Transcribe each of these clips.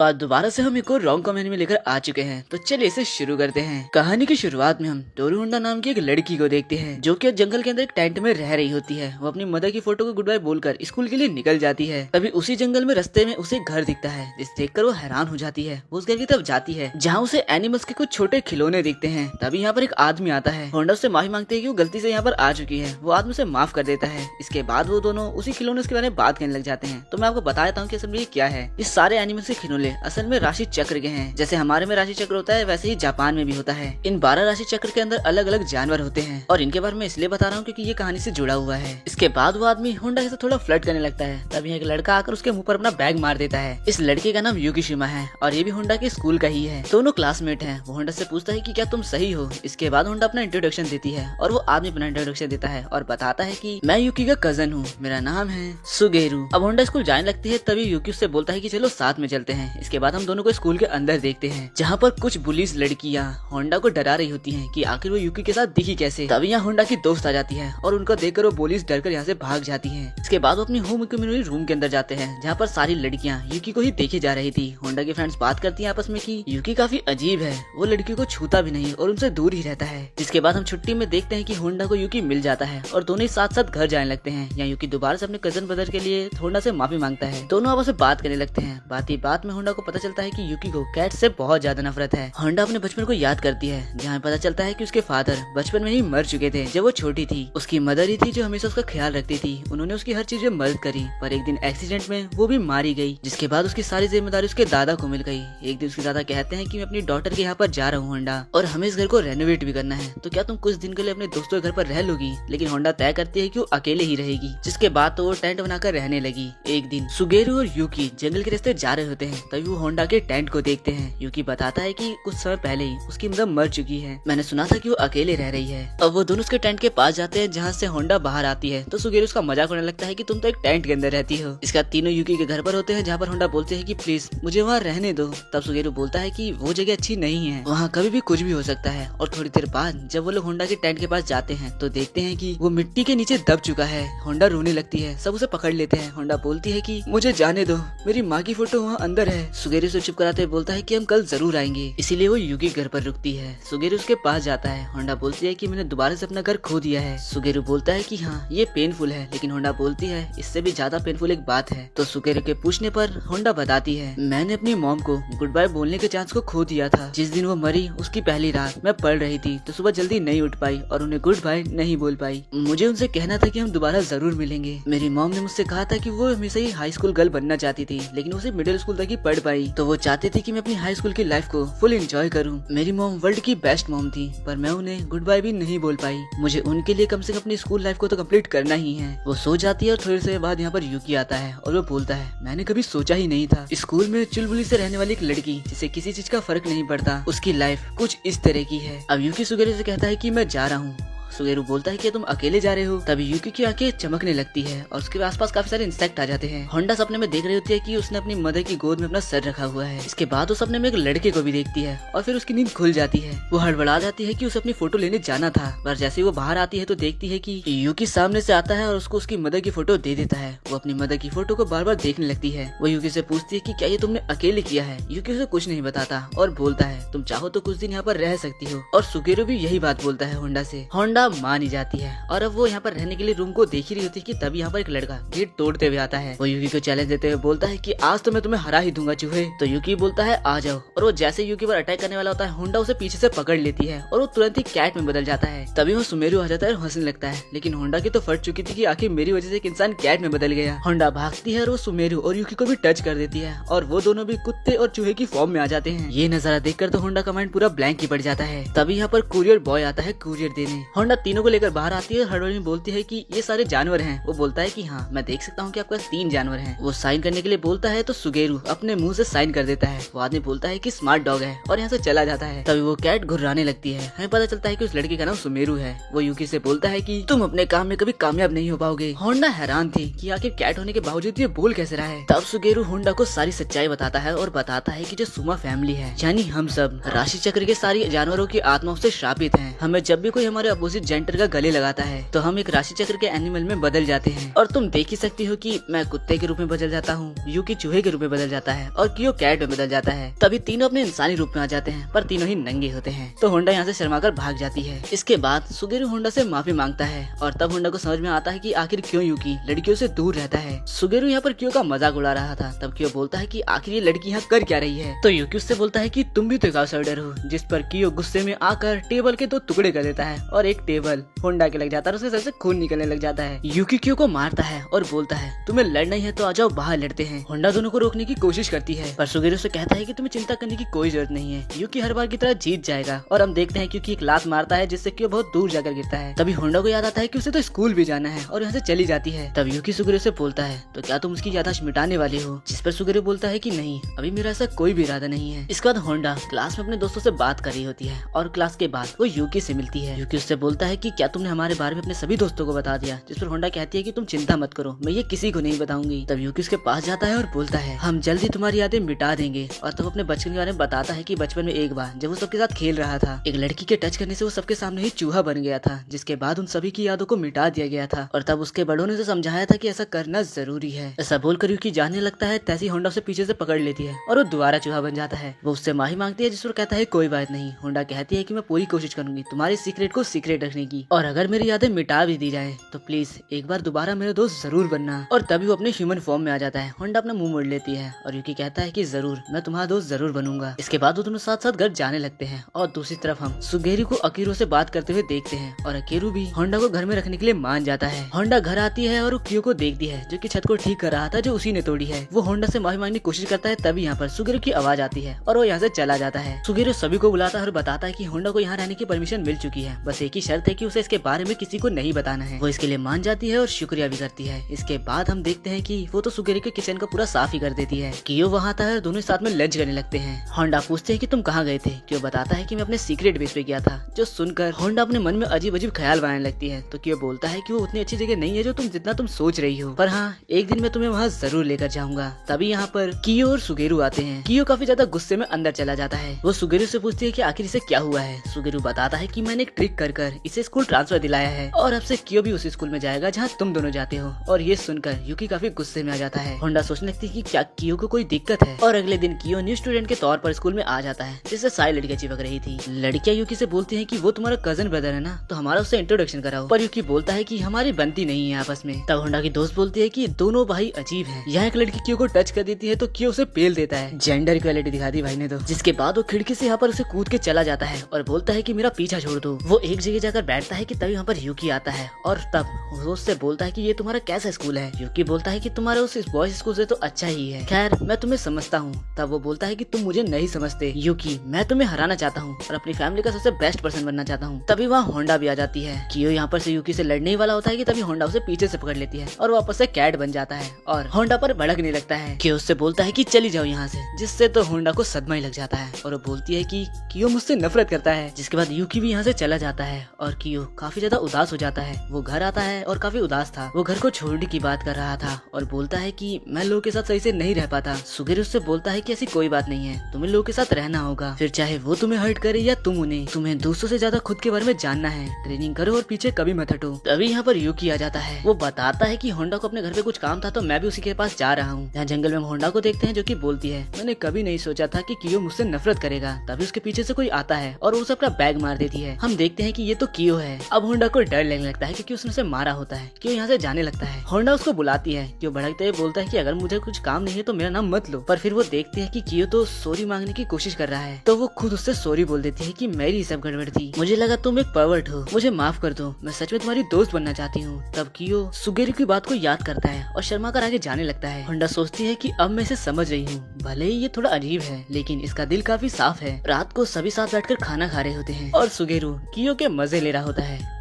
आज दोबारा से हम एक और रोम कॉम एनिमे लेकर आ चुके हैं। तो चलिए इसे शुरू करते हैं। कहानी की शुरुआत में हम टोरू होंडा नाम की एक लड़की को देखते हैं जो कि जंगल के अंदर एक टेंट में रह रही होती है। वो अपनी मदर की फोटो को गुड बाय बोलकर स्कूल के लिए निकल जाती है। तभी उसी जंगल में रास्ते में उसे घर दिखता है, जिसे देखकर वो हैरान हो जाती है। वो उस घर की तरफ जाती है जहाँ उसे एनिमल्स के कुछ छोटे खिलौने दिखते हैं। तभी यहाँ पर एक आदमी आता है। होंडा उससे माफी मांगते है कि वो गलती से यहाँ पर आ चुकी है। वो आदमी उसे माफ कर देता है। इसके बाद वो दोनों उसी खिलौने के बारे में बात करने लग जाते हैं। तो मैं आपको बता देता हूँ कि असल में ये क्या है। इस सारे एनिमल्स के खिलौने असल में राशि चक्र के हैं। जैसे हमारे में राशि चक्र होता है वैसे ही जापान में भी होता है। इन 12 राशि चक्र के अंदर अलग अलग जानवर होते हैं और इनके बारे में इसलिए बता रहा हूँ क्योंकि ये कहानी से जुड़ा हुआ है। इसके बाद वो आदमी होंडा के साथ थोड़ा फ्लर्ट करने लगता है। तभी एक लड़का आकर उसके मुंह पर अपना बैग मार देता है। इस लड़के का नाम युकीशिमा है और ये भी होंडा के स्कूल का ही है। दोनों क्लासमेट हैं। वो होंडा से पूछता है कि क्या तुम सही हो। इसके बाद होंडा अपना इंट्रोडक्शन देती है और वो आदमी अपना इंट्रोडक्शन देता है और बताता है कि मैं यूकी का कजन हूँ, मेरा नाम है सुगेरू। अब होंडा स्कूल जाने लगती है। तभी यूकी उससे बोलता है कि चलो साथ में चलते हैं। इसके बाद हम दोनों को स्कूल के अंदर देखते हैं जहाँ पर कुछ बुलीज लड़कियाँ होंडा को डरा रही होती हैं कि आखिर वो यूकी के साथ दिखी कैसे। तभी यहाँ होंडा की दोस्त आ जाती है और उनको देखकर वो बुलीज डरकर यहाँ से भाग जाती हैं। इसके बाद वो अपनी होम कम्युनिटी रूम के अंदर जाते हैं जहाँ पर सारी लड़कियाँ यूकी को ही देखे जा रही थी। होंडा की फ्रेंड्स बात करती हैं आपस में कि यूकी काफी अजीब है, वो लड़की को छूता भी नहीं और उनसे दूर ही रहता है। जिसके बाद हम छुट्टी में देखते हैं कि होंडा को यूकी मिल जाता है और दोनों ही साथ साथ घर जाने लगते हैं। यहाँ यूकी दोबारा से अपने कजन ब्रदर के लिए होंडा से माफी मांगता है। दोनों आपस में बात करने लगते हैं। बात ही बात में होंडा को पता चलता है कि यूकी को कैट से बहुत ज्यादा नफरत है। होंडा अपने बचपन को याद करती है जहाँ पता चलता है कि उसके फादर बचपन में ही मर चुके थे जब वो छोटी थी। उसकी मदर ही थी जो हमेशा उसका ख्याल रखती थी। उन्होंने उसकी हर चीज में मदद करी, पर एक दिन एक्सीडेंट में वो भी मारी गई। जिसके बाद उसकी सारी जिम्मेदारी उसके दादा को मिल गई। एक दिन उसके दादा कहते हैं कि मैं अपनी डॉटर के यहाँ पर जा रहा हूँ होंडा, और हमें इस घर को रेनोवेट भी करना है, तो क्या तुम कुछ दिन के लिए अपने दोस्तों के घर पर रह लोगी। लेकिन होंडा तय करती है कि वो अकेले ही रहेगी। जिसके बाद तो वो टेंट बनाकर रहने लगी। एक दिन सुगेरू और यूकी जंगल के रास्ते जा रहे होते हैं। तभी वो होंडा के टेंट को देखते हैं। यूकी बताता है कि कुछ समय पहले ही उसकी मदर मर चुकी है। मैंने सुना था कि वो अकेले रह रही है। अब वो दोनों उसके टेंट के पास जाते हैं जहाँ से होंडा बाहर आती है। तो सुगेरू उसका मजाक उड़ाने लगता है कि तुम तो एक टेंट के अंदर रहती हो। इसका तीनों यूकी के घर पर होते हैं जहाँ पर होंडा बोलते हैं कि प्लीज मुझे वहाँ रहने दो। तब सुगेरू बोलता है कि वो जगह अच्छी नहीं है, वहाँ कभी भी कुछ भी हो सकता है। और थोड़ी देर बाद जब वो लोग होंडा के टेंट के पास जाते हैं तो देखते हैं कि वो मिट्टी के नीचे दब चुका है। होंडा रोने लगती है। सब उसे पकड़ लेते हैं। होंडा बोलती है कि मुझे जाने दो, मेरी माँ की फोटो वहाँ अंदर है। सुगेरू से चुप कराते बोलता है कि हम कल जरूर आएंगे। इसीलिए वो यूकी घर पर रुकती है। सुगेरू उसके पास जाता है। होंडा बोलती है कि मैंने दोबारा से अपना घर खो दिया है। सुगेरू बोलता है कि हाँ ये पेनफुल है, लेकिन होंडा बोलती है इससे भी ज्यादा पेनफुल एक बात है। तो सुगेरू के पूछने पर होंडा बताती है मैंने अपनी मॉम को गुड बाय बोलने के चांस को खो दिया था। जिस दिन वो मरी उसकी पहली रात मैं पढ़ रही थी, तो सुबह जल्दी नहीं उठ पाई और उन्हें गुड बाय नहीं बोल पाई। मुझे उनसे कहना था कि हम दोबारा जरूर मिलेंगे। मेरी मॉम ने मुझसे कहा था कि वो हमेशा ही हाई स्कूल गर्ल बनना चाहती थी, लेकिन उसे मिडिल स्कूल तक ही पढ़ पाई। तो वो चाहती थी कि मैं अपनी हाई स्कूल की लाइफ को फुल एंजॉय करूं। मेरी मॉम वर्ल्ड की बेस्ट मॉम थी, पर मैं उन्हें गुड बाय भी नहीं बोल पाई। मुझे उनके लिए कम से कम अपनी स्कूल लाइफ को तो कंप्लीट करना ही है। वो सो जाती है और थोड़ी देर बाद यहाँ पर यूकी आता है और वो बोलता है मैंने कभी सोचा ही नहीं था स्कूल में चुलबुली से रहने वाली एक लड़की जिसे किसी चीज का फर्क नहीं पड़ता, उसकी लाइफ कुछ इस तरह की है। अब यूकी सुगेरू से कहता है कि मैं जा रहा हूँ। सुगेरू बोलता है कि तुम अकेले जा रहे हो। तभी यूकी की आंखें चमकने लगती है और उसके आसपास काफी सारे इंसेक्ट आ जाते हैं। होंडा सपने में देख रही होती है कि उसने अपनी मदर की गोद में अपना सर रखा हुआ है। इसके बाद वो सपने में एक लड़के को भी देखती है और फिर उसकी नींद खुल जाती है। वो हड़बड़ा जाती है कि उसे अपनी फोटो लेने जाना था, पर जैसे वो बाहर आती है तो देखती है कि यूकी सामने से आता है और उसको उसकी मदर की फोटो दे देता है। वो अपनी मदर की फोटो को बार बार देखने लगती है। वो यूकी से पूछती है कि क्या ये तुमने अकेले किया है। यूकी उसे कुछ नहीं बताता और बोलता है तुम चाहो तो कुछ दिन यहाँ पर रह सकती हो। और सुगेरू भी यही बात बोलता है होंडा से। होंडा मान ही जाती है और अब वो यहाँ पर रहने के लिए रूम को देख ही रही होती है कि तभी यहाँ पर एक लड़का गेट तोड़ते हुए आता है। वो यूकी को चैलेंज देते हुए बोलता है कि आज तो मैं तुम्हें हरा ही दूंगा चूहे। तो यूकी बोलता है आ जाओ, और वो जैसे यूकी पर अटैक करने वाला होता है होंडा उसे पीछे से पकड़ लेती है और वो तुरंत ही कैट में बदल जाता है। तभी वो सुमेरू आ जाता है और हंसने लगता है। लेकिन होंडा की तो फट चुकी थी कि आखिर मेरी वजह से एक इंसान कैट में बदल गया। होंडा भागती है और वो सुमेरू और यूकी को भी टच कर देती है और वो दोनों भी कुत्ते और चूहे की फॉर्म में आ जाते हैं। ये नजारा देखकर तो होंडा का माइंड पूरा ब्लैंक ही पड़ जाता है। तभी यहाँ पर कुरियर बॉय आता है कुरियर देने। होंडा तीनों को लेकर बाहर आती है और हड़बड़ी बोलती है कि ये सारे जानवर हैं। वो बोलता है कि हाँ मैं देख सकता हूँ कि आपके पास 3 जानवर हैं। वो साइन करने के लिए बोलता है तो सुगेरू अपने मुंह से साइन कर देता है। वो आदमी बोलता है कि स्मार्ट डॉग है और यहाँ से चला जाता है। तभी वो कैट घुर्राने लगती है। हमें पता चलता है कि उस लड़के का नाम सुमेरू है। वो यूकी से बोलता है कि तुम अपने काम में कभी कामयाब नहीं हो पाओगे। होंडा हैरान थी कि आखिर कैट होने के बावजूद ये बोल कैसे रहा है। तब सुगेरू होंडा को सारी सच्चाई बताता है और बताता है कि जो सुमा फैमिली है यानी हम सब राशि चक्र के सारी जानवरों की आत्माओं से श्रापित हैं। हमें जब भी कोई हमारे अपोजिट उसे जेंटर का गले लगाता है तो हम एक राशि चक्र के एनिमल में बदल जाते हैं। और तुम देख ही सकती हो कि मैं कुत्ते के रूप में बदल जाता हूँ, यूकी चूहे के रूप में बदल जाता है और कियो कैट में बदल जाता है। तभी तीनों अपने इंसानी रूप में आ जाते हैं पर तीनों ही नंगे होते हैं। तो होंडा यहाँ से शर्माकर भाग जाती है। इसके बाद सुगेरू होंडा से माफी मांगता है और तब होंडा को समझ में आता है कि आखिर क्यों यूकी लड़कियों से दूर रहता है। सुगेरू यहाँ पर कियो का मजाक उड़ा रहा था। तब कियो बोलता है कि आखिर ये लड़की यहाँ कर क्या रही है। तो यूकी उससे बोलता है कि तुम भी तो एक आउटसाइडर हो, जिस पर कियो गुस्से में आकर टेबल के 2 टुकड़े कर देता है और एक टेबल होंडा के लग जाता है और उसके सर से खून निकलने लग जाता है। यूकी कियो को मारता है और बोलता है तुम्हें लड़ना ही है तो आ जाओ बाहर लड़ते हैं। होंडा दोनों को रोकने की कोशिश करती है पर सुगेरू से कहता है कि तुम्हें चिंता करने की कोई जरूरत नहीं है, यूकी हर बार की तरह जीत जाएगा। और हम देखते हैं क्योंकि एक लात मारता है जिससे कियो बहुत दूर जाकर गिरता है। तभी होंडा को याद आता है कि उसे तो स्कूल भी जाना है और यहाँ से चली जाती है। तब यूकी सुगेरू से बोलता है तो क्या तुम उसकी याददाश्त मिटाने वाले हो, जिस पर सुगेरू बोलता है कि नहीं, अभी मेरा ऐसा कोई भी इरादा नहीं है। इसके बाद होंडा क्लास में अपने दोस्तों से बात कर रही होती है और क्लास के बाद वो यूकी से मिलती है। यूकी उससे बोलता है कि क्या तुमने हमारे बारे में अपने सभी दोस्तों को बता दिया, जिस पर होंडा कहती है कि तुम चिंता मत करो, मैं ये किसी को नहीं बताऊंगी। तब यूकी उसके पास जाता है और बोलता है हम जल्दी तुम्हारी यादें मिटा देंगे। और तब अपने बचपन के बारे में बताता है कि बचपन में एक बार जब वो सबके साथ खेल रहा था, एक लड़की के टच करने से वो सबके सामने ही चूहा बन गया था, जिसके बाद उन सभी की यादों को मिटा दिया गया था। और तब उसके बड़ों ने उसे समझाया था कि ऐसा करना जरूरी है। ऐसा बोलकर यूकी जाने लगता है, तैसी होंडा उसे पीछे से पकड़ लेती है और वो दोबारा चूहा बन जाता है। वो उससे माफी मांगती है जिस पर कहता है कोई बात नहीं। होंडा कहती है कि मैं पूरी कोशिश करूंगी तुम्हारे सीक्रेट को सीक्रेट रखने की, और अगर मेरी यादें मिटा भी दी जाए तो प्लीज एक बार दोबारा मेरे दोस्त जरूर बनना। और तभी वो अपने ह्यूमन फॉर्म में आ जाता है। होंडा अपना मुंह मोड़ लेती है और यूकी कहता है कि जरूर मैं तुम्हारा दोस्त जरूर बनूंगा। इसके बाद वो दोनों साथ साथ घर जाने लगते हैं। और दूसरी तरफ हम सुगेरू को अकीरो से बात करते हुए देखते हैं और अकीरू भी होंडा को घर में रखने के लिए मान जाता है। होंडा घर आती है और वो कियो को देखती है जो कि छत को ठीक कर रहा था जो उसी ने तोड़ी है। वो होंडा से माफी मांगने की कोशिश करता है। तभी यहाँ पर सुगेरू की आवाज आती है और वो यहाँ से चला जाता है। सुगेरू सभी को बुलाता है और बताता है कि होंडा को यहाँ रहने की परमिशन मिल चुकी है, बस एक ही शर्त है कि उसे इसके बारे में किसी को नहीं बताना है। वो इसके लिए मान जाती है और शुक्रिया भी करती है। इसके बाद हम देखते हैं कि वो तो सुगेरू के किचन का पूरा साफ ही कर देती है। कियो वहाँ आता है और दोनों साथ में लंच करने लगते हैं। होंडा पूछते हैं कि तुम कहाँ गए थे। कियो बताता है कि मैं अपने सीक्रेट बेस पे गया था। जो सुनकर होंडा अपने मन में अजीब अजीब ख्याल बनाने लगती है। तो कियो बोलता है कि वो उतनी अच्छी जगह नहीं है जो जितना तुम सोच रही हो, पर हाँ एक दिन मैं तुम्हें वहाँ जरूर लेकर जाऊंगा। तभी यहाँ पर कियो और सुगेरू आते हैं। कियो काफी ज्यादा गुस्से में अंदर चला जाता है। वो सुगेरू से पूछती है कि आखिर इसे क्या हुआ है। सुगेरू बताता है कि मैंने एक ट्रिक कर इसे स्कूल ट्रांसफर दिलाया है और अब से कियो भी उसी स्कूल में जाएगा जहाँ तुम दोनों जाते हो। और ये सुनकर यूकी काफी गुस्से में आ जाता है। होंडा सोचने लगती है कि क्या कियो को कोई दिक्कत है। और अगले दिन कियो न्यू स्टूडेंट के तौर पर स्कूल में आ जाता है, जिससे सारी लड़कियां चिपक रही थी। लड़कियां यूकी से बोलती हैं कि वो तुम्हारा कजन ब्रदर है ना, तो हमारा उससे इंट्रोडक्शन कराओ। पर यूकी बोलता है कि हमारी बनती नहीं है आपस में। तब होंडा की दोस्त बोलती है कि दोनों भाई अजीब हैं। यहाँ एक लड़की कियो को टच कर देती है तो कियो उसे पेल देता है। जेंडर इक्वालिटी दिखा दी भाई ने तो। जिसके बाद वो खिड़की से यहाँ पर उसे कूद के चला जाता है और बोलता है कि मेरा पीछा छोड़ दो। वो एक जगह जाकर बैठता है कि तभी यहाँ पर यूकी आता है और तब वो उससे बोलता है कि ये तुम्हारा कैसा स्कूल है। यूकी बोलता है कि तुम्हारा उस बॉयज स्कूल से तो अच्छा ही है, खैर मैं तुम्हें समझता हूँ। तब वो बोलता है कि तुम मुझे नहीं समझते यूकी, मैं तुम्हें हराना चाहता हूँ और अपनी फैमिली का सबसे बेस्ट पर्सन बनना चाहता हूँ। तभी वहाँ होंडा भी आ जाती है। कियो यहाँ पर से यूकी से लड़ने ही वाला होता है कि तभी होंडा उसे पीछे से पकड़ लेती है और वापस से कैट बन जाता है और होंडा पर भड़कने लगता है। कियो उससे बोलता है कि चली जाओ यहाँ से, जिससे तो होंडा को सदमा ही लग जाता है और वो बोलती है कि कियो मुझसे नफरत करता है। जिसके बाद यूकी भी यहाँ से चला जाता है और कियो काफी ज्यादा उदास हो जाता है। वो घर आता है और काफी उदास था। वो घर को छोड़ने की बात कर रहा था और बोलता है कि मैं लोगों के साथ सही से नहीं रह पाता। सुगेरू उससे बोलता है कि ऐसी कोई बात नहीं है, तुम्हें लोगों के साथ रहना होगा, फिर चाहे वो तुम्हें हर्ट करे या तुम उन्हें। तुम्हें दूसरों से ज्यादा खुद के बारे में जानना है, ट्रेनिंग करो और पीछे कभी मत हटो। तभी यहाँ पर यूकी आ जाता है। वो बताता है कि होंडा को अपने घर पे कुछ काम था तो मैं भी उसी के पास जा रहा हूँ। यहाँ जंगल में होंडा को देखते हैं जो कि बोलती है मैंने कभी नहीं सोचा था कि कियो मुझसे नफरत करेगा। तभी उसके पीछे से कोई आता है और उसे अपना बैग मार देती है। हम देखते हैं कि ये तो कियो है। अब होंडा को डर लगने लगता है क्योंकि उसने उसे मारा होता है। कियो यहाँ से जाने लगता है। होंडा उसको बुलाती है। कियो भड़कते हुए बोलता है कि अगर मुझे कुछ काम नहीं है तो मेरा नाम मत लो। पर फिर वो देखते हैं कि कियो तो सॉरी मांगने की कोशिश कर रहा है, तो वो खुद उससे सॉरी बोल देती है कि मेरी सब गड़बड़ थी, मुझे लगा तुम एक पर्वर्ट हो, मुझे माफ कर दो, मैं सच में तुम्हारी दोस्त बनना चाहती हूँ। तब कियो सुगेरू की बात को याद करता है और शर्मा कर आगे जाने लगता है। होंडा सोचती है कि अब मैं इसे समझ रही हूँ, भले ही ये थोड़ा अजीब है लेकिन इसका दिल काफी साफ है। रात को सभी साथ बैठकर खाना खा रहे होते हैं और सुगेरू कियो के मजे ले रहा होता है।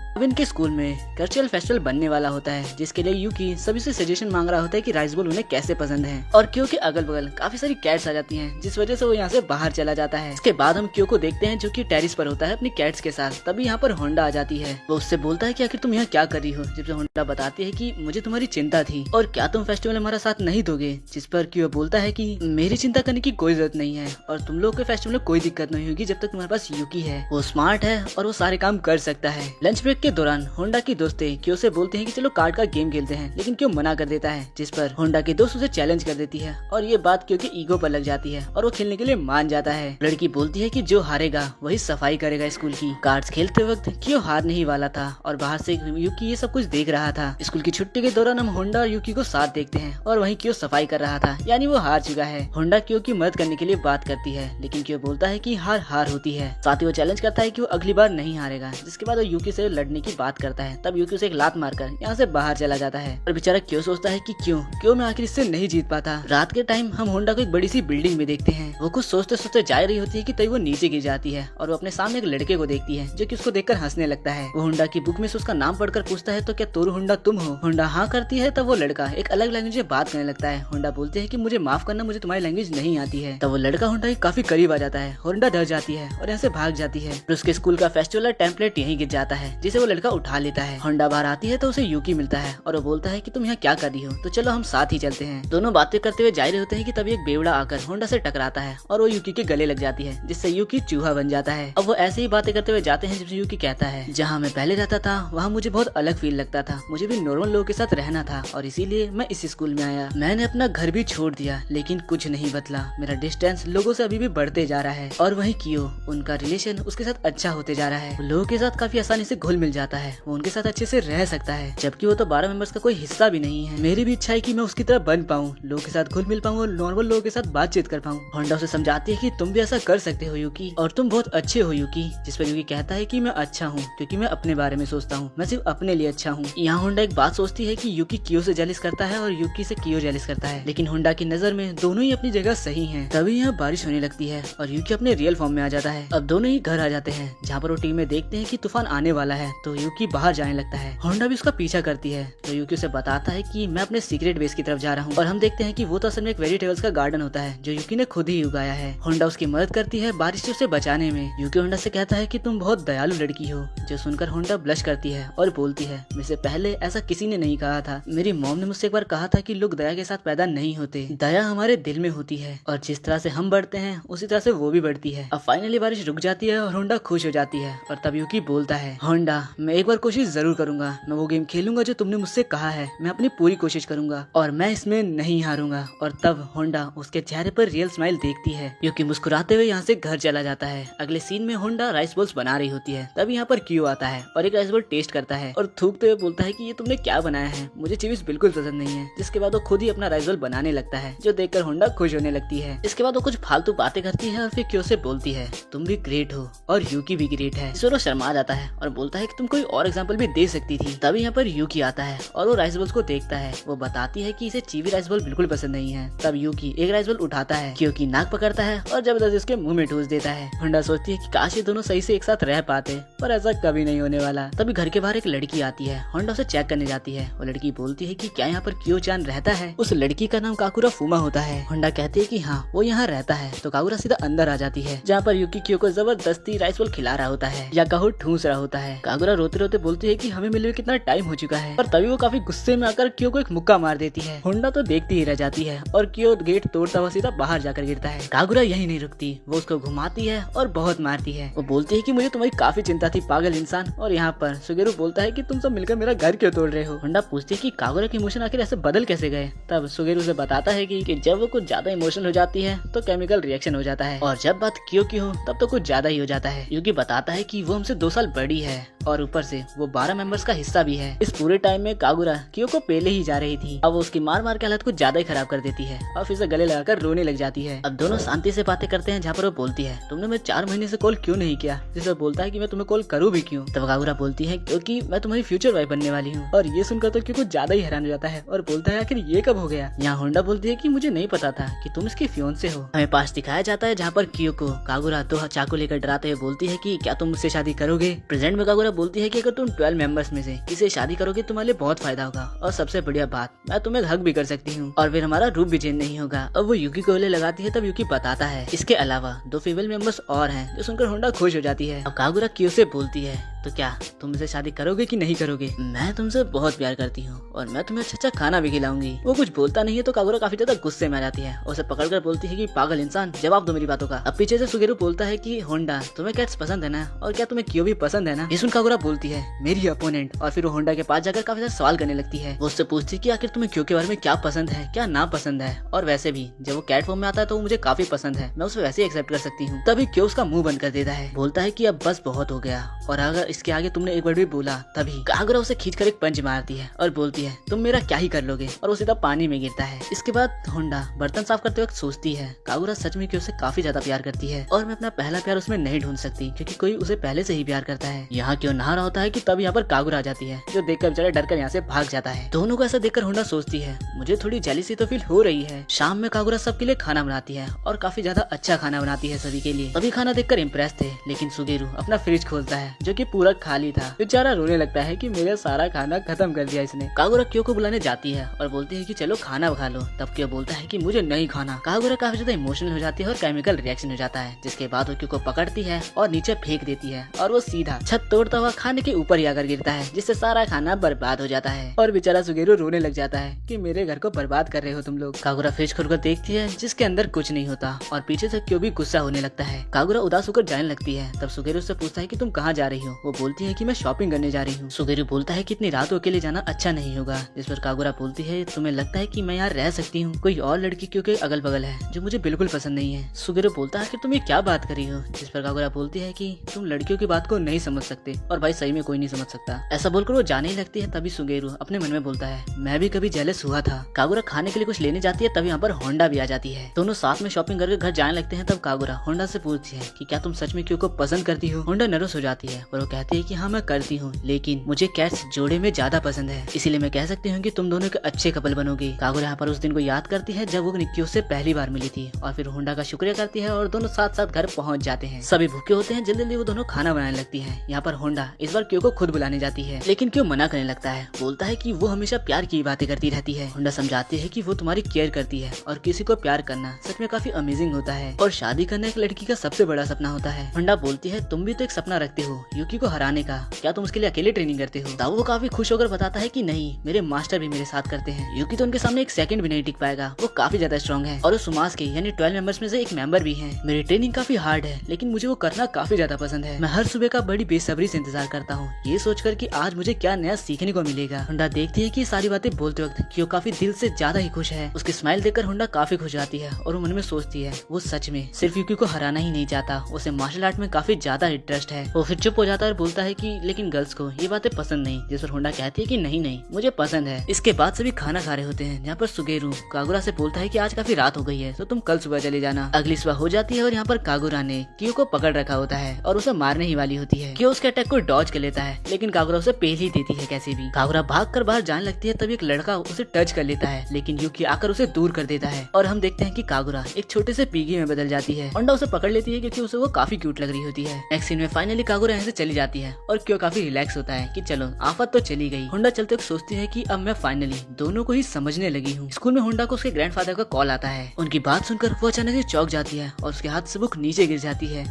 अब इनके स्कूल में कल्चरल फेस्टिवल बनने वाला होता है, जिसके लिए यूकी सभी से सजेशन मांग रहा होता है कि राइस बोल उन्हें कैसे पसंद है। और क्यो के अगल बगल काफी सारी कैट्स आ जाती हैं, जिस वजह से वो यहाँ से बाहर चला जाता है। इसके बाद हम क्यो को देखते हैं जो कि टेरिस पर होता है अपनी कैट्स के साथ। तभी यहाँ पर होंडा आ जाती है। वो उससे बोलता है कि आखिर तुम यहाँ क्या कर रही हो, जिससे होंडा बताती है कि मुझे तुम्हारी चिंता थी और क्या तुम फेस्टिवल हमारा साथ नहीं दोगे। जिस पर क्यो बोलता है कि मेरी चिंता करने की कोई जरूरत नहीं है और तुम लोग के फेस्टिवल में कोई दिक्कत नहीं होगी जब तक तुम्हारे पास यूकी है। वो स्मार्ट है और वो सारे काम कर सकता है। लंच ब्रेक के दौरान होंडा की दोस्तें क्यो से बोलते हैं कि चलो कार्ड का गेम खेलते हैं, लेकिन क्यो मना कर देता है। जिस पर होंडा की दोस्त उसे चैलेंज कर देती है और ये बात क्यो के ईगो पर लग जाती है और वो खेलने के लिए मान जाता है। लड़की बोलती है कि जो हारेगा वही सफाई करेगा स्कूल की। कार्ड्स खेलते वक्त क्यो हार नहीं वाला था और बाहर से यूकी ये सब कुछ देख रहा था। स्कूल की छुट्टी के दौरान हम होंडा और यूकी को साथ देखते हैं और वहीं क्यो सफाई कर रहा था, यानी वो हार चुका है। होंडा क्यो की मदद करने के लिए बात करती है, लेकिन क्यो बोलता है कि हार हार होती है। साथ ही वो चैलेंज करता है कि वो अगली बार नहीं हारेगा। जिसके बाद वो यूकी से लड़ने की बात करता है। तब यूकी उसे एक लात मारकर यहाँ से बाहर चला जाता है और बेचारा क्यो सोचता है कि क्यों मैं आखिर इससे नहीं जीत पाता। रात के टाइम हम होंडा को एक बड़ी सी बिल्डिंग में देखते हैं। वो कुछ सोचते सोचते जा रही होती है कि तभी वो नीचे गिर जाती है और वो अपने सामने एक लड़के को देखती है जो कि उसको देखकर हंसने लगता है। वो होंडा की बुक में से उसका नाम पढ़कर पूछता है तो क्या तोरू होंडा तुम हो? होंडा हाँ करती है। तब वो लड़का एक अलग लैंग्वेज में बात करने लगता है। होंडा बोलते है कि मुझे माफ करना, मुझे तुम्हारी लैंग्वेज नहीं आती है। तब वो लड़का होंडा के काफी करीब आ जाता है। होंडा डर जाती है और यहाँ से भाग जाती है। फिर उसके स्कूल का फेस्टिवल टेम्पलेट यहीं गिर जाता है, जिसे वो लड़का उठा लेता है। होंडा बाहर आती है तो उसे यूकी मिलता है और वो बोलता है कि तुम यहाँ क्या कर रही हो, तो चलो हम साथ ही चलते हैं। दोनों बातें करते हुए जा रहे होते हैं कि तभी एक बेवड़ा आकर होंडा से टकराता है और वो यूकी के गले लग जाती है, जिससे यूकी चूहा बन जाता है। अब वो ऐसे ही बातें करते हुए जाते हैं जिससे यूकी कहता है जहाँ मैं पहले रहता था वहाँ मुझे बहुत अलग फील लगता था, मुझे भी नॉर्मल लोगों के साथ रहना था और इसीलिए मैं इस स्कूल में आया। मैंने अपना घर भी छोड़ दिया लेकिन कुछ नहीं बदला, मेरा डिस्टेंस लोगों से अभी भी बढ़ते जा रहा है। और वहीं क्यो, उनका रिलेशन उसके साथ अच्छा होते जा रहा है। लोगों के साथ काफी आसानी से घुल मिल जाता है, वो उनके साथ अच्छे से रह सकता है, जबकि वो तो 12 मेंबर्स का कोई हिस्सा भी नहीं है। मेरी भी इच्छा है कि मैं उसकी तरह बन पाऊँ, लोगों के साथ घुल मिल पाऊँ और नॉर्मल लोगों के साथ बातचीत कर पाऊँ। होंडा उसे समझाती है कि तुम भी ऐसा कर सकते हो यूकी, और तुम बहुत अच्छे हो यूकी। जिस पर यूकी कहता है कि मैं अच्छा हूँ क्योंकि मैं अपने बारे में सोचता हूँ, मैं सिर्फ अपने लिए अच्छा हूँ। यहाँ होंडा एक बात सोचती है कि यूकी क्यो से जेलिस करता है और यूकी से क्यो जेलिस करता है, लेकिन होंडा की नजर में दोनों ही अपनी जगह सही हैं। तभी यहाँ बारिश होने लगती है और यूकी अपने रियल फॉर्म में आ जाता है। अब दोनों ही घर आ जाते हैं, जहाँ पर वो टीम में देखते हैं कि तूफान आने वाला है, तो यूकी बाहर जाने लगता है। होंडा भी उसका पीछा करती है तो यूकी उसे बताता है कि मैं अपने सीक्रेट बेस की तरफ जा रहा हूँ। और हम देखते हैं कि वो तो असल में एक वेजिटेबल्स का गार्डन होता है जो यूकी ने खुद ही उगाया है। होंडा उसकी मदद करती है बारिश से उसे बचाने में। यूकी होंडा से कहता है कि तुम बहुत दयालु लड़की हो, जो सुनकर होंडा ब्लश करती है और बोलती है मुझसे पहले ऐसा किसी ने नहीं कहा था। मेरी मॉम ने मुझसे एक बार कहा था कि लोग दया के साथ पैदा नहीं होते, दया हमारे दिल में होती है और जिस तरह से हम बढ़ते हैं उसी तरह से वो भी बढ़ती है। अब फाइनली बारिश रुक जाती है और होंडा खुश हो जाती है और तब यूकी बोलता है होंडा मैं एक बार कोशिश जरूर करूंगा, मैं वो गेम खेलूंगा जो तुमने मुझसे कहा है, मैं अपनी पूरी कोशिश करूंगा और मैं इसमें नहीं हारूंगा। और तब होंडा उसके चेहरे पर रियल स्माइल देखती है। यूकी मुस्कुराते हुए यहाँ से घर चला जाता है। अगले सीन में होंडा राइस बॉल्स बना रही होती है। तब यहाँ पर क्यू आता है और एक राइस बॉल टेस्ट करता है और थूकते हुए बोलता है कि ये तुमने क्या बनाया है, मुझे चीज बिल्कुल पसंद नहीं है। जिसके बाद वो खुद ही अपना राइस बॉल बनाने लगता है, जो देखकर होंडा खुश होने लगती है। इसके बाद वो कुछ फालतू बातें करती है और फिर क्यो से बोलती है तुम भी ग्रेट हो और यूकी भी ग्रेट है। वो शर्मा जाता है और बोलता है कि तुम कोई और एग्जाम्पल भी दे सकती थी। तभी यहाँ पर यूकी आता है और वो राइस बॉल्स को देखता है। वो बताती है कि इसे चीवी राइस बॉल बिल्कुल पसंद नहीं है। तब यूकी एक राइस बॉल उठाता है, क्योंकि नाक पकड़ता है और जबरदस्ती उसके मुंह में ठूस देता है। होंडा सोचती है कि काश ये दोनों सही से एक साथ रह पाते, पर ऐसा कभी नहीं होने वाला। तभी घर के बाहर एक लड़की आती है। होंडा उसे चेक करने जाती है। वो लड़की बोलती है कि क्या यहाँ पर क्यो चान रहता है। उस लड़की का नाम काकुरा फूमा होता है। होंडा कहती है कि हाँ वो यहाँ रहता है। तो काकुरा सीधा अंदर आ जाती है, जहाँ पर यूकी क्यो को जबरदस्ती राइस बॉल खिला रहा होता है या कहो ठूस रहा होता है। काकुरा रोते रोते बोलती है कि हमें मिले कितना टाइम हो चुका है। पर तभी वो काफी गुस्से में आकर क्यो को एक मुक्का मार देती है। होंडा तो देखती ही रह जाती है और क्यो गेट तोड़ता हुआ सीधा बाहर जाकर गिरता है। काकुरा यही नहीं रुकती, वो उसको घुमाती है और बहुत मारती है। वो बोलती है कि मुझे तुम्हारी काफी चिंता थी पागल इंसान। और यहाँ पर सुगेरू बोलता है कि तुम सब मिलकर मेरा घर क्यों तोड़ रहे हो। होंडा पूछती है कि काकुरा के इमोशन आखिर ऐसे बदल कैसे गए। तब सुगेरू उसे बताता है कि जब वो कुछ ज्यादा इमोशनल हो जाती है तो केमिकल रिएक्शन हो जाता है, और जब बात क्यो की हो तब तो कुछ ज्यादा ही हो जाता है। यूकी बताता है कि वो हमसे 2 साल बड़ी है और ऊपर से वो 12 मेंबर्स का हिस्सा भी है। इस पूरे टाइम में कागुरा क्यो को पहले ही जा रही थी। अब वो उसकी मार मार के हालत कुछ ज्यादा ही खराब कर देती है और फिर से गले लगाकर रोने लग जाती है। अब दोनों शांति से बातें करते हैं, जहाँ पर वो बोलती है तुमने मुझे 4 महीने से कॉल क्यों नहीं किया। जिसे बोलता है कि मैं तुम्हें कॉल करूँ भी क्यों। तब कागुरा बोलती है क्योंकि मैं तुम्हारी फ्यूचर वाइफ बनने वाली हूँ। और ये सुनकर तो क्यो कुछ ज्यादा ही हैरान हो जाता है और बोलता है आखिर ये कब हो गया। यहाँ होंडा बोलती है कि मुझे नहीं पता था कि तुम इसके फियोंसे हो। हमें पास दिखाया जाता है जहाँ पर क्यो को कागुरा तो चाकू लेकर डराते हुए बोलती है कि क्या तुम मुझसे शादी करोगे। प्रेजेंट में कागुरा कागुरा बोलती है कि अगर तुम 12 मेंबर्स में से किसी से शादी करोगे तुम्हारे लिए बहुत फायदा होगा, और सबसे बढ़िया बात मैं तुम्हें हक भी कर सकती हूँ और फिर हमारा रूप भी चेंज नहीं होगा। अब वो यूकी को गले लगाती है, तब यूकी बताता है इसके अलावा 2 फीमेल मेंबर्स और हैं, जो सुनकर होंडा खुश हो जाती है। अब कागुरा क्यू से बोलती है तो क्या तुम मुझसे शादी करोगे कि नहीं करोगे? मैं तुमसे बहुत प्यार करती हूँ और मैं तुम्हें अच्छा खाना भी खिलाऊंगी। वो कुछ बोलता नहीं है तो कागुरा काफी ज्यादा गुस्से में आ जाती है और उसे पकड़कर बोलती है कि पागल इंसान, जवाब दो मेरी बातों का। अब पीछे से सुगेरू बोलता है कि होंडा तुम्हें कैट्स पसंद है ना, और क्या तुम्हें क्यों भी पसंद है ना? ये सुन कागुरा बोलती है मेरी अपोनेंट, और फिर वो होंडा के पास जाकर काफी सारे सवाल करने लगती है। वो उससे पूछती है कि आखिर तुम्हें क्यों के बारे में क्या पसंद है क्या ना पसंद है, और वैसे भी जब वो कैट फॉर्म में आता है तो वो मुझे काफी पसंद है, मैं उसे वैसे ही एक्सेप्ट कर सकती हूँ। तभी क्यों उसका मुंह बंद कर देता है, बोलता है कि अब बस बहुत हो गया, और अगर इसके आगे तुमने एक वर्ड भी बोला। तभी कागुरा उसे खींचकर एक पंच मारती है और बोलती है तुम मेरा क्या ही कर लोगे, और वो सीधा पानी में गिरता है। इसके बाद होंडा बर्तन साफ करते वक्त सोचती है कागुरा सच में क्यों उसे काफी ज्यादा प्यार करती है, और मैं अपना पहला प्यार उसमें नहीं ढूंढ सकती क्योंकि कोई उसे पहले से ही प्यार करता है। यहाँ क्यों नहा रहा होता है कि तब यहाँ पर कागुरा आ जाती है, जो देखकर बेचारा डरकर यहाँ से भाग जाता है। दोनों को ऐसा देखकर होंडा सोचती है मुझे थोड़ी जेलसी तो फील हो रही है। शाम में कागुरा सबके लिए खाना बनाती है और काफी ज्यादा अच्छा खाना बनाती है सभी के लिए। सभी खाना देखकर इम्प्रेस थे, लेकिन सुगेरू अपना फ्रिज खोलता है जो कि पूरा खाली था। बेचारा रोने लगता है कि मेरा सारा खाना खत्म कर दिया इसने। कागुरा क्यों को बुलाने जाती है और बोलती है कि चलो खाना खा लो। तब क्यों बोलता है कि मुझे नहीं खाना। कागुरा काफी ज्यादा इमोशनल हो जाती है और केमिकल रिएक्शन हो जाता है, जिसके बाद वो क्यों को पकड़ती है और नीचे फेंक देती है, और वो सीधा छत तोड़ता हुआ खाने के ऊपर ही आकर गिरता है, जिससे सारा खाना बर्बाद हो जाता है। और बेचारा सुगेरू रोने लग जाता है कि मेरे घर को बर्बाद कर रहे हो तुम लोग। कागुरा फ्रिज खोलकर देखती है जिसके अंदर कुछ नहीं होता, और पीछे से क्यों भी गुस्सा होने लगता है। कागुरा उदास होकर जाने लगती है। तब सुगेरू से पूछता है कि तुम कहाँ जा रही हो? वो बोलती है कि मैं शॉपिंग करने जा रही हूँ। सुगेरू बोलता है कि इतनी रात को अकेले जाना अच्छा नहीं होगा, जिस पर कागुरा बोलती है तुम्हें लगता है कि मैं यहाँ रह सकती हूँ? कोई और लड़की क्योंकि अगल बगल है जो मुझे बिल्कुल पसंद नहीं है। सुगेरू बोलता है कि तुम ये क्या बात कर रही हो, जिस पर कागुरा बोलती है कि तुम लड़कियों की बात को नहीं समझ सकते, और भाई सही में कोई नहीं समझ सकता। ऐसा बोलकर वो जाने ही लगती है। तभी सुगेरू अपने मन में बोलता है मैं भी कभी जेलस हुआ था। कागुरा खाने के लिए कुछ लेने जाती है, तभी यहाँ पर होंडा भी आ जाती है। दोनों साथ में शॉपिंग करके घर जाने लगते हैं। तब कागुरा होंडा से पूछती है कि क्या तुम सच में क्यों को पसंद करती हो? होंडा नर्वस हो जाती है और वो कहती है कि हाँ मैं करती हूँ, लेकिन मुझे कैट्स जोड़े में ज्यादा पसंद है, इसीलिए मैं कह सकती हूँ कि तुम दोनों के अच्छे कपल बनोगे। कागुरा यहाँ पर उस दिन को याद करती है जब वो निक्की से पहली बार मिली थी, और फिर होंडा का शुक्रिया करती है और दोनों साथ साथ घर पहुँच जाते हैं। सभी भूखे होते हैं, जल्दी जल्दी वो दोनों खाना बनाने लगती है। यहाँ पर होंडा इस बार क्यों को खुद बुलाने जाती है, लेकिन क्यों मना करने लगता है। बोलता है कि वो हमेशा प्यार की बातें करती रहती है। होंडा समझाती है कि वो तुम्हारी केयर करती है और किसी को प्यार करना सच में काफी अमेजिंग होता है, और शादी करना एक लड़की का सबसे बड़ा सपना होता है। होंडा बोलती है तुम भी तो एक सपना रखते हो यूकी को हराने का, क्या तुम उसके लिए अकेले ट्रेनिंग करते हो? तब वो काफी खुश होकर बताता है कि नहीं, मेरे मास्टर भी मेरे साथ करते हैं। यूकी तो उनके सामने एक सेकंड भी नहीं टिक पाएगा, वो काफी ज्यादा स्ट्रॉन्ग है और वो सुमास के यानी 12 मेंबर्स में से एक मेंबर भी है। मेरी ट्रेनिंग काफी हार्ड है, लेकिन मुझे वो करना काफी ज्यादा पसंद है। मैं हर सुबह का बड़ी बेसब्री से इंतजार करता हूँ, ये सोचकर कि आज मुझे क्या नया सीखने को मिलेगा। होंडा देखती है कि सारी बातें बोलते वक्त क्यों काफी दिल से ज्यादा ही खुश है। उसकी स्माइल देखकर होंडा काफी खुश जाती है और वो मन में सोचती है वो सच में सिर्फ यूकी को हराना ही नहीं चाहता, उसे मार्शल आर्ट में काफी ज्यादा इंटरेस्ट है। वो फिर चुप हो जाता है और बोलता है कि लेकिन गर्ल्स को ये बातें पसंद नहीं, जिस पर होंडा कहती है कि नहीं नहीं मुझे पसंद है। इसके बाद सभी खाना खा रहे होते हैं, यहाँ पर सुगेरू कागुरा से बोलता है कि आज काफी रात हो गई है तो तुम कल सुबह चले जाना। अगली सुबह हो जाती है और यहाँ पर कागुरा ने क्यू को पकड़ रखा होता है और उसे मारने ही वाली होती है। क्यू उसके अटैक को डॉज कर लेता है, लेकिन कागुरा उसे पेल ही देती है कैसे भी। कागुरा भाग कर बाहर जाने लगती है, तभी एक लड़का उसे टच कर लेता है, लेकिन यूकी आकर उसे दूर कर देता है और हम देखते हैं कि कागुरा एक छोटे से पीगी में बदल जाती है। होंडा उसे पकड़ लेती है क्योंकि उसे वो काफी क्यूट लग रही होती है। नेक्स्ट सीन में फाइनली कागुरा यहाँ से चली जाती है और क्यों काफी रिलैक्स होता है कि चलो आफत तो चली गई। होंडा चलते वक्त सोचती है कि अब मैं फाइनली दोनों को ही समझने लगी हूँ। स्कूल में होंडा को उसके ग्रैंडफादर का कॉल आता है। उनकी बात सुनकर वो अचानक से चौंक जाती है और उसके हाथ से बुक नीचे गिर जाती है।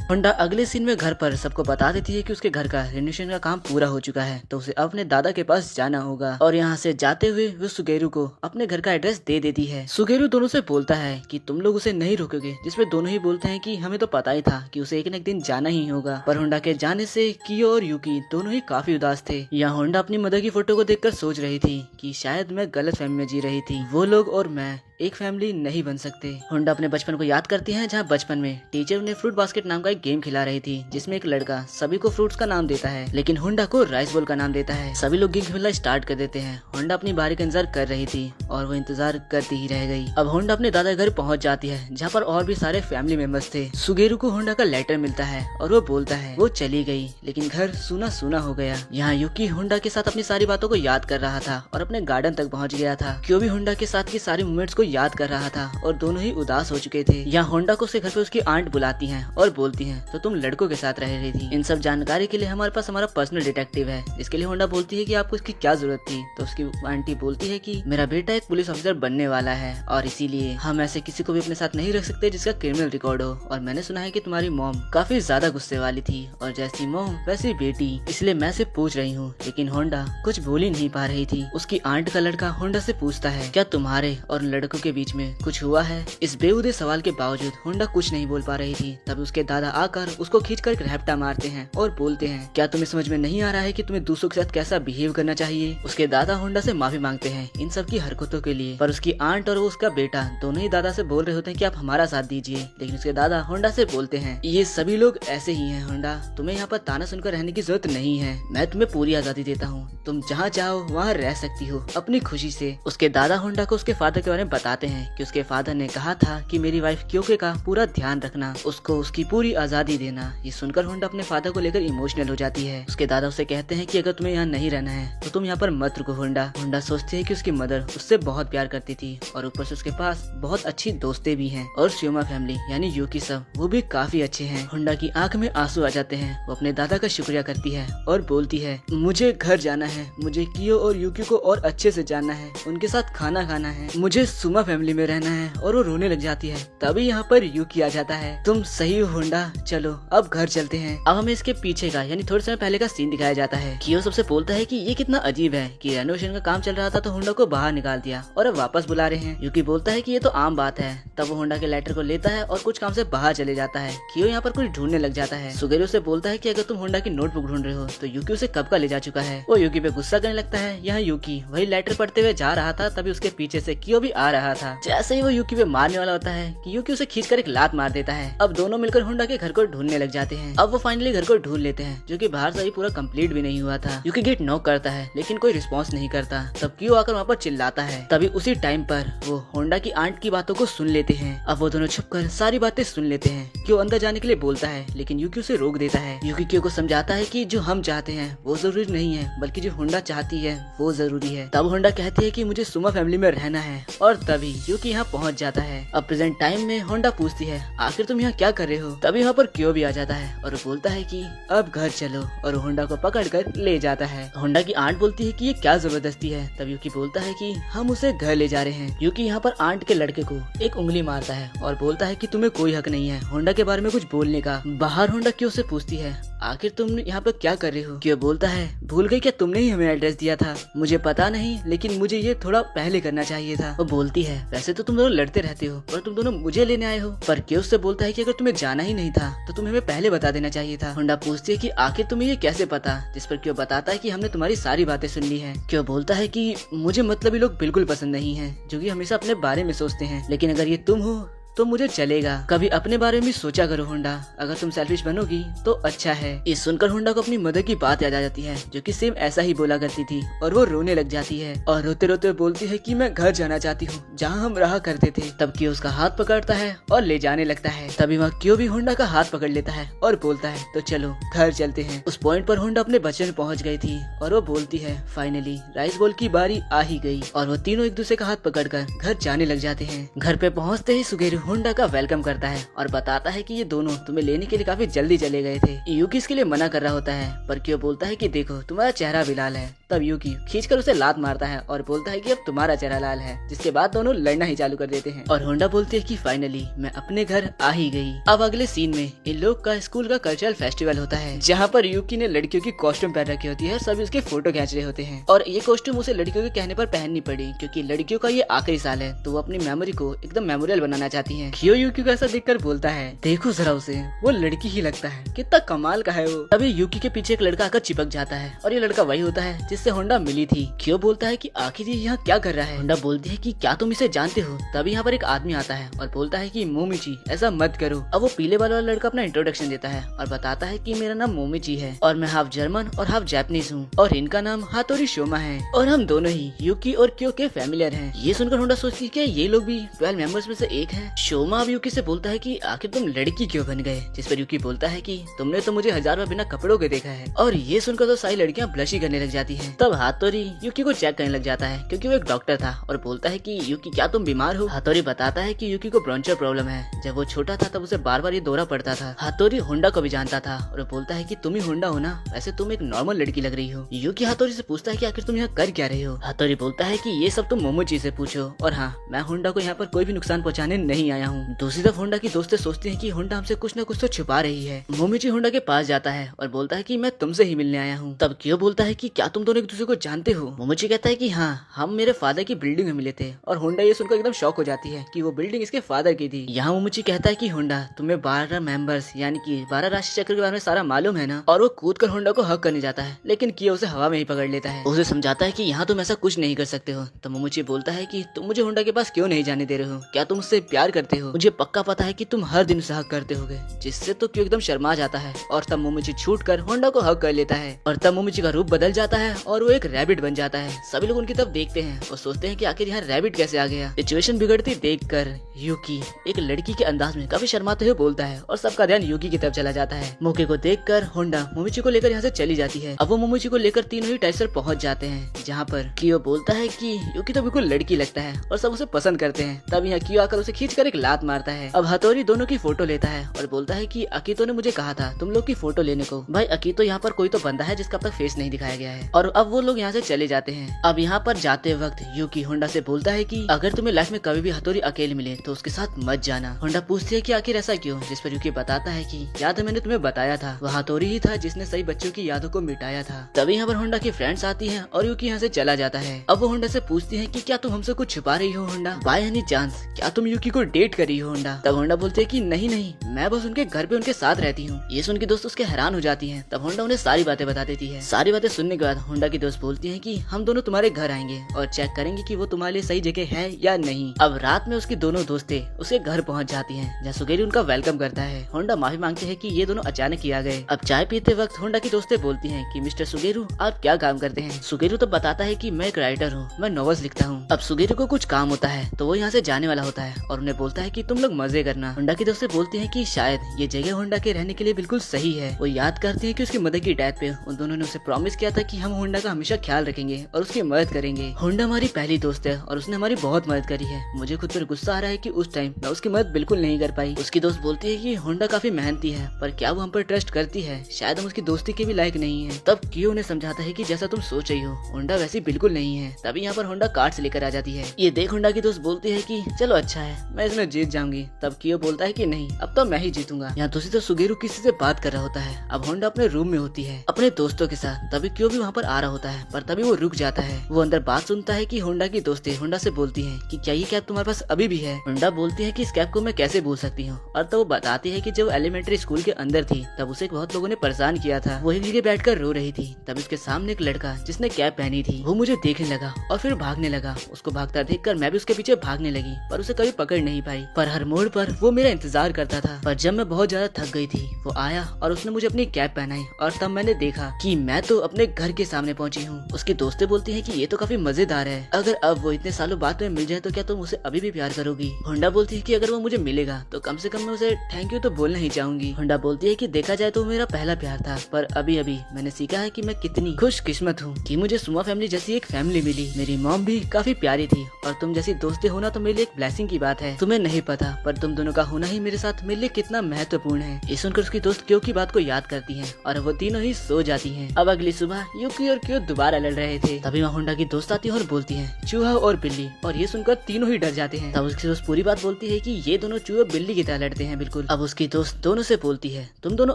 होंडा अगले सीन में घर पर सबको बता देती है कि उसके घर का रेनोवेशन का काम पूरा हो चुका है, तो उसे अपने दादा के पास जाना होगा। और यहाँ से जाते हुए वो सुगेरू को अपने घर का एड्रेस दे देती है। सुगेरू दोनों से बोलता है कि तुम लोग उसे नहीं रोकोगे, जिसमें दोनों ही बोलते हैं कि हमें तो पता ही था कि उसे एक न एक दिन जाना ही होगा। पर होंडा के जाने से कियो और यूकी दोनों ही काफी उदास थे। यहाँ होंडा अपनी मदर की फोटो को देखकर सोच रही थी कि शायद मैं गलत फहमी में जी रही थी, वो लोग और मैं एक फैमिली नहीं बन सकते। होंडा अपने बचपन को याद करती है, जहाँ बचपन में टीचर उन्हें फ्रूट बास्केट नाम का एक गेम खिला रही थी, जिसमें एक लड़का सभी को फ्रूट्स का नाम देता है, लेकिन होंडा को राइस बॉल का नाम देता है। सभी लोग गेम खेलना स्टार्ट कर देते हैं। होंडा अपनी बारी का इंतजार कर रही थी और वो इंतजार करती ही रह गई। अब होंडा अपने दादा घर पहुँच जाती है, जहाँ पर और भी सारे फैमिली मेंबर्स थे। सुगेरू को होंडा का लेटर मिलता है और वो बोलता है वो चली गई, लेकिन घर सूना सूना हो गया। यहाँ यूकी होंडा के साथ अपनी सारी बातों को याद कर रहा था और अपने गार्डन तक पहुँच गया था। क्यों भी होंडा के साथ की सारी मोमेंट्स को याद कर रहा था और दोनों ही उदास हो चुके थे। यहाँ होंडा को उसके घर पे उसकी आंट बुलाती है और बोलती है तो तुम लड़कों के साथ रह रही थी। इन सब जानकारी के लिए हमारे पास हमारा पर्सनल डिटेक्टिव है। इसके लिए होंडा बोलती है कि आपको इसकी क्या जरूरत थी। तो उसकी आंटी बोलती है कि मेरा बेटा एक पुलिस ऑफिसर बनने वाला है और इसीलिए हम ऐसे किसी को भी अपने साथ नहीं रख सकते जिसका क्रिमिनल रिकॉर्ड हो। और मैंने सुना है कि तुम्हारी मॉम काफी ज्यादा गुस्से वाली थी और जैसी मॉम वैसी बेटी, इसलिए मैं सिर्फ पूछ रही हूँ। लेकिन होंडा कुछ बोल ही नहीं पा रही थी। उसकी आंट का लड़का होंडा से पूछता है क्या तुम्हारे और लड़कों के बीच में कुछ हुआ है। इस बेहुदे सवाल के बावजूद होंडा कुछ नहीं बोल पा रही थी। तब उसके दादा आकर उसको खींचकर एक रैप्टा मारते हैं और बोलते हैं क्या तुम्हें समझ में नहीं आ रहा है कि तुम्हें दूसरों के साथ कैसा बिहेव करना चाहिए। उसके दादा होंडा से माफी मांगते हैं इन सब की हरकतों के लिए, पर उसकी आंट और वो उसका बेटा दोनों ही दादा से बोल रहे होते हैं कि आप हमारा साथ दीजिए। लेकिन उसके दादा होंडा से बोलते हैं ये सभी लोग ऐसे ही हैं होंडा, तुम्हें यहाँ पर ताना सुनकर रहने की जरूरत नहीं है। मैं तुम्हें पूरी आजादी देता हूँ, तुम जहाँ चाहो वहाँ रह सकती हो अपनी खुशी से। उसके दादा होंडा को उसके फादर के बारे में बताते हैं कि उसके फादर ने कहा था कि मेरी वाइफ क्योके का पूरा ध्यान रखना, उसको उसकी पूरी आजादी देना। ये सुनकर होंडा अपने फादर को लेकर इमोशनल हो जाती है। उसके दादा उसे कहते हैं कि अगर तुम्हें यहाँ नहीं रहना है तो तुम यहाँ पर मत रुको होंडा। होंडा सोचती है कि उसकी मदर उससे बहुत प्यार करती थी और ऊपर से उसके पास बहुत अच्छी दोस्तें भी हैं और श्योमा फैमिली यानी यूकी सब वो भी काफी अच्छे हैं। होंडा की आंख में आंसू आ जाते हैं। वो अपने दादा का शुक्रिया करती है और बोलती है मुझे घर जाना है, मुझे कियो और यूकी को और अच्छे से जानना है, उनके साथ खाना खाना है, मुझे सुमा फैमिली में रहना है। और वो रोने लग जाती है। तभी यहाँ पर यूकी आ जाता है। तुम सही हो होंडा, चलो अब घर चलते हैं। अब हमें इसके पीछे का यानी थोड़े समय पहले का सीन दिखाया जाता है। कियो सबसे बोलता है कि ये कितना अजीब है कि रेनोवेशन का काम चल रहा था तो होंडा को बाहर निकाल दिया और अब वापस बुला रहे हैं। यूकी बोलता है कि ये तो आम बात है। तब वो होंडा के लेटर को लेता है और कुछ काम से बाहर चले जाता है। कियो यहाँ पर कुछ ढूंढने लग जाता है। सुगेरो से बोलता है कि अगर तुम होंडा की नोटबुक ढूंढ रहे हो तो यूकी उसे कब का ले जा चुका है। वो यूकी पे गुस्सा करने लगता है। यहाँ यूकी वही लेटर पढ़ते हुए जा रहा था, तभी उसके पीछे से कियो भी आ रहा था। जैसे ही वो यूकी पे मारने वाला होता है कि यूकी उसे खींचकर एक लात मार देता है। अब दोनों मिलकर होंडा के घर को ढूंढने लग जाते हैं। अब वो फाइनली घर को ढूंढ लेते हैं जो कि बाहर से अभी पूरा कंप्लीट भी नहीं हुआ था। यूकी गेट नॉक करता है लेकिन कोई रिस्पॉन्स नहीं करता। तब कियो आकर वहाँ पर चिल्लाता है। तभी उसी टाइम पर वो होंडा की आंट की बातों को सुन लेते हैं। अब वो दोनों छुपकर सारी बातें सुन लेते हैं। कियो अंदर जाने के लिए बोलता है लेकिन यूकी उसे रोक देता है। यूकी कियो को समझाता है कि जो हम चाहते हैं वो जरूरी नहीं है बल्कि जो होंडा चाहती है वो जरूरी है। तब होंडा कहती है कि मुझे सुमा फैमिली में रहना है और तभी यूकी यहाँ पहुँच जाता है। अब प्रेजेंट टाइम में होंडा पूछती है आखिर तुम यहाँ क्या कर रहे हो। तभी यहाँ पर कियो भी आ जाता है और बोलता है कि अब घर चलो और होंडा को पकड़ कर ले जाता है। होंडा की आंट बोलती है कि ये क्या जबरदस्ती है। तब यूकी बोलता है कि हम उसे घर ले जा रहे हैं। यूकी यहाँ पर आंट के लड़के को एक उंगली मारता है और बोलता है कि तुम्हें कोई हक नहीं है होंडा के बारे में कुछ बोलने का। बाहर होंडा कियो से पूछती है आखिर तुम यहाँ पर क्या कर रहे हो। कियो बोलता है भूल गई क्या तुमने ही हमें एड्रेस दिया था। मुझे पता नहीं लेकिन मुझे ये थोड़ा पहले करना चाहिए था। वो बोलती है वैसे तो तुम दोनों लड़ते रहते हो और तुम दोनों मुझे लेने आए हो। पर कियो उससे बोलता है कि अगर तुम्हें जाना ही नहीं था तो तुम्हें हमें पहले बता देना चाहिए था। होंडा पूछती है कि आखिर तुम्हें ये कैसे पता। जिस पर कियो बताता है कि हमने तुम्हारी सारी बातें सुन ली है। कियो बोलता है कि मुझे मतलबी लोग बिल्कुल पसंद नहीं है जो कि हमेशा अपने बारे में सोचते हैं, लेकिन अगर ये तुम हो तो मुझे चलेगा। कभी अपने बारे में सोचा करो होंडा, अगर तुम सेल्फिश बनोगी तो अच्छा है। ये सुनकर होंडा को अपनी मदर की बात याद आ जाती है जो कि सेम ऐसा ही बोला करती थी और वो रोने लग जाती है और रोते रोते बोलती है कि मैं घर जाना चाहती हूँ जहाँ हम रहा करते थे। तब कियो उसका हाथ पकड़ता है और ले जाने लगता है। तभी वहाँ कियो भी होंडा का हाथ पकड़ लेता है और बोलता है तो चलो घर चलते हैं। उस पॉइंट पर होंडा अपने बच्चे में पहुँच गई थी और वो बोलती है फाइनली राइस बॉल की बारी आ ही गई और वो तीनों एक दूसरे का हाथ पकड़कर घर जाने लग जाते हैं। घर पे पहुँचते ही सुगेरू होंडा का वेलकम करता है और बताता है कि ये दोनों तुम्हें लेने के लिए काफी जल्दी चले गए थे। यूकी इसके लिए मना कर रहा होता है पर कियो बोलता है कि देखो तुम्हारा चेहरा भी लाल है। तब यूकी खींचकर उसे लात मारता है और बोलता है कि अब तुम्हारा चेहरा लाल है, जिसके बाद दोनों लड़ना ही चालू कर देते हैं। और होंडा बोलती है कि फाइनली मैं अपने घर आ ही गई। अब अगले सीन में इन लोग का स्कूल का कल्चरल फेस्टिवल होता है जहाँ पर यूकी ने लड़कियों की कॉस्ट्यूम पहन रखी होती है और सभी उसके फोटो खींच रहे होते हैं। और ये कॉस्ट्यूम उसे लड़कियों के कहने पर पहननी पड़ी क्योंकि लड़कियों का ये आखिरी साल है तो वो अपनी मेमोरी को एकदम मेमोरियल बनाना चाहती है। कियो यूकी को ऐसा देखकर बोलता है देखो जरा उसे, वो लड़की ही लगता है, कितना कमाल का है वो। तभी यूकी के पीछे एक लड़का आकर चिपक जाता है और ये लड़का वही होता है जिससे होंडा मिली थी। कियो बोलता है कि आखिर ये यहाँ क्या कर रहा है। होंडा बोलती है कि क्या तुम इसे जानते हो। तभी यहाँ पर एक आदमी आता है और बोलता है कि मोमिची ऐसा मत करो। अब वो पीले बाल वाला लड़का अपना इंट्रोडक्शन देता है और बताता है कि मेरा नाम मोमिची है और मैं हाफ जर्मन और हाफ जापानीज हूँ और इनका नाम हातोरी शोमा है और हम दोनों ही यूकी और कियो के फैमिलियर हैं। ये सुनकर होंडा सोचती है कि ये लोग भी 12 मेंबर्स में से एक है। शोमा अब यूकी से बोलता है कि आखिर तुम लड़की क्यों बन गए। जिस पर यूकी बोलता है कि तुमने तो मुझे 1000 बार बिना कपड़ों के देखा है। और ये सुनकर तो सारी लड़कियां ब्लश ही करने लग जाती हैं हैं। तब हातोरी यूकी को चेक करने लग जाता है क्योंकि वो एक डॉक्टर था और बोलता है कि यूकी क्या तुम बीमार हो। हातोरी बताता है कि यूकी को ब्रोंचर प्रॉब्लम है। जब वो छोटा था तब उसे बार बार ये दौरा पड़ता था। हातोरी होंडा को भी जानता था और बोलता है कि तुम ही होंडा हो ना, वैसे तुम एक नॉर्मल लड़की लग रही हो। यूकी हातोरी से पूछता है कि आखिर तुम यहाँ कर क्या रहे हो। हातोरी बोलता है कि ये सब तुम मोमोची से पूछो और हाँ, मैं होंडा को यहाँ पर कोई भी नुकसान पहुँचाने नहीं आया हूँ। दूसरी तरफ होंडा की दोस्तें सोचती हैं कि होंडा हमसे कुछ न कुछ तो छुपा रही है। मोमोची होंडा के पास जाता है और बोलता है कि मैं तुमसे ही मिलने आया हूँ। तब क्यों बोलता है कि क्या तुम दोनों एक दूसरे को जानते हो। मोमोची कहता है कि हाँ, हम मेरे फादर की बिल्डिंग में मिले थे और होंडा ये सुनकर एकदम शॉक हो जाती है कि वो बिल्डिंग इसके फादर की थी। यहाँ मोमोची कहता है कि होंडा तुम्हें 12 मेंबर्स यानी कि 12 राशि चक्र के बारे में सारा मालूम है ना। और वो कूद कर होंडा को हक करने जाता है लेकिन कियो उसे हवा में ही पकड़ लेता है। उसे समझाता है कि यहाँ तुम ऐसा कुछ नहीं कर सकते हो। तो मोमोची बोलता है कि तुम मुझे होंडा के पास क्यों नहीं जाने दे रहे हो, क्या तुम उससे प्यार करते हो। मुझे पक्का पता है कि तुम हर दिन उसे हक करते होगे। जिससे तो क्यों एकदम शर्मा जाता है और तब मोमोची छूट कर होंडा को हक कर लेता है और तब मोमोची का रूप बदल जाता है और वो एक रैबिट बन जाता है। सभी लोग उनकी तरफ देखते हैं और सोचते हैं कि आखिर यहाँ रैबिट कैसे आ गया। सिचुएशन बिगड़ती देखकर यूकी एक लड़की के अंदाज में काफी शर्माते हुए बोलता है और सबका ध्यान यूकी की तरफ चला जाता है। मौके को देखकर होंडा मोमोची को लेकर यहाँ से चली जाती है। अब वो मोमोची को लेकर तीनों ही टाइसर पहुंच जाते हैं जहाँ पर कियो बोलता है कि यूकी तो बिल्कुल लड़की लगता है और सब उसे पसंद करते हैं। तब यहाँ कियो आकर उसे खींच कर एक लात मारता है। अब हातोरी दोनों की फोटो लेता है और बोलता है कि अकीतो ने मुझे कहा था तुम लोग की फोटो लेने को। भाई अकीतो यहाँ पर कोई तो बंदा है जिसका अब तक फेस नहीं दिखाया गया है। और अब वो लोग यहाँ से चले जाते हैं। अब यहाँ पर जाते वक्त यूकी होंडा से बोलता है कि अगर तुम्हें लाइफ में कभी भी हातोरी अकेले मिले तो उसके साथ मत जाना। होंडा पूछती है कि आखिर ऐसा क्यों, जिस पर यूकी बताता है कि याद है मैंने तुम्हें बताया था वह हातोरी ही था जिसने सही बच्चों की यादों को मिटाया था। तभी यहाँ पर होंडा की फ्रेंड्स आती हैं और यूकी यहाँ से चला जाता है। अब वो होंडा से पूछती है कि क्या तुम हमसे कुछ छुपा रही हो होंडा, बाय एनी चांस क्या तुम यूकी को डेट कर रही हो होंडा। तब होंडा बोलते है कि नहीं नहीं, मैं बस उनके घर पे उनके साथ रहती हूँ। ये सुन के दोस्त उसके हैरान हो जाती है। तब होंडा उन्हें सारी बातें बता देती है। सारी बातें सुनने के बाद होंडा की दोस्त बोलती है कि हम दोनों तुम्हारे घर आएंगे और चेक करेंगे कि वो तुम्हारे लिए सही जगह है या नहीं। अब रात में उसकी दोनों दोस्तें उसके घर पहुंच जाती हैं जहाँ सुगेरू उनका वेलकम करता है। होंडा माफी मांगते हैं कि ये दोनों अचानक ही आ गए। अब चाय पीते वक्त होंडा की दोस्तें बोलती हैं कि मिस्टर सुगेरू आप क्या काम करते हैं। सुगेरू तो बताता है कि मैं एक राइटर हूँ, मैं नॉवेल्स लिखता हूँ। अब सुगेरू को कुछ काम होता है तो वो यहाँ से जाने वाला होता है और उन्हें बोलता है कि तुम लोग मजे करना। होंडा की दोस्तें बोलती हैं कि शायद ये जगह होंडा के रहने के लिए बिल्कुल सही है। वो याद करती है कि उसकी मदर की डेथ पे उन दोनों ने उसे प्रॉमिस किया था कि हम होंडा का हमेशा ख्याल रखेंगे और उसकी मदद करेंगे। होंडा हमारी पहली दोस्त है और उसने हमारी बहुत मदद करी है। मुझे खुद पर गुस्सा आ रहा है कि उस टाइम मैं उसकी मदद बिल्कुल नहीं कर पाई। उसकी दोस्त बोलती है कि होंडा काफी मेहनती है पर क्या वो हम पर ट्रस्ट करती है, शायद हम उसकी दोस्ती के भी लायक नहीं है। तब कियो उन्हें समझाता है कि जैसा तुम सोच रही हो होंडा वैसी बिल्कुल नहीं है। तभी यहाँ पर होंडा कार्ड्स लेकर आ जाती है। ये देख होंडा की दोस्त बोलती है कि चलो अच्छा है, मैं इसमें जीत जाऊंगी। तब कियो बोलता है कि नहीं, अब तो मैं ही जीतूंगा। यहाँ दूसरी तरफ सुगेरू किसी से बात कर रहा होता है। अब होंडा अपने रूम में होती है अपने दोस्तों के साथ। तभी कियो भी वहाँ पर आ रहा होता है पर तभी वो रुक जाता है। वो अंदर बात सुनता है कि होंडा की दोस्तें होंडा से बोलती हैं कि क्या ये कैप तुम्हारे पास अभी भी है। होंडा बोलती है कि इस कैप को मैं कैसे भूल सकती हूँ। और तो वो बताती है कि जब एलिमेंट्री स्कूल के अंदर थी तब उसे बहुत लोगों ने परेशान किया था। वो एक जगह बैठकर रो रही थी। तब उसके सामने एक लड़का जिसने कैप पहनी थी वो मुझे देखने लगा और फिर भागने लगा। उसको भागता देखकर मैं भी उसके पीछे भागने लगी पर उसे कभी पकड़ नहीं पाई। पर हर मोड़ पर वो मेरा इंतजार करता था। पर जब मैं बहुत ज्यादा थक गई थी वो आया और उसने मुझे अपनी कैप पहनाई और तब मैंने देखा कि मैं तो अपने घर के सामने पहुंची हूँ। उसकी दोस्तें बोलती हैं कि ये तो काफी मजेदार है, अगर अब वो इतने सालों बाद में मिल जाए तो क्या तुम उसे अभी भी प्यार करोगी। होंडा बोलती है कि अगर वो मुझे मिलेगा तो कम से कम मैं उसे थैंक यू तो बोलना ही चाहूंगी। होंडा बोलती है कि देखा जाए तो मेरा पहला प्यार था पर अभी अभी मैंने सीखा है कि मैं कितनी खुशकिस्मत हूँ कि मुझे सुमा फैमिली जैसी एक फैमिली मिली। मेरी मॉम भी काफी प्यारी थी और तुम जैसी दोस्तें होना तो मेरे लिए एक ब्लेसिंग की बात है। तुम्हें नहीं पता पर तुम दोनों का होना ही मेरे साथ मेरे लिए कितना महत्वपूर्ण है। ये सुनकर उसकी दोस्त क्यो की बात को याद करती है और वो तीनों ही सो जाती है। अब अगली सुबह यूकी और क्यो दोबारा लड़ रहे थे। तभी वहाँ होंडा की दोस्त आती है और बोलती है चूहा और बिल्ली, और ये सुनकर तीनों ही डर जाते हैं। तब उसकी दोस्त पूरी बात बोलती है कि ये दोनों चूहे बिल्ली की तरह लड़ते हैं बिल्कुल। अब उसकी दोस्त दोनों से बोलती है तुम दोनों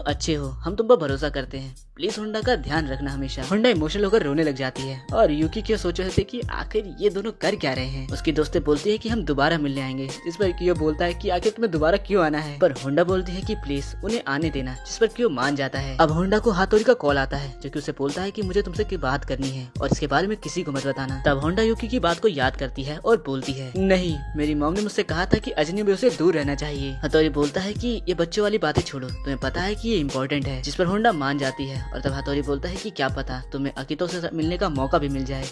अच्छे हो, हम तुम पर भरोसा करते हैं, प्लीज होंडा का ध्यान रखना हमेशा। होंडा इमोशनल होकर रोने लग जाती है और यूकी क्यों सोच रहे थे कि आखिर ये दोनों कर क्या रहे हैं। उसकी दोस्तें बोलती है कि हम दोबारा मिलने आएंगे, जिस पर क्यों बोलता है कि आखिर तुम्हें दोबारा क्यों आना है। पर होंडा बोलती है कि प्लीज उन्हें आने देना, जिस पर क्यों मान जाता है। अब होंडा को हातोरी का कॉल आता है जो कि उसे बोलता है कि मुझे तुमसे की बात करनी है और इसके बारे में किसी को मत बताना। तब होंडा यूकी की बात को याद करती है और बोलती है नहीं, मेरी मॉम ने मुझसे कहा था कि अजनबी से दूर रहना चाहिए। हातोरी बोलता है कि ये बच्चों वाली बातें छोड़ो, तुम्हें पता है कि ये इम्पोर्टेंट है, जिस पर होंडा मान जाती है। और तब हातोरी बोलता है कि क्या पता तुम्हें अकीतो से मिलने का मौका भी मिल जाए।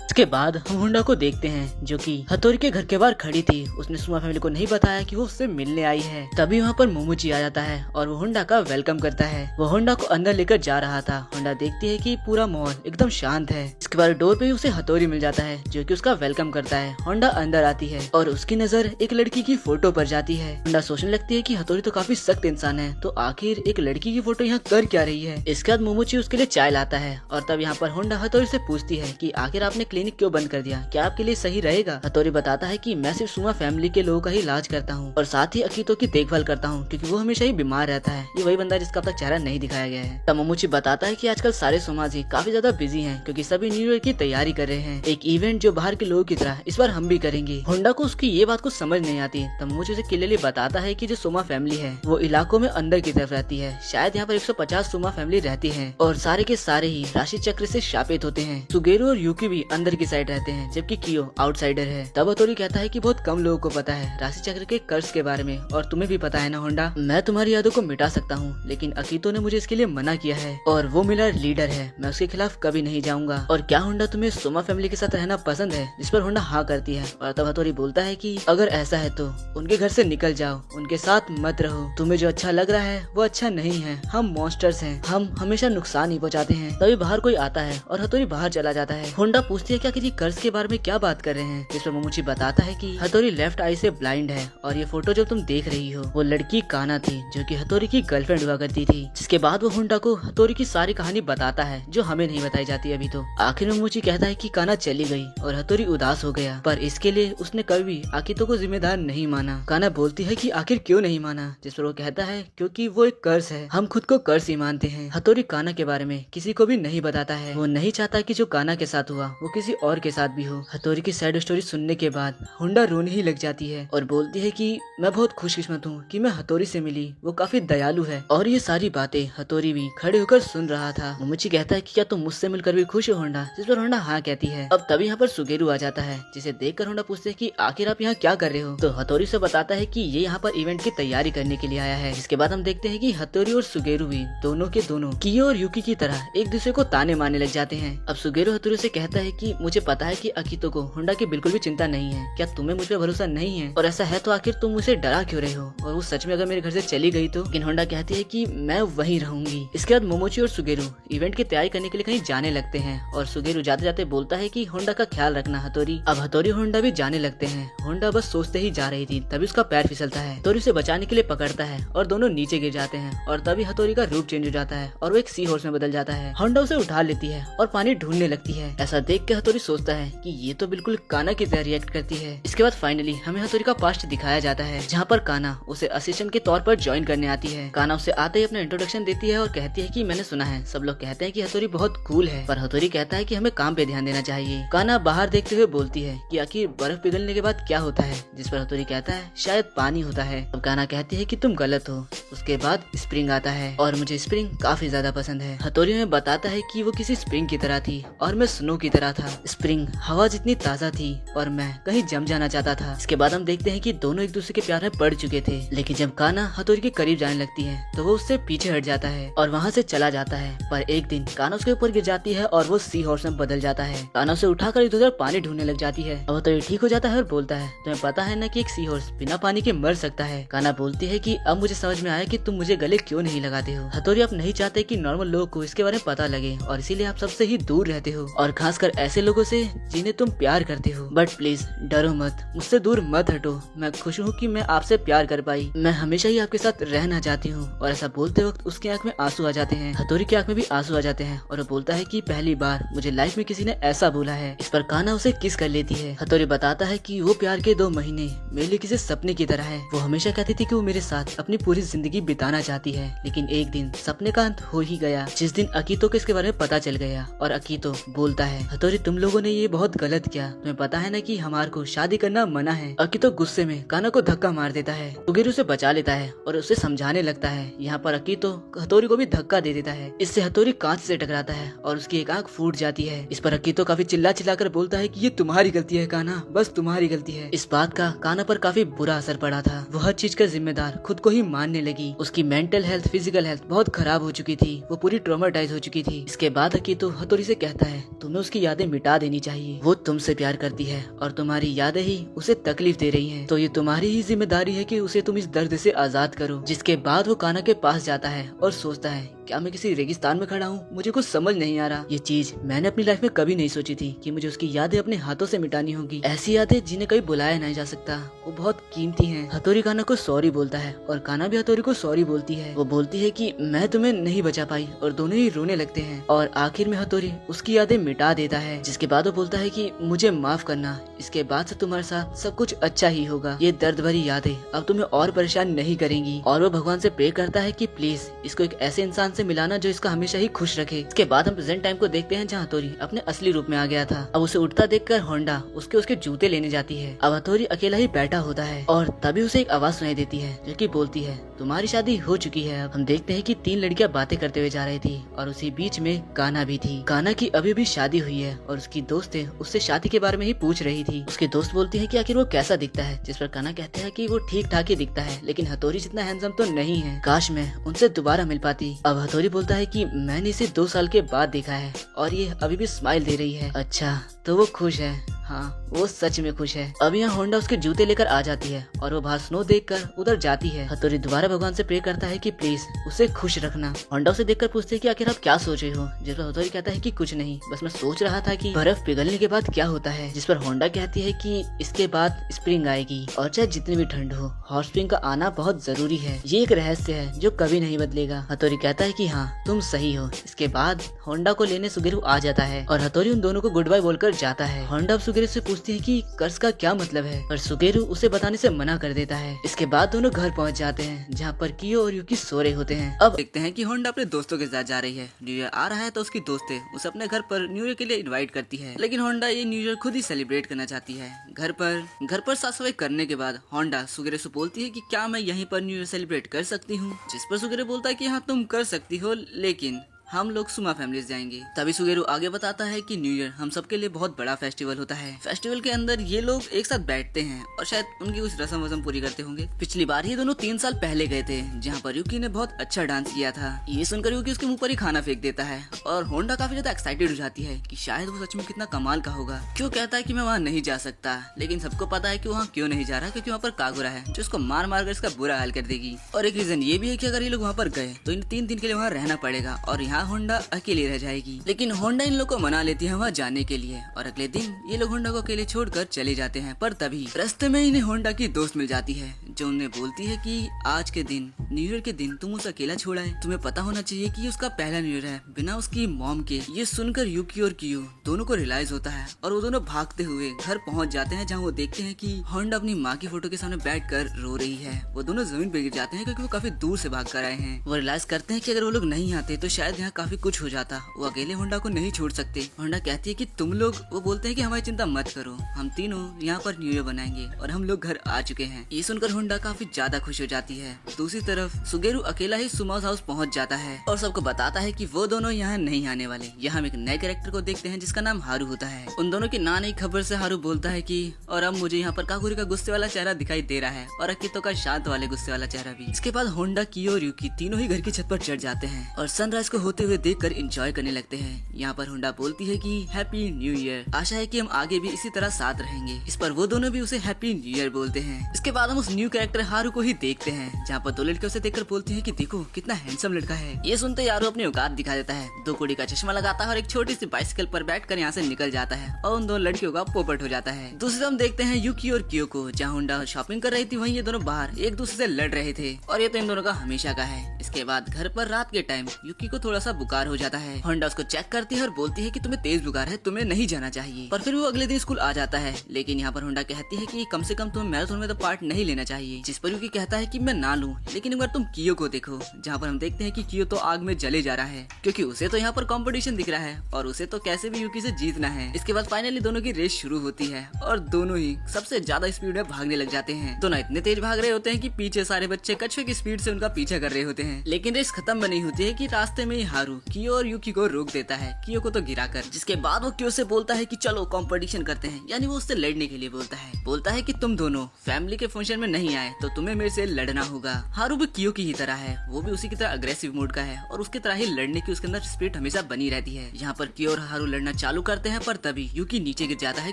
इसके बाद हम होंडा को देखते हैं जो कि हथौड़ी के घर के बाहर खड़ी थी। उसने सुमा फैमिली को नहीं बताया कि वो उससे मिलने आई है। तभी वहाँ पर मोमोची आ जाता है और वो होंडा का वेलकम करता है। वो होंडा को अंदर लेकर जा रहा था। होंडा देखती है कि पूरा माहौल एकदम शांत है। इसके बाद डोर पे ही उसे हथौड़ी मिल जाता है जो कि उसका वेलकम करता है। होंडा अंदर आती है और उसकी नजर एक लड़की की फोटो पर जाती है। होंडा सोचने लगती है कि हथौड़ी तो काफी सख्त इंसान है, तो आखिर एक लड़की की फोटो यहाँ कर क्या रही है। इसके बाद मोमोची उसके लिए चाय लाता है और तब यहाँ पर होंडा हथौड़ी से पूछती है कि आखिर आपने क्लिनिक क्यों बंद कर दिया, क्या आपके लिए सही रहेगा। हथौड़ी बताता है कि मैं सिर्फ सुमा फैमिली के लोगों का ही इलाज करता हूँ और साथ ही अकीतो की देखभाल करता हूँ क्योंकि वो हमेशा ही बीमार रहता है। ये वही बंदा जिसका अब तक चेहरा नहीं दिखाया गया है। तब मोमोची बताता है कि आजकल सारे सुमाजी काफी ज्यादा बिजी हैं क्योंकि सभी न्यू ईयर की तैयारी कर रहे हैं। एक इवेंट जो बाहर के लोगों की तरह इस बार हम भी करेंगे। होंडा को उसकी ये बात कुछ समझ नहीं आती। तब मोमोची उसे क्लियरली बताता है कि जो सुमा फैमिली है वो इलाकों में अंदर की तरफ रहती है। शायद यहाँ पर 150 सुमा फैमिली रहती है और सारे के सारे ही राशि चक्र से शापित होते हैं। सुगेरू और यूकी भी अंदर की साइड रहते हैं जबकि कियो आउटसाइडर है। तब हथौड़ी कहता है कि बहुत कम लोगों को पता है राशि चक्र के कर्ज के बारे में और तुम्हें भी पता है ना होंडा। मैं तुम्हारी यादों को मिटा सकता हूँ लेकिन अकीतो ने मुझे इसके लिए मना किया है और वो मेरा लीडर है, मैं उसके खिलाफ कभी नहीं जाऊंगा। और क्या होंडा तुम्हें सुमा फैमिली के साथ रहना पसंद है? जिस पर होंडा हाँ करती है और तब हथौड़ी बोलता है कि अगर ऐसा है तो उनके घर से निकल जाओ, उनके साथ मत रहो। तुम्हें जो अच्छा लग रहा है वो अच्छा नहीं है। हम मॉन्स्टर्स हैं, हम हमेशा नुकसान ही पहुँचाते हैं। तभी बाहर कोई आता है और हथौड़ी बाहर चला जाता है। होंडा पूछती है क्या किसी कर्ज के बारे में क्या बात कर रहे हैं, जिस पर मोमोची बताता है कि हथौड़ी लेफ्ट आई से ब्लाइंड है और ये फोटो जो तुम देख रही हो वो लड़की काना थी जो कि हथौड़ी की गर्लफ्रेंड हुआ करती थी। जिसके बाद वो होंडा को हथौड़ी की सारी कहानी बताता है जो हमें नहीं बताई जाती अभी। तो आखिर में मोमोची कहता है कि काना चली गई और हथौड़ी उदास हो गया, पर इसके लिए उसने कभी अकीतो को जिम्मेदार नहीं माना। काना बोलती है कि आखिर क्यों नहीं माना, जिस पर वो कहता है क्योंकि वो एक कर्ज है, हम खुद को कर्ज ही मानते हैं। हथौड़ी काना के बारे में किसी को भी नहीं बताता है। वो नहीं चाहता कि जो काना के साथ हुआ वो किसी और के साथ भी हो। हथौड़ी की सैड स्टोरी सुनने के बाद होंडा रोने ही लग जाती है और बोलती है कि मैं बहुत खुशकिस्मत हूँ कि मैं हथौड़ी से मिली, वो काफी दयालु है। और ये सारी बातें हथौड़ी भी खड़े होकर सुन रहा था। मोमोची कहता है कि क्या तुम मुझसे मिलकर भी खुश हो होंडा, जिस पर होंडा हाँ कहती है। अब तभी यहाँ पर सुगेरू आ जाता है जिसे देखकर होंडा पूछते है कि आखिर आप यहाँ क्या कर रहे हो। तो हथौड़ी से बताता है कि ये यहाँ पर इवेंट की तैयारी करने के लिए आया है। इसके बाद हम देखते हैं कि हथौड़ी और सुगेरू भी दोनों के दोनों कियो और यूकी की तरह एक दूसरे को ताने मारने लग जाते हैं। अब सुगेरू हथौड़ी से कहता है कि मुझे पता है कि अकीतो को होंडा की बिल्कुल भी चिंता नहीं है, क्या तुम्हें मुझ पर भरोसा नहीं है? और ऐसा है तो आखिर तुम मुझे डरा क्यों रहे हो? और वो सच में अगर मेरे घर से चली गई तो? लेकिन होंडा कहती है कि मैं वहीं रहूंगी। इसके बाद मोमोची और सुगेरू इवेंट की तैयारी करने के लिए कहीं जाने लगते हैं और सुगेरू जाते जाते बोलता है कि होंडा का ख्याल रखना हथौड़ी। अब हथौड़ी होंडा भी जाने लगते हैं। होंडा बस सोचते ही जा रही थी तभी उसका पैर फिसलता है। हथौड़ी उसे बचाने के लिए पकड़ता है और दोनों नीचे गिर जाते हैं और तभी हथौड़ी का रूप चेंज हो जाता है और वो एक सी हॉर्स में बदल जाता है। होंडा उसे उठा लेती है और पानी ढूंढने लगती है। ऐसा देख के हथौड़ी सोचता है कि ये तो बिल्कुल काना की तरह रिएक्ट करती है। इसके बाद फाइनली हमें हथौड़ी का पास्ट दिखाया जाता है जहाँ पर काना उसे असिस्टेंट के तौर पर ज्वाइन करने आती है। काना उसे आते ही अपना इंट्रोडक्शन देती है और कहती है कि मैंने सुना है सब लोग कहते हैं कि हथौड़ी बहुत कूल है, पर हथौड़ी कहता है कि हमें काम पे ध्यान देना चाहिए। काना बाहर देखते हुए बोलती है कि आखिर बर्फ पिघलने के बाद क्या होता है, जिस पर हथौड़ी कहता है शायद पानी होता है। अब काना कहती है कि तुम गलत हो। उसके बाद स्प्रिंग आता है और मुझे स्प्रिंग काफी ज्यादा पसंद है। हथौड़ी में बताता है कि वो किसी स्प्रिंग की तरह थी और मैं स्नो की तरह था। स्प्रिंग हवा जितनी ताजा थी और मैं कहीं जम जाना चाहता था। इसके बाद हम देखते हैं कि दोनों एक दूसरे के प्यार में पड़ चुके थे, लेकिन जब काना हथौड़ी के करीब जाने लगती है तो वो उससे पीछे हट जाता है और वहाँ से चला जाता है। पर एक दिन काना उसके ऊपर गिर जाती है और वो सी हॉर्स में बदल जाता है। काना उसे उठाकर इधर उधर पानी ढूंढने लग जाती है। अब हथौड़ी ठीक हो जाता है और बोलता है तुम्हें पता है न कि एक सी हॉर्स बिना पानी के मर सकता है। काना बोलती है कि अब मुझे समझ में आया कि तुम मुझे गले क्यों नहीं लगाते हो। हथौड़ी आप नहीं चाहते कि नॉर्मल लोगों को इसके बारे में पता लगे और इसीलिए आप सबसे ही दूर रहते हो और खासकर ऐसे लोगों से जिन्हें तुम प्यार करते हो। बट प्लीज डरो मत, मुझसे दूर मत हटो। मैं खुश हूँ कि मैं आपसे प्यार कर पाई, मैं हमेशा ही आपके साथ रहना चाहती हूँ। और ऐसा बोलते वक्त उसकी आंख में आंसू आ जाते हैं। हथौड़ी की आंख में भी आंसू आ जाते हैं और वो बोलता है कि पहली बार मुझे लाइफ में किसी ने ऐसा बोला है। इस पर काना उसे किस कर लेती है। हथौड़ी बताता है कि वो प्यार के 2 महीने मेरे लिए किसी सपने की तरह है। वो हमेशा कहती थी कि वो मेरे साथ अपनी पूरी जिंदगी बिताना चाहती है, लेकिन एक दिन सपने का अंत हो ही गया जिस दिन अकीतो को इसके बारे में पता चल गया। और अकीतो बोलता है हथौड़ी तुम लोगों ने ये बहुत गलत किया, तुम्हें पता है ना कि हमारे को शादी करना मना है। अकीतो गुस्से में काना को धक्का मार देता है। सुगेरू उसे बचा लेता है और उसे समझाने लगता है। यहाँ पर अकीतो हथौड़ी को भी धक्का दे देता है। इससे हथौड़ी कांच से टकराता है और उसकी एक आंख फूट जाती है। इस पर अकीतो काफी चिल्ला चिल्लाकर बोलता है कि ये तुम्हारी गलती है काना, बस तुम्हारी गलती है। इस बात का काना पर काफी बुरा असर पड़ा था। वो हर चीज का जिम्मेदार खुद को ही मानने लगी। उसकी मेंटल हेल्थ फिजिकल हेल्थ बहुत खराब हो चुकी थी, वो पूरी ट्रॉमेटाइज हो चुकी थी। इसके बाद अकीतो हथौड़ी से कहता है तुम्हें उसकी यादें मिटा देनी चाहिए। वो तुमसे प्यार करती है और तुम्हारी यादें ही उसे तकलीफ दे रही हैं। तो ये तुम्हारी ही जिम्मेदारी है कि उसे तुम इस दर्द से आजाद करो। जिसके बाद वो कान्हा के पास जाता है और सोचता है क्या मैं किसी रेगिस्तान में खड़ा हूँ, मुझे कुछ समझ नहीं आ रहा। ये चीज मैंने अपनी लाइफ में कभी नहीं सोची थी कि मुझे उसकी यादें अपने हाथों से मिटानी होगी। ऐसी यादें जिन्हें कभी बुलाया नहीं जा सकता, वो बहुत कीमती हैं। हथौड़ी कान्हा को सॉरी बोलता है और कान्हा भी हथौड़ी को सॉरी बोलती है। वो बोलती है कि मैं तुम्हें नहीं बचा पाई और दोनों ही रोने लगते हैं और आखिर में हथौड़ी उसकी यादें मिटा देता है। जिसके बाद वो बोलता है कि मुझे माफ करना, इसके बाद से तुम्हारे साथ सब कुछ अच्छा ही होगा। ये दर्द भरी यादें अब तुम्हें और परेशान नहीं करेंगी। और वो भगवान से प्रे करता है कि प्लीज इसको एक ऐसे इंसान से मिलाना जो इसका हमेशा ही खुश रखे। इसके बाद हम प्रेजेंट टाइम को देखते हैं जहाँ हथौड़ी अपने असली रूप में आ गया था। अब उसे उठता देखकर होंडा उसके जूते लेने जाती है। अब हथौड़ी अकेला ही बैठा होता है और तभी उसे एक आवाज सुनाई देती है जो कि बोलती है तुम्हारी शादी हो चुकी है। अब हम देखते हैं कि 3 लड़कियां बातें करते हुए जा रही थी और उसी बीच में कान्हा भी थी। कान्हा की अभी भी शादी हुई है और उसकी दोस्तें उससे शादी के बारे में ही पूछ रही थी। उसकी दोस्त बोलती है कि आखिर वो कैसा दिखता है, जिस पर कान्हा कहते हैं कि वो ठीक ठाक ही दिखता है लेकिन हथौड़ी जितना हैंडसम तो नहीं है, काश मैं उनसे दोबारा मिल पाती। अब हथौड़ी बोलता है कि मैंने इसे 2 साल के बाद देखा है और ये अभी भी स्माइल दे रही है। अच्छा तो वो खुश है। हाँ वो सच में खुश है। अब यहाँ होंडा उसके जूते लेकर आ जाती है और वो बाहर स्नो देखकर उधर जाती है। हथौड़ी दोबारा भगवान से प्रे करता है कि प्लीज उसे खुश रखना। होंडा उसे देखकर पूछते है कि आखिर आप क्या सोच रहे हो, जिस पर हथौड़ी कहता है कि कुछ नहीं, बस मैं सोच रहा था कि बर्फ पिघलने के बाद क्या होता है। जिस पर होंडा कहती है कि इसके बाद स्प्रिंग आएगी और चाहे जितनी भी ठंड हो हॉट स्प्रिंग का आना बहुत जरूरी है। ये एक रहस्य है जो कभी नहीं बदलेगा। हथौड़ी कहता है कि हाँ तुम सही हो। इसके बाद होंडा को लेने सुगेरू आ जाता है और हथौड़ी उन दोनों को गुड बाय बोलकर जाता है। होंडा अब सुगेरू से पूछती है कि कर्ज का क्या मतलब है, पर सुगेरू उसे बताने से मना कर देता है। इसके बाद दोनों घर पहुंच जाते हैं जहां पर कियो और युकी सो रहे होते हैं। अब देखते हैं कि होंडा अपने दोस्तों के साथ जा रही है। न्यू ईयर आ रहा है तो उसकी दोस्तें उसे अपने घर पर न्यू ईयर के लिए इनवाइट करती है, लेकिन होंडा ये न्यू ईयर खुद ही सेलिब्रेट करना चाहती है। घर पर साफ सफाई करने के बाद होंडा सुगेरू से बोलती है कि क्या मैं यहीं पर न्यू ईयर सेलिब्रेट कर सकती हूँ, जिस पर सुगेरू बोलता है कि हाँ तुम कर सकती हो लेकिन हम लोग सुमा फैमिली जाएंगे। तभी सुगेरू आगे बताता है कि न्यू ईयर हम सबके लिए बहुत बड़ा फेस्टिवल होता है। फेस्टिवल के अंदर ये लोग एक साथ बैठते हैं और शायद उनकी कुछ रस्म वस्म पूरी करते होंगे। पिछली बार ये दोनों 3 साल पहले गए थे जहाँ पर युकी ने बहुत अच्छा डांस किया था। ये सुनकर युकी उसके मुंह पर ही खाना फेंक देता है और होंडा काफी ज्यादा एक्साइटेड हो जाती है कि शायद वो सच में कितना कमाल का होगा। क्यों कहता है कि मैं वहाँ नहीं जा सकता, लेकिन सबको पता है कि वहाँ क्यों नहीं जा रहा, क्योंकि वहाँ पर कागुरा है जो उसको मार मार कर इसका बुरा हाल कर देगी। और एक रीजन ये भी है कि अगर ये लोग वहाँ पर गए तो इन 3 दिन के लिए वहाँ रहना पड़ेगा और यहाँ होंडा अकेले रह जाएगी। लेकिन होंडा इन लोग को मना लेती है वहाँ जाने के लिए और अगले दिन ये लोग होंडा को अकेले छोड़कर चले जाते हैं। पर तभी रास्ते में इन्हें होंडा की दोस्त मिल जाती है जो उन्हें बोलती है कि आज के दिन न्यू ईयर के दिन तुम उसे अकेला छोड़ा है, तुम्हें पता होना चाहिए कि उसका पहला न्यू ईयर है बिना उसकी मॉम के। ये सुनकर युकी और कियो दोनों को रियलाइज होता है और वो दोनों भागते हुए घर पहुँच जाते हैं जहाँ वो देखते हैं कि होंडा अपनी माँ की फोटो के सामने बैठ कर रो रही है। वो दोनों जमीन पे गिर जाते हैं क्योंकि वो काफी दूर से भाग कर आए हैं। वो रियलाइज करते हैं कि अगर वो लोग नहीं आते तो शायद यहाँ काफी कुछ हो जाता। वो अकेले होंडा को नहीं छोड़ सकते। होंडा कहती है कि तुम लोग, वो बोलते हैं कि हमारी चिंता मत करो, हम तीनों यहाँ पर न्यू ईयर बनाएंगे और हम लोग घर आ चुके हैं। ये सुनकर होंडा काफी ज्यादा खुश हो जाती है। दूसरी तरफ सुगेरू अकेला ही सुमास हाउस पहुँच जाता है और सबको बताता है कि वो दोनों यहाँ नहीं आने वाले। यहाँ हम एक नए कैरेक्टर को देखते हैं जिसका नाम हारू होता है। उन दोनों की ना नई खबर से हारू बोलता है कि और अब मुझे यहाँ पर कागुरी का गुस्से वाला चेहरा दिखाई दे रहा है और अकितो का शांत वाले गुस्से वाला चेहरा भी। इसके बाद होंडा, कियो और युकी तीनों ही घर की छत पर चढ़ जाते हैं और सनराइज को होते हुए देखकर एंजॉय करने लगते हैं। यहाँ पर होंडा बोलती है कि हैप्पी न्यू ईयर, आशा है कि हम आगे भी इसी तरह साथ रहेंगे। इस पर वो दोनों भी उसे हैप्पी न्यू ईयर बोलते हैं। इसके बाद हम उस न्यू कैरेक्टर हारू को ही देखते हैं जहाँ पर 2 लड़के उसे देखकर बोलती हैं कि देखो कितना हैंडसम लड़का है। ये सुनते ही हारू अपनी औकात दिखा देता है, 2 कौड़ी का चश्मा लगाता है और एक छोटी सी बाइसिकल पर बैठकर यहाँ से निकल जाता है और उन 2 लड़कियों का पोपट हो जाता है। दूसरी हम देखते हैं युकी और कियो को, जहाँ होंडा शॉपिंग कर रही थी वहीं ये दोनों बाहर एक दूसरे से लड़ रहे थे और ये तो इन दोनों का हमेशा का है। इसके बाद घर पर रात के टाइम युकी को थोड़ा सा बुखार हो जाता है। होंडा उसको चेक करती है और बोलती है कि तुम्हें तेज बुखार है, तुम्हें नहीं जाना चाहिए। पर फिर वो अगले दिन स्कूल आ जाता है। लेकिन यहाँ पर होंडा कहती है कि कम से कम तुम्हें मैराथन में तो पार्ट नहीं लेना चाहिए। जिस पर युकी कहता है कि मैं ना लूं, लेकिन एक बार तुम कियो को देखो। जहाँ पर हम देखते हैं कि कियो तो आग में जले जा रहा है क्योंकि उसे तो यहाँ पर कंपटीशन दिख रहा है और उसे तो कैसे भी युकी से जीतना है। इसके बाद फाइनली दोनों की रेस शुरू होती है और दोनों ही सबसे ज्यादा स्पीड में भागने लग जाते हैं। दोनों इतने तेज भाग रहे होते हैं कि पीछे सारे बच्चे कछुए की स्पीड से उनका पीछा कर रहे होते हैं। हैं। लेकिन रेस खत्म नहीं होती है कि रास्ते में ही हारू कियो और यूकी को रोक देता है, कियो को तो गिराकर। जिसके बाद वो कियो से बोलता है कि चलो कंपटीशन करते हैं, यानी वो उससे लड़ने के लिए बोलता है कि तुम दोनों फैमिली के फंक्शन में नहीं आए तो तुम्हें मेरे से लड़ना होगा। हारू भी कियो की ही तरह है, वो भी उसी की तरह अग्रेसिव मूड का है और उसकी तरह ही लड़ने की उसके अंदर स्पिरिट हमेशा बनी रहती है। यहाँ पर कियो और हारू लड़ना चालू करते हैं, पर तभी यूकी नीचे गिर जाता है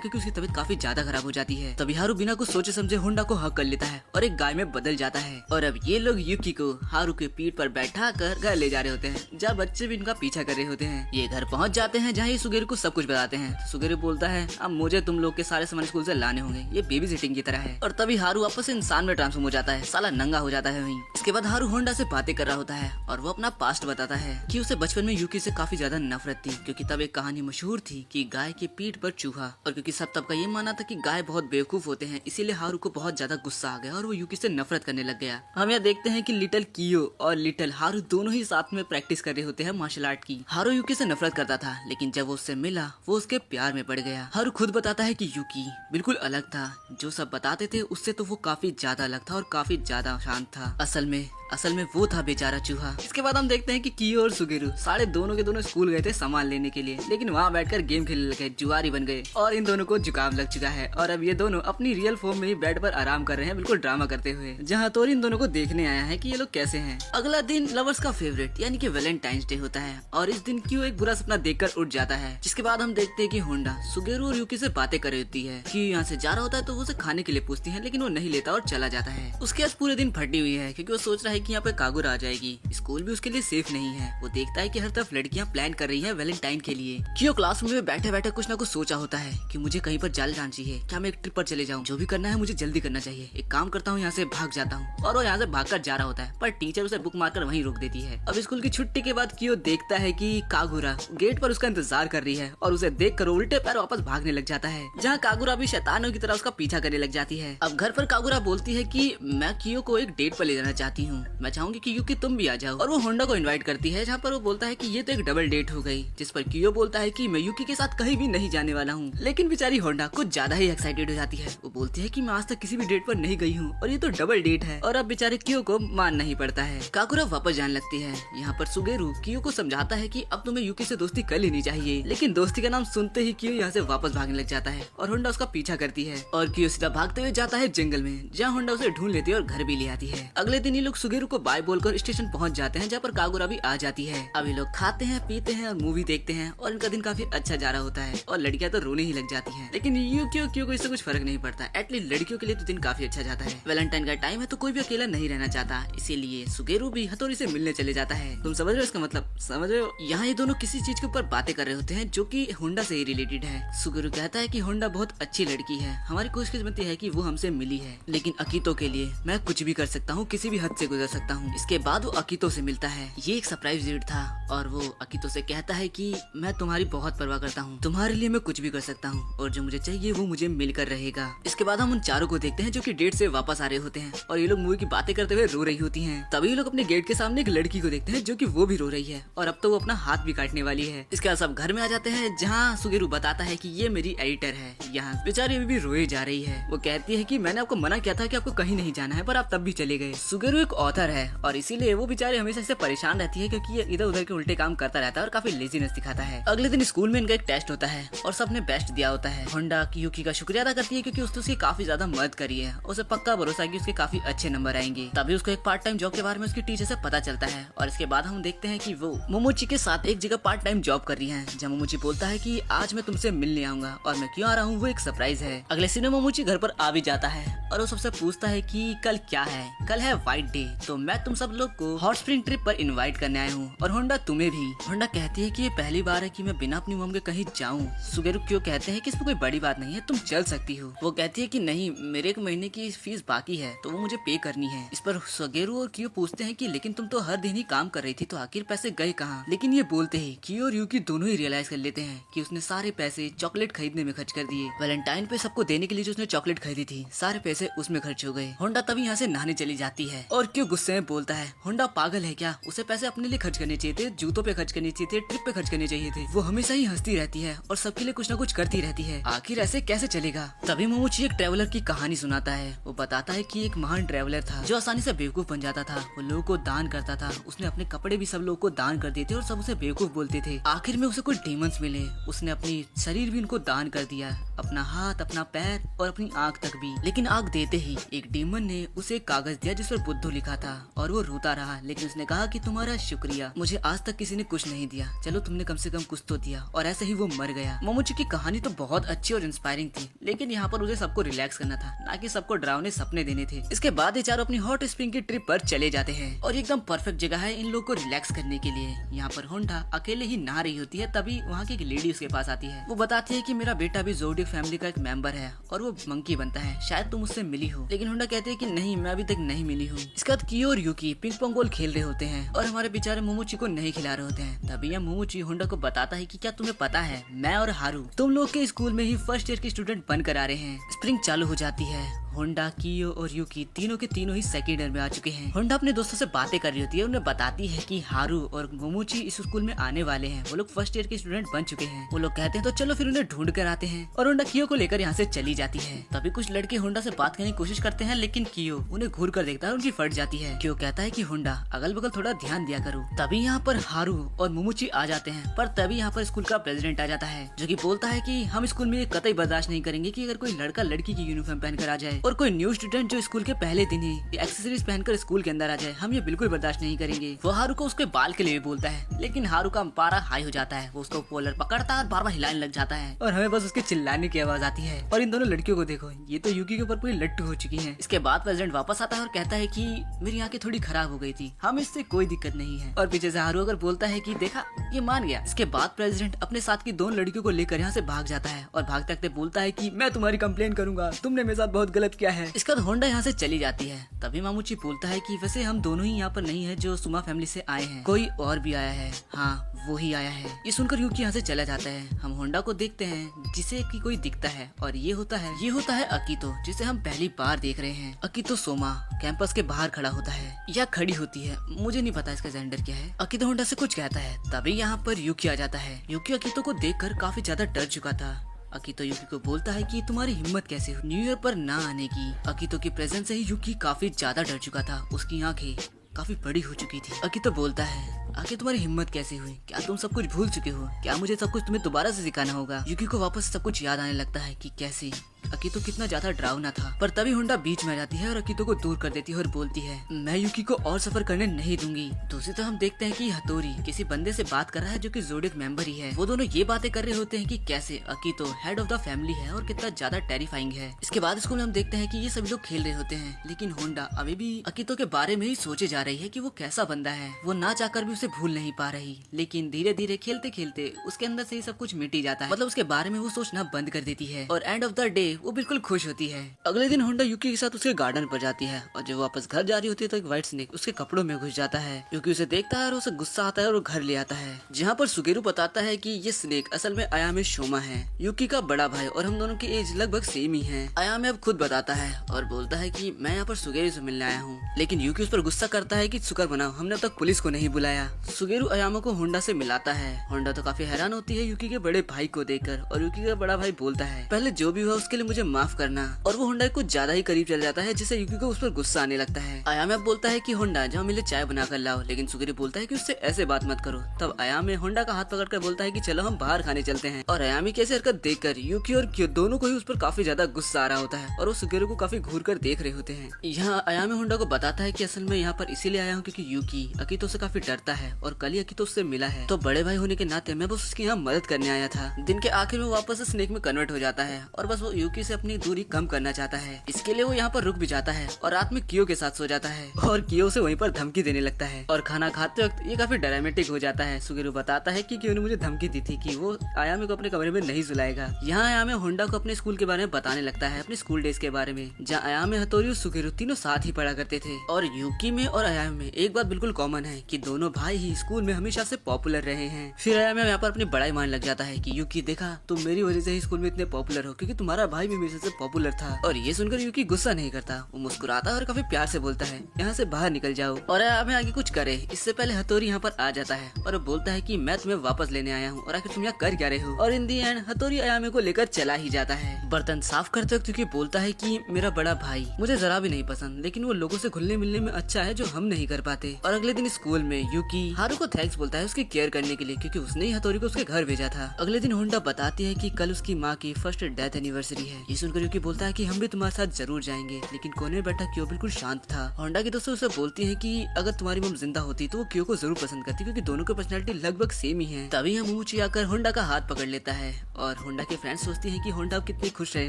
क्योंकि उसकी तबीयत काफी ज्यादा खराब हो जाती है। तभी हारू बिना कुछ सोचे समझे होंडा को हक कर लेता है और एक गाय में बदल जाता है। और अब ये लोग यूकी को हारू के पीठ पर बैठा कर घर ले जा रहे होते हैं, जहाँ बच्चे भी इनका पीछा कर रहे होते हैं। ये घर पहुँच जाते हैं जहाँ ये सुगेरू को सब कुछ बताते हैं। तो सुगेरू बोलता है अब मुझे तुम लोग के सारे सामान स्कूल से लाने होंगे, ये बेबी सिटिंग की तरह है। और तभी हारू वापस से इंसान में ट्रांसफॉर्म हो जाता है, साला नंगा हो जाता है वहीं। इसके बाद हारू होंडा से बातें कर रहा होता है और वो अपना पास्ट बताता है कि उसे बचपन में यूकी से काफी ज्यादा नफरत थी, क्योंकि तब एक कहानी मशहूर थी कि गाय की पीठ पर चूहा, और क्योंकि सब तब का ये माना था कि गाय बहुत बेवकूफ होते हैं, इसीलिए हारू को बहुत ज्यादा गुस्सा आ गया और वो यूकी से नफरत करने लग गया। हम यहाँ देखते हैं कि लिटिल कियो और लिटिल हारू दोनों ही साथ में प्रैक्टिस कर रहे होते हैं मार्शल आर्ट की। हारू यूकी से नफरत करता था, लेकिन जब वो उससे मिला वो उसके प्यार में पड़ गया। हारू खुद बताता है कि यूकी बिल्कुल अलग था, जो सब बताते थे उससे तो वो काफी ज्यादा अलग था और काफी ज्यादा शांत था। असल में वो था बेचारा चूहा। इसके बाद हम देखते हैं कि कियो और सुगेरू सारे दोनों के दोनों स्कूल गए थे सामान लेने के लिए, लेकिन वहाँ बैठकर गेम खेलने लगे, जुआरी बन गए और इन दोनों को जुकाम लग चुका है। और अब ये दोनों अपनी रियल फॉर्म में ही बेड पर आराम कर रहे हैं, बिल्कुल ड्रामा करते हुए, जहाँ तोरी इन दोनों को देखने आया है कि ये लोग कैसे हैं। अगला दिन लवर्स का फेवरेट यानी कि वैलेंटाइंस डे होता है और इस दिन कियो एक बुरा सपना देखकर उठ जाता है। जिसके बाद हम देखते हैं कि होंडा सुगेरू और यूकी से बातें कर रही होती है। कियो यहाँ से जा रहा होता है तो वो उसे खाने के लिए पूछती है, लेकिन वो नहीं लेता और चला जाता है। उसके आज पूरे दिन फटी हुई है क्योंकि वो सोच रहा है कि यहाँ पे कागुरा आ जाएगी, स्कूल भी उसके लिए सेफ नहीं है। वो देखता है कि हर तरफ लड़कियां प्लान कर रही हैं वैलेंटाइन के लिए। कियो क्लासरूम में बैठे बैठे कुछ ना कुछ सोचा होता है कि मुझे कहीं पर जाल जाना चाहिए, क्या मैं एक ट्रिप पर चले जाऊं, जो भी करना है मुझे जल्दी करना चाहिए, एक काम करता हूँ यहाँ से भाग जाता हूँ। और वो यहाँ से भागकर जा रहा होता है, पर टीचर उसे बुक मारकर वहीं रोक देती है। अब स्कूल की छुट्टी के बाद कियो देखता है कि कागुरा गेट पर उसका इंतजार कर रही है और उसे देखकर उल्टे पैर वापस भागने लग जाता है, जहाँ कागुरा भी शैतानों की तरह उसका पीछा करने लग जाती है। अब घर पर कागुरा बोलती है कि मैं कियो को एक डेट पर ले जाना चाहती हूँ, मैं चाहूंगी कि यूकी तुम भी आ जाओ। और वो होंडा को इनवाइट करती है, जहाँ पर वो बोलता है कि ये तो एक डबल डेट हो गई, जिस पर कियो बोलता है कि मैं यूकी के साथ कहीं भी नहीं जाने वाला हूँ। लेकिन बेचारी होंडा कुछ ज्यादा ही एक्साइटेड हो जाती है, वो बोलती है कि मैं आज तक किसी भी डेट पर नहीं गई हूँ और ये तो डबल डेट है। और अब बेचारे कियो को मानना ही पड़ता है। काकुरा वापस जाने लगती है। यहाँ पर सुगेरू कियो को समझाता है कि अब तुम्हें यूकी से दोस्ती कर लेनी चाहिए, लेकिन दोस्ती का नाम सुनते ही कियो यहाँ से वापस भागने लग जाता है और होंडा उसका पीछा करती है और कियो सीधा भागते हुए जाता है जंगल में, जहाँ होंडा उसे ढूंढ लेती है और घर भी ले आती है। अगले दिन ये लोग सुगेरू को बाय बोलकर स्टेशन पहुँच जाते हैं, जहाँ पर कागुरा भी आ जाती है। अब ये लोग खाते हैं, पीते हैं और मूवी देखते हैं और इनका दिन काफी अच्छा जा रहा होता है और लड़कियां तो रोने ही लग जाती हैं। लेकिन कियो को इससे कुछ फर्क नहीं पड़ता, एटलीस्ट लड़कियों के लिए तो दिन काफी अच्छा जाता है। वैलेंटाइन का टाइम है तो कोई भी अकेला नहीं रहना चाहता, इसीलिए सुगेरू भी हथौड़ी से मिलने चले जाता है। तुम समझ रहे हो इसका मतलब? समझ रहे हो? यहाँ ये दोनों किसी चीज के ऊपर बातें कर रहे होते हैं जो कि होंडा से ही रिलेटेड है। सुगेरू कहता है कि होंडा बहुत अच्छी लड़की है, हमारी खुशकिस्मती है कि वो हमसे मिली है, लेकिन अकीतो के लिए मैं कुछ भी कर सकता हूँ, किसी भी हद से गुजर सकता हूँ। इसके बाद वो अकीतो से मिलता है। ये एक सरप्राइज डेट था और वो अकीतो से कहता है कि मैं तुम्हारी बहुत परवाह करता हूँ, तुम्हारे लिए मैं कुछ भी कर सकता हूँ और जो मुझे चाहिए वो मुझे मिलकर रहेगा। इसके बाद हम उन चारों को देखते हैं जो कि डेट से वापस आ रहे होते हैं और ये लोग मूवी की बातें करते हुए रो रही होती हैं। तभी ये लोग अपने गेट के सामने एक लड़की को देखते हैं जो कि वो भी रो रही है और अब तो वो अपना हाथ भी काटने वाली है। इसके बाद सब घर में आ जाते हैं, जहाँ सुगेरू बताता है कि ये मेरी एडिटर है। यहाँ बेचारी अभी भी रोए जा रही है। वो कहती है कि मैंने आपको मना किया था कि आपको कहीं नहीं जाना है, पर आप तब भी चले गए। सुगेरू एक ऑथर है और इसीलिए वो बेचारी हमेशा से परेशान रहती है, क्योंकि ये इधर उधर के उल्टे काम करता रहता है और काफी लेजीनेस दिखाता है। अगले दिन स्कूल में इनका एक टेस्ट होता है और सबने बेस्ट दिया होता है। होंडा यूकी का शुक्रिया अदा करती है क्योंकि उसने उसकी काफी ज्यादा मदद करी है, उसे पक्का भरोसा है कि उसके काफी अच्छे नंबर आएंगे। तभी उसको एक पार्ट टाइम जॉब के बारे में उसकी टीचर से पता चलता है और इसके बाद हम देखते हैं कि वो मोमोची के साथ एक जगह पार्ट टाइम जॉब कर रही है, जहाँ मोमोची बोलता है कि आज मैं तुमसे मिलने आऊंगा और मैं क्यों आ रहा हूँ वो एक सरप्राइज है। अगले सीन में मोमोची घर पर आ भी जाता है और वो सबसे पूछता है कि कल क्या है। कल है व्हाइट डे, तो मैं तुम सब लोग को हॉट स्प्रिंग ट्रिप पर इनवाइट करने आया हूँ और होंडा तुम्हें भी। होंडा कहती है कि ये पहली बार है कि मैं बिना अपनी मॉम के कहीं जाऊँ। सुगेरू क्यों कहते हैं कि इसमें कोई बड़ी बात नहीं है, तुम चल सकती हो। वो कहती है कि नहीं, मेरे एक महीने की फीस बाकी है तो वो मुझे पे करनी है। इस पर सुगेरू और कियो पूछते हैं कि लेकिन तुम तो हर दिन ही काम कर रही थी, तो आखिर पैसे गए कहाँ? लेकिन ये बोलते ही कियो और यूकी दोनों ही रियलाइज कर लेते हैं कि उसने सारे पैसे चॉकलेट खरीदने में खर्च कर दिए। वैलेंटाइन पे सबको देने के लिए जो उसने चॉकलेट खरीदी थी, सारे पैसे उसमें खर्च हो गए। होंडा तभी यहाँ से नहाने चली जाती है और क्यों गुस्से में बोलता है, होंडा पागल है क्या? उसे पैसे अपने लिए खर्च करने चाहिए थे, जूतों पे खर्च करनी चाहिए थे, ट्रिप पे खर्च करने चाहिए थे। वो हमेशा ही हंसती रहती है और सबके लिए कुछ न कुछ करती रहती है। आखिर ऐसे कैसे चलेगा? तभी मोमोची एक ट्रेवलर की कहानी सुनाता है। वो बताता है कि एक महान ट्रेवलर था जो आसानी से बेवकूफ बन जाता था। वो लोगों को दान करता था। उसने अपने कपड़े भी सब लोगों को दान कर दिए थे और सब उसे बेवकूफ बोलते थे। आखिर में उसे कुछ डीमंस मिले। उसने अपनी शरीर भी उनको दान कर दिया, अपना हाथ, अपना पैर और अपनी आंख तक भी। लेकिन आंख देते ही एक डीमन ने उसे एक कागज दिया जिस पर बुद्धू लिखा था और वो रोता रहा। लेकिन उसने कहा कि तुम्हारा शुक्रिया, मुझे आज तक किसी ने कुछ नहीं दिया, चलो तुमने कम से कम कुछ तो दिया। और ऐसे ही वो मर गया। मोमोची की कहानी तो बहुत अच्छी और इंस्पायरिंग थी, लेकिन यहाँ पर उसे सबको रिलैक्स करना था, ना कि सबको डरावने सपने देने थे। इसके बाद ये चारों अपनी हॉट स्प्रिंग की ट्रिप पर चले जाते हैं और एकदम परफेक्ट जगह है इन लोगों को रिलैक्स करने के लिए। यहाँ पर होंडा अकेले ही नहा रही होती है, तभी वहाँ की एक लेडी उसके पास आती है। वो बताती है कि मेरा बेटा भी ज़ोडिएक फैमिली का एक मेंबर है और वो मंकी बनता है, शायद तुम उससे मिली हो। लेकिन होंडा कहती है कि नहीं, मैं अभी तक नहीं मिली हूँ। इसके बाद कियो और यूकी पिंग पोंग बॉल खेल रहे होते हैं और हमारे बेचारे मोमोची को नहीं खिला रहे होते हैं। तभी यह मोमोची होंडा को बताता है कि क्या तुम्हें पता है, मैं और हारू तुम लोग के स्कूल में ही फर्स्ट ईयर के स्टूडेंट बनकर आ रहे हैं। स्प्रिंग चालू हो जाती है। होंडा, कियो और यूकी तीनों के तीनों ही सेकेंड ईयर में आ चुके हैं। होंडा अपने दोस्तों से बातें कर रही होती है। उन्हें बताती है कि हारू और मोमोची इस स्कूल में आने वाले हैं। वो लोग फर्स्ट ईयर के स्टूडेंट बन चुके हैं। वो लोग कहते हैं तो चलो फिर उन्हें ढूंढ कर आते हैं और होंडा कियो को लेकर यहाँ से चली जाती है। तभी कुछ लड़के होंडा से बात करने की कोशिश करते हैं, लेकिन कियो उन्हें घूर कर देखता है, उनकी फट जाती है। कियो कहता है कि होंडा अगल बगल थोड़ा ध्यान दिया करो। तभी यहाँ पर हारू और मोमोची आ जाते हैं, पर तभी यहाँ पर स्कूल का प्रेसिडेंट आ जाता है जो कि बोलता है कि हम स्कूल में कतई बर्दाश्त नहीं करेंगे कि अगर कोई लड़का लड़की की यूनिफॉर्म पहनकर आ जाए और कोई न्यू स्टूडेंट जो स्कूल के पहले दिन ही एक्सेसरीज पहनकर स्कूल के अंदर आ जाए, हम ये बिल्कुल बर्दाश्त नहीं करेंगे। वो हारू को उसके बाल के लिए बोलता है, लेकिन हारू का पारा हाई हो जाता है। वो उसको पोलर पकड़ता है और बार बार हिलाने लग जाता है और हमें बस उसके चिल्लाने की आवाज आती है। और इन दोनों लड़कियों को देखो, ये तो यूकी के ऊपर पूरी लट्टू हो चुकी है। इसके बाद प्रेसिडेंट वापस आता है और कहता है कि मेरी आंखें थोड़ी खराब हो गई थी, हम इससे कोई दिक्कत नहीं है। और पीछे से हारू अगर बोलता है कि देखा, ये मान गया। इसके बाद प्रेसिडेंट अपने साथ की दोनों लड़कियों को लेकर यहाँ से भाग जाता है और भागते भागते बोलता है कि मैं तुम्हारी कंप्लेन करूंगा, तुमने मेरे साथ बहुत गलत किया है। इसके बाद होंडा यहाँ से चली जाती है। तभी मामूची बोलता है कि वैसे हम दोनों ही यहाँ पर नहीं है जो सुमा फैमिली से आए हैं, कोई और भी आया है। हाँ, वो ही आया है। ये सुनकर यूकी यहाँ से चला जाता है। हम होंडा को देखते हैं जिसे कि कोई दिखता है और ये होता है अकीतो, जिसे हम पहली बार देख रहे हैं। अकीतो सोमा कैंपस के बाहर खड़ा होता है या खड़ी होती है, मुझे नहीं पता इसका जेंडर क्या है। अकीतो होंडा से कुछ कहता है। तभी यहाँ पर यूकी आ जाता है। यूकी अकीतो को देखकर काफी ज्यादा डर चुका था। अकीतो यूकी को बोलता है कि तुम्हारी हिम्मत कैसे हुई न्यू ईयर पर ना आने की। अकीतो की प्रेजेंस से ही यूकी काफी ज्यादा डर चुका था। उसकी आंखें काफी बड़ी हो चुकी थी। अकीतो बोलता है, आखिर तुम्हारी हिम्मत कैसे हुई? क्या तुम सब कुछ भूल चुके हो? क्या मुझे सब कुछ तुम्हें दोबारा से सिखाना होगा? यूकी को वापस सब कुछ याद आने लगता है कि कैसे अकीतो कितना ज्यादा डरावना था। पर तभी होंडा बीच में आ जाती है और अकीतो को दूर कर देती है और बोलती है, मैं यूकी को और सफर करने नहीं दूंगी। दूसरी तरफ हम देखते हैं कि हतोरी किसी बंदे से बात कर रहा है जो कि ज़ोडिएक मेंबर ही है। वो दोनों ये बातें कर रहे होते हैं कि कैसे अकीतो हेड ऑफ द फैमिली है और कितना ज्यादा टेरिफाइंग है। इसके बाद स्कूल में हम देखते हैं कि ये सभी लोग खेल रहे होते हैं, लेकिन होंडा अभी भी अकीतो के बारे में ही सोचे जा रही है कि वो कैसा बंदा है। वो ना चाहकर भी उसे भूल नहीं पा रही, लेकिन धीरे धीरे खेलते खेलते उसके अंदर से ही सब कुछ मिट ही जाता है। मतलब उसके बारे में वो सोचना बंद कर देती है और एंड ऑफ द डे वो बिल्कुल खुश होती है। अगले दिन होंडा यूकी के साथ उसके गार्डन पर जाती है और जब वापस घर जा रही होती है तो एक व्हाइट स्नेक उसके कपड़ों में घुस जाता है। यूकी उसे देखता है और उसे गुस्सा आता है और वो घर ले आता है, जहाँ पर सुगेरू बताता है कि ये स्नेक असल में अयामे शोमा है, यूकी का बड़ा भाई, और हम दोनों की एज लगभग सेम ही है। अयामे अब खुद बताता है और बोलता है कि मैं यहाँ पर सुगेरू से मिलने आया हूँ, लेकिन यूकी उस पर गुस्सा करता है कि शुक्र मनाओ हमने अब तक पुलिस को नहीं बुलाया। सुगेरू अयामे को होंडा से मिलाता है। होंडा तो काफी हैरान होती है यूकी के बड़े भाई को देखकर और यूकी का बड़ा भाई बोलता है, पहले जो भी हुआ उसके लिए मुझे माफ करना। और वो होंडा कुछ ज्यादा ही करीब चल जाता है जिससे यूकी को उस पर गुस्सा आने लगता है। अयामे अब बोलता है कि होंडा जाओ मेरे चाय बना कर लाओ, लेकिन सुगेरू बोलता है कि उससे ऐसे बात मत करो। तब अयामे होंडा का हाथ पकड़कर बोलता है कि चलो हम बाहर खाने चलते हैं। और अयामे की ऐसी हरकत देखकर यूकी और क्यो दोनों को ही उस पर काफी ज्यादा गुस्सा आ रहा होता है और वो सुगेरू को काफी घूर कर देख रहे होते हैं। यहाँ अयामे होंडा को बताता है कि असल में यहाँ पर इसीलिए आया हूँ क्योंकि यूकी अकीतो से काफी डरता है और कल ही अकीतो उससे मिला है, तो बड़े भाई होने के नाते मैं बस उसकी यहाँ मदद करने आया था। दिन के आखिर में वापस स्नेक में कन्वर्ट हो जाता है और बस वो यूकी से अपनी दूरी कम करना चाहता है। इसके लिए वो यहाँ पर रुक भी जाता है और रात में कियो के साथ सो जाता है और कियो से वहीं पर धमकी देने लगता है। और खाना खाते वक्त ये काफी ड्रामेटिक हो जाता है। सुगेरू बताता है कि कियो ने मुझे धमकी दी थी कि वो अयामे को अपने कमरे में नहीं सुलाएगा। यहाँ अयामे होंडा को अपने स्कूल के बारे में बताने लगता है, अपने स्कूल डेज के बारे में, जहाँ अयामे, हतोरी और सुगेरू तीनों साथ ही पढ़ा करते थे। और यूकी में और अयामे में एक बात बिल्कुल कॉमन है कि दोनों भाई भाई ही स्कूल में हमेशा से पॉपुलर रहे हैं। फिर आया मैं यहाँ पर अपनी बड़ाई मान लग जाता है कि यूकी देखा तुम मेरी वजह से ही स्कूल में इतने पॉपुलर हो, क्योंकि तुम्हारा भाई भी हमेशा से पॉपुलर था। और ये सुनकर यूकी गुस्सा नहीं करता, वो मुस्कुराता और काफी प्यार से बोलता है यहाँ से बाहर निकल जाओ और हमें आगे कुछ करे। इससे पहले हथौरी यहाँ पर आ जाता है और बोलता है कि मैं तुम्हें वापस लेने आया हूँ और आखिर तुम यहाँ कर क्या रहे हो। और इन दी एंड हथौरी अयामे को लेकर चला ही जाता है। बर्तन साफ करते वक्त यूकी बोलता है कि मेरा बड़ा भाई मुझे जरा भी नहीं पसंद, लेकिन वो लोगों से घुलने मिलने में अच्छा है जो हम नहीं कर पाते। और अगले दिन स्कूल में यूकी हारू को थैंक्स बोलता है उसकी केयर करने के लिए, क्योंकि उसने ही हथौरी को उसके घर भेजा था। अगले दिन होंडा बताती है कि कल उसकी माँ की फर्स्ट डेथ एनिवर्सरी है। ये सुनकर यूकी बोलता है कि हम भी तुम्हारे साथ जरूर जाएंगे, लेकिन कोने में बैठा क्यो बिल्कुल शांत था। होंडा की दोस्तों उसे बोलती है कि अगर तुम्हारी मम जिंदा होती तो वो क्यो को जरूर पसंद करती, क्योंकि दोनों की पर्सनैलिटी लगभग सेम ही है। तभी हम मोमोची आकर होंडा का हाथ पकड़ लेता है और होंडा के फ्रेंड्स सोचती है कि होंडा अब कितनी खुश रहने